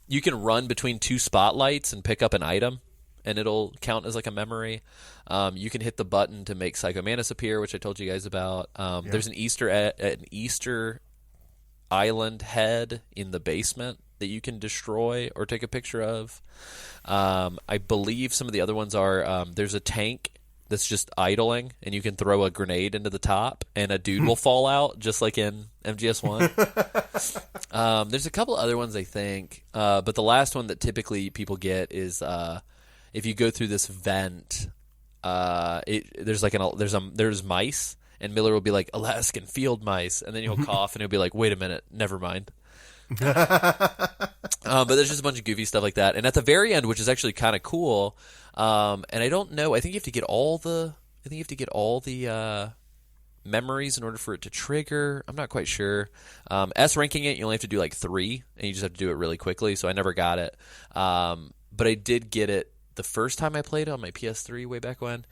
You can run between 2 spotlights and pick up an item, and it'll count as like a memory. You can hit the button to make Psycho Mantis appear, which I told you guys about. There's an Easter island head in the basement that you can destroy or take a picture of. I believe some of the other ones are there's a tank that's just idling, and you can throw a grenade into the top, and a dude will fall out, just like in MGS1. There's a couple other ones, I think, but the last one that typically people get is if you go through this vent, there's mice, and Miller will be like, Alaskan field mice, and then he'll cough, and he'll be like, wait a minute, never mind. But there's just a bunch of goofy stuff like that, and at the very end, which is actually kind of cool, and I don't know, I think you have to get all the memories in order for it to trigger. I'm not quite sure. S ranking it, you only have to do like 3, and you just have to do it really quickly, so I never got it. But I did get it the first time I played it on my PS3 way back when.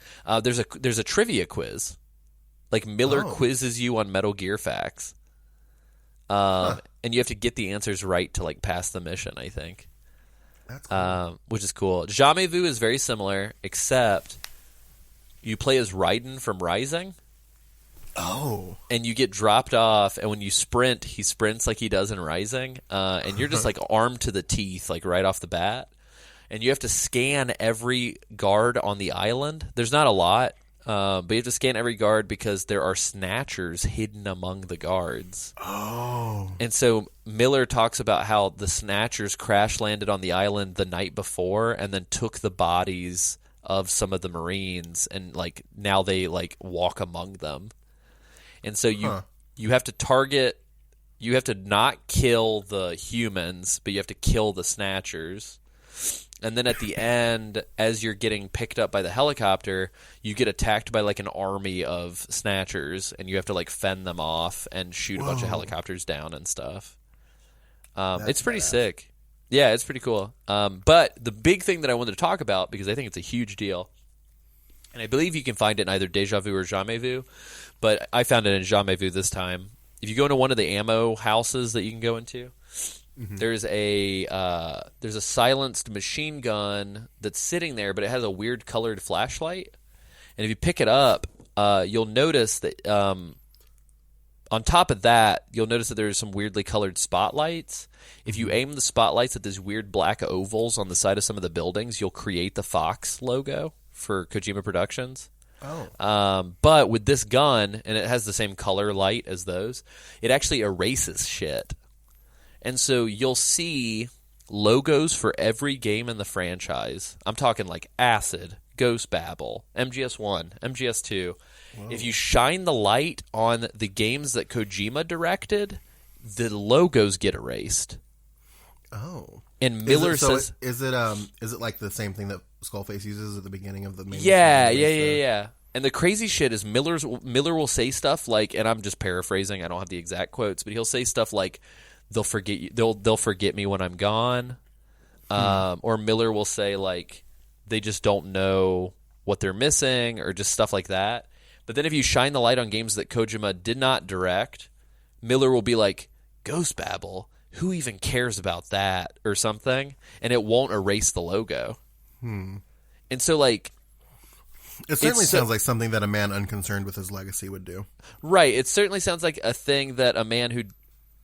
There's a trivia quiz. Like Miller quizzes you on Metal Gear facts. And you have to get the answers right to like pass the mission, I think. That's cool. Which is cool. Jamais Vu is very similar, except you play as Raiden from Rising. Oh. And you get dropped off, and when you sprint, he sprints like he does in Rising. And you're just like armed to the teeth, like right off the bat. And you have to scan every guard on the island. There's not a lot. But you have to scan every guard because there are snatchers hidden among the guards. Oh. And so Miller talks about how the snatchers crash landed on the island the night before and then took the bodies of some of the Marines and like now they like walk among them. And so you have to target, you have to not kill the humans, but you have to kill the snatchers. And then at the end, as you're getting picked up by the helicopter, you get attacked by like an army of snatchers, and you have to like fend them off and shoot a bunch of helicopters down and stuff. It's pretty sick. Yeah, it's pretty cool. But the big thing that I wanted to talk about, because I think it's a huge deal, and I believe you can find it in either Deja Vu or Jamais Vu, but I found it in Jamais Vu this time. If you go into one of the ammo houses that you can go into, there's a silenced machine gun that's sitting there, but it has a weird colored flashlight. And if you pick it up, you'll notice that on top of that, you'll notice that there's some weirdly colored spotlights. If you aim the spotlights at these weird black ovals on the side of some of the buildings, you'll create the Fox logo for Kojima Productions. But with this gun, and it has the same color light as those, it actually erases shit. And so you'll see logos for every game in the franchise. I'm talking like Acid, Ghost Babel, MGS1, MGS2. Whoa. If you shine the light on the games that Kojima directed, the logos get erased. Oh. And Miller says... Is it like the same thing that Skullface uses at the beginning of the main... Yeah. And the crazy shit is Miller will say stuff like, and I'm just paraphrasing, I don't have the exact quotes, but he'll say stuff like, they'll forget you. They'll forget me when I'm gone. Or Miller will say like they just don't know what they're missing, or just stuff like that. But then if you shine the light on games that Kojima did not direct, Miller will be like, Ghost Babel, who even cares about that, or something, and it won't erase the logo. And so like, it certainly sounds like something that a man unconcerned with his legacy would do. Right. It certainly sounds like a thing that a man who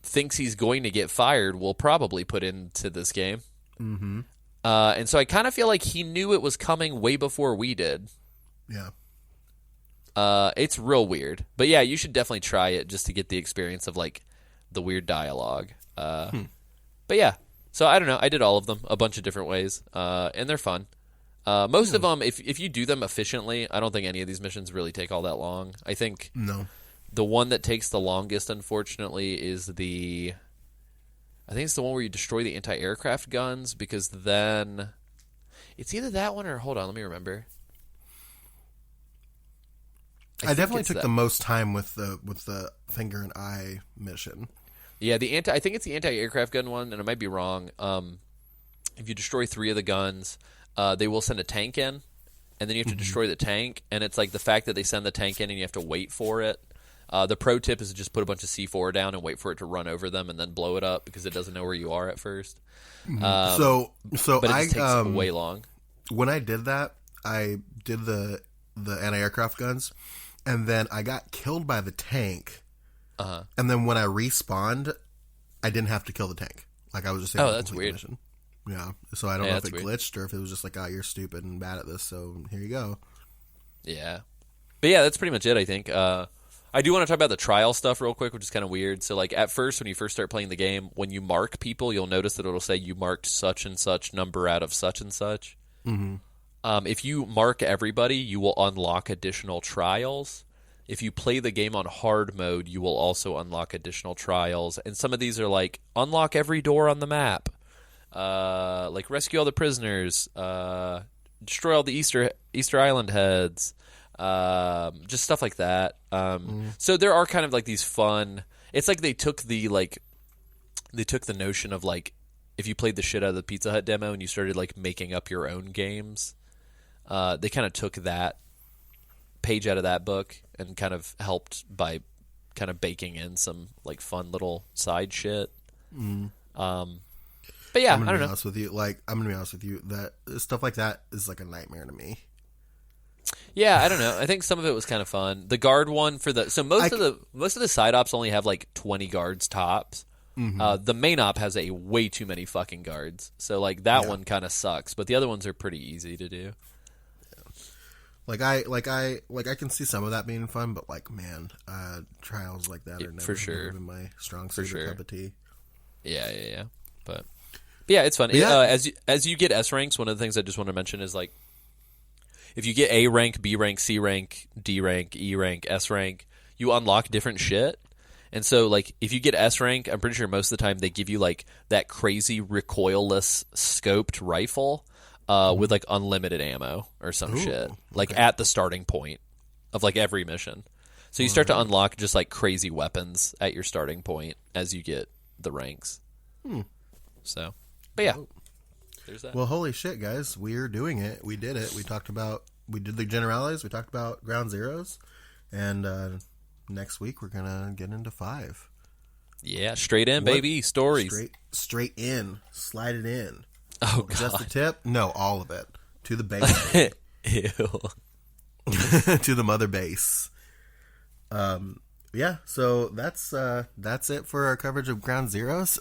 thinks he's going to get fired will probably put into this game. And so I kind of feel like he knew it was coming way before we did. Yeah. It's real weird. But yeah, you should definitely try it just to get the experience of like the weird dialogue. But yeah, so I don't know. I did all of them a bunch of different ways, and they're fun. Most of them, if you do them efficiently, I don't think any of these missions really take all that long. I think... No. The one that takes the longest, unfortunately, is I think it's the one where you destroy the anti-aircraft guns, because then it's either that one or, hold on, let me remember. I definitely took the most time with the finger and eye mission. Yeah, I think it's the anti-aircraft gun one, and I might be wrong. If you destroy 3 of the guns, they will send a tank in, and then you have to destroy the tank, and it's like the fact that they send the tank in and you have to wait for it. The pro tip is to just put a bunch of C4 down and wait for it to run over them and then blow it up, because it doesn't know where you are at first. So but it just takes way long. When I did that, I did the anti-aircraft guns, and then I got killed by the tank. And then when I respawned, I didn't have to kill the tank. Like, I was just able to that's complete weird. the mission. Yeah, so I don't know if it weird. glitched or if it was just like, you're stupid and bad at this, so here you go. Yeah. But yeah, that's pretty much it, I think. I do want to talk about the trial stuff real quick, which is kind of weird. So, like, at first, when you first start playing the game, when you mark people, you'll notice that it'll say you marked such and such number out of such and such. If you mark everybody, you will unlock additional trials. If you play the game on hard mode, you will also unlock additional trials. And some of these are like, unlock every door on the map. Like, rescue all the prisoners. Destroy all the Easter Island heads. just stuff like that. So there are kind of like these fun. It's like they took the notion of like if you played the shit out of the Pizza Hut demo and you started like making up your own games. They kind of took that page out of that book and kind of helped by kind of baking in some like fun little side shit. But yeah, I don't know. I'm gonna be honest with you. That stuff like that is like a nightmare to me. Yeah, I don't know. I think some of it was kind of fun. The guard one most of the side ops only have like 20 guards tops. The main op has a way too many fucking guards. So like that one kind of sucks, but the other ones are pretty easy to do. I can see some of that being fun, but like, man, trials like that are never been my strong suit or cup of tea. Yeah. But yeah, it's fun. As you get S ranks, one of the things I just want to mention is like, if you get A rank, B rank, C rank, D rank, E rank, S rank, you unlock different shit. And so, like, if you get S rank, I'm pretty sure most of the time they give you like that crazy recoilless scoped rifle. With like unlimited ammo or some shit, like at the starting point of like every mission. So you start to unlock just like crazy weapons at your starting point as you get the ranks. So, but yeah, there's that. Well, holy shit, guys, we're doing it. We did it. We did the generales. We talked about ground zeros, and next week we're gonna get into 5. Yeah, straight in, baby. Stories. Straight in. Slide it in. Oh, God. Just the tip? No, all of it. To the base. Ew. To the mother base. Yeah, so that's it for our coverage of Ground Zeroes.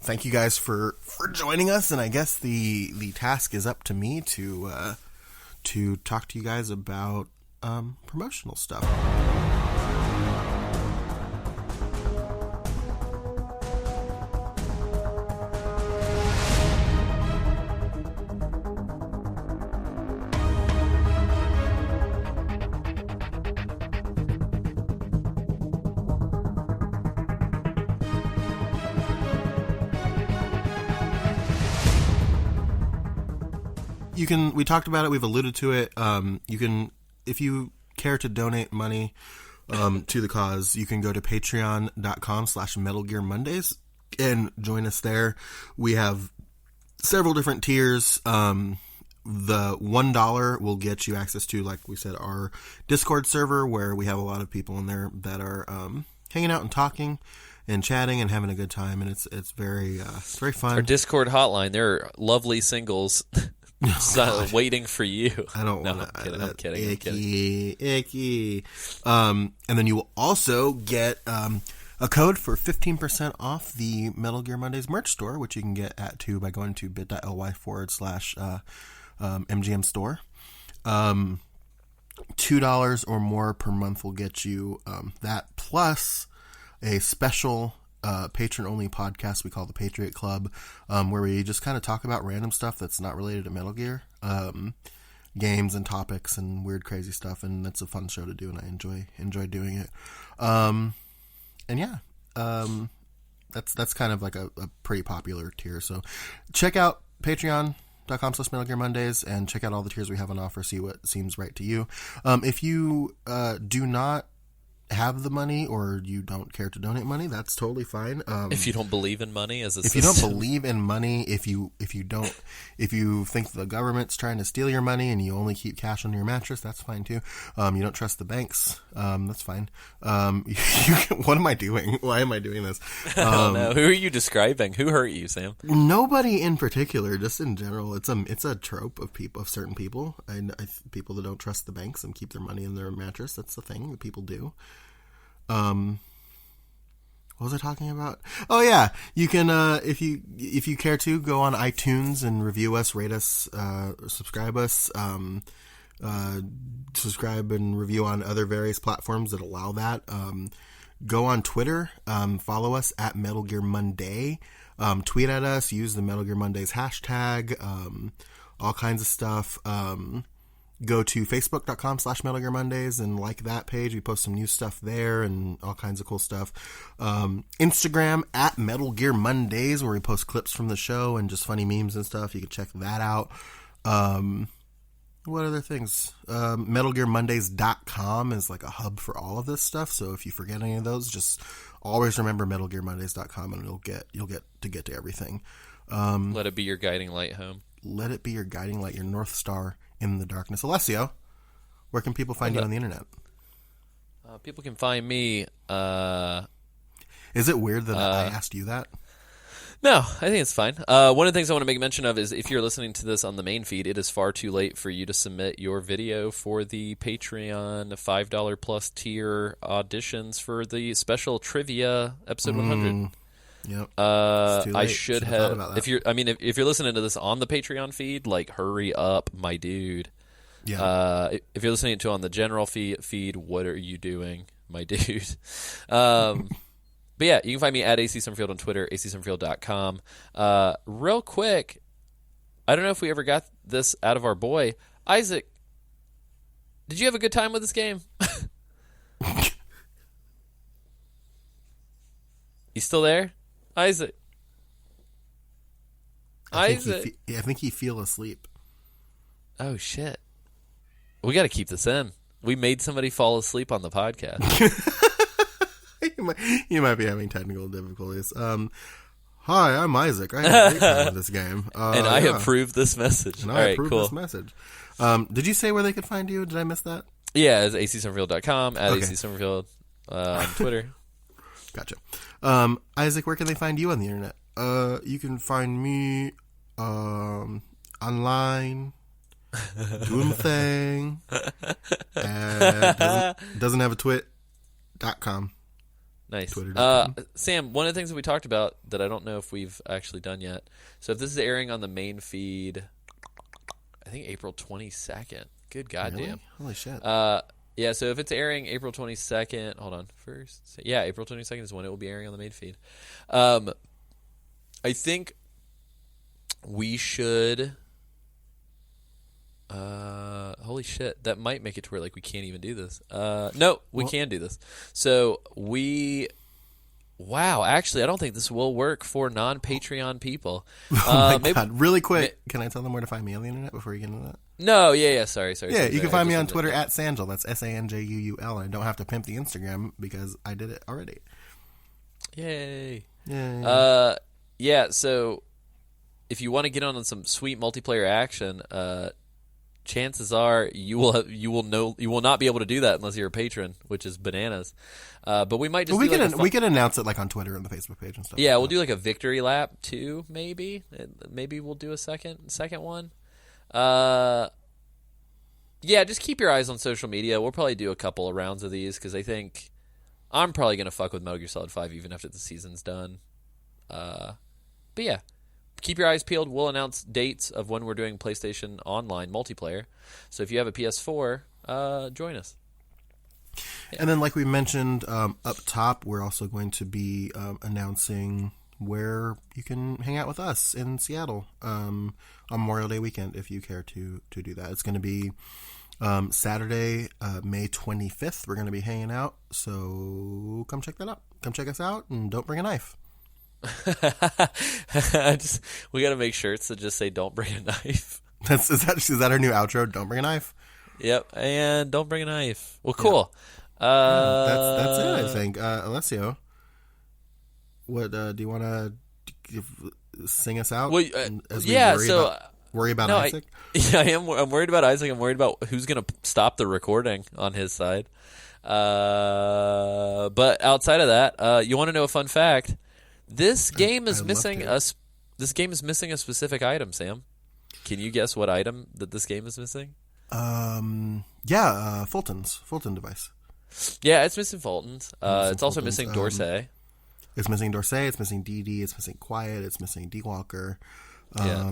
Thank you guys for joining us, and I guess the task is up to me to talk to you guys about promotional stuff. We talked about it, we've alluded to it. You can, if you care to donate money to the cause, you can go to patreon.com/MetalGearMondays and join us there. We have several different tiers. The $1 will get you access to, like we said, our Discord server, where we have a lot of people in there that are hanging out and talking and chatting and having a good time, and it's very fun. Our Discord hotline, there are lovely singles waiting for you. I don't want to. I'm kidding. Icky. And then you will also get a code for 15% off the Metal Gear Mondays merch store, which you can get by going to bit.ly/MGM store. $2 or more per month will get you that, plus a special patron-only podcast we call the Patriot Club, where we just kind of talk about random stuff that's not related to Metal Gear, games and topics and weird, crazy stuff, and it's a fun show to do, and I enjoy doing it. And yeah, that's kind of like a pretty popular tier. So check out patreon.com/MetalGearMondays and check out all the tiers we have on offer. See what seems right to you. If you do not have the money, or you don't care to donate money, that's totally fine. If you don't believe in money as a system. If you don't believe in money, if you think the government's trying to steal your money and you only keep cash under your mattress, that's fine too. You don't trust the banks, that's fine. What am I doing? Why am I doing this? I don't know. Who are you describing? Who hurt you, Sam? Nobody in particular, just in general. It's a trope of certain people. People that don't trust the banks and keep their money in their mattress. That's the thing that people do. What was I talking about? Oh yeah, you can if you care to, go on iTunes and review us, rate us, subscribe us, subscribe and review on other various platforms that allow that. Go on Twitter, follow us at Metal Gear Monday, tweet at us, use the Metal Gear Mondays hashtag, all kinds of stuff. Go to facebook.com/Metal Gear Mondays and like that page. We post some new stuff there and all kinds of cool stuff. Instagram at Metal Gear Mondays, where we post clips from the show and just funny memes and stuff. You can check that out. What other things? MetalGearMondays.com is like a hub for all of this stuff. So if you forget any of those, just always remember MetalGearMondays.com, and you'll get to everything. Let it be your guiding light home. Let it be your guiding light, your North Star in the darkness. Alessio, where can people find you on the internet? People can find me. Is it weird that I asked you that? No, I think it's fine. One of the things I want to make mention of is if you're listening to this on the main feed, it is far too late for you to submit your video for the Patreon $5 plus tier auditions for the special trivia episode 100. Yep. I should have. If you're listening to this on the Patreon feed, like, hurry up, my dude. Yeah. If you're listening to it on the general feed, what are you doing, my dude? But yeah, you can find me at AC Summerfield on Twitter, acsummerfield.com. Real quick, I don't know if we ever got this out of our boy. Isaac, did you have a good time with this game? You still there? Isaac? I think he fell asleep. Oh, shit. We got to keep this in. We made somebody fall asleep on the podcast. You might be having technical difficulties. Hi, I'm Isaac. I had a great time with this game. And I approve this message. And I approve this message. Did you say where they could find you? Did I miss that? Yeah, it's acsummerfield.com, at acsummerfield on Twitter. Gotcha. Isaac, where can they find you on the internet? You can find me online, doing the thing, and doesn't have a twit.com. Nice. Twitter.com. Sam, one of the things that we talked about that I don't know if we've actually done yet. So if this is airing on the main feed, I think April 22nd. Good goddamn. Really? Holy shit. Yeah, so if it's airing April 22nd, hold on, April 22nd is when it will be airing on the main feed. I think we should, holy shit, that might make it to where, like, we can't even do this. No, we can do this. So actually, I don't think this will work for non-Patreon people. Oh my God. Really quick, can I tell them where to find me on the internet before you get into that? No, sorry. Yeah, you can find me on Twitter at Sanjul. That's Sanjuul. I don't have to pimp the Instagram because I did it already. Yay. Yay. So if you want to get on some sweet multiplayer action, chances are you will not be able to do that unless you're a patron, which is bananas. But we might just we can announce it like on Twitter and the Facebook page and stuff. Yeah, we'll do like a victory lap too, maybe. Maybe we'll do a second one. Yeah, just keep your eyes on social media. We'll probably do a couple of rounds of these because I think I'm probably going to fuck with Metal Gear Solid 5 even after the season's done. But yeah, keep your eyes peeled. We'll announce dates of when we're doing PlayStation Online multiplayer. So if you have a PS4, join us. Yeah. And then, like we mentioned up top, we're also going to be announcing where you can hang out with us in Seattle on Memorial Day weekend if you care to do that. It's going to be Saturday, May 25th. We're going to be hanging out, so come check that out. Come check us out, and don't bring a knife. We got to make shirts that just say "Don't bring a knife." Is that our new outro? Don't bring a knife. Yep, and don't bring a knife. Well, cool. Yeah. That's it. I think. Alessio, what do you want to sing us out? Well, worry about Isaac. I'm worried about Isaac. I'm worried about who's going to stop the recording on his side. But outside of that, you want to know a fun fact? This game is missing a specific item. Sam, can you guess what item that this game is missing? Fulton's Fulton device. Yeah, it's missing Fulton's. It's also missing Dorsey. It's missing Dorsey. It's missing DD. It's missing Quiet. It's missing D-Walker.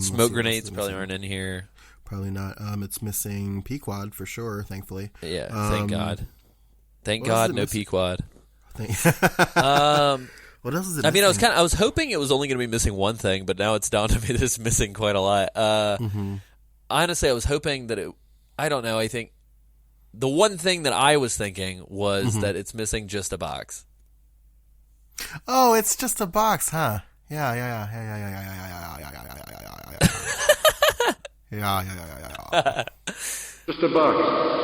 Smoke grenades probably aren't in here. Probably not. It's missing P-Quad for sure, thankfully. Yeah, thank God. Thank God, no P-Quad. What else is it missing? I was hoping it was only going to be missing one thing, but now it's down to me that it's missing quite a lot. Honestly, I was hoping that I don't know, I think the one thing that I was thinking was that it's missing just a box. Oh, it's just a box, huh? Yeah. Yeah. Just a box.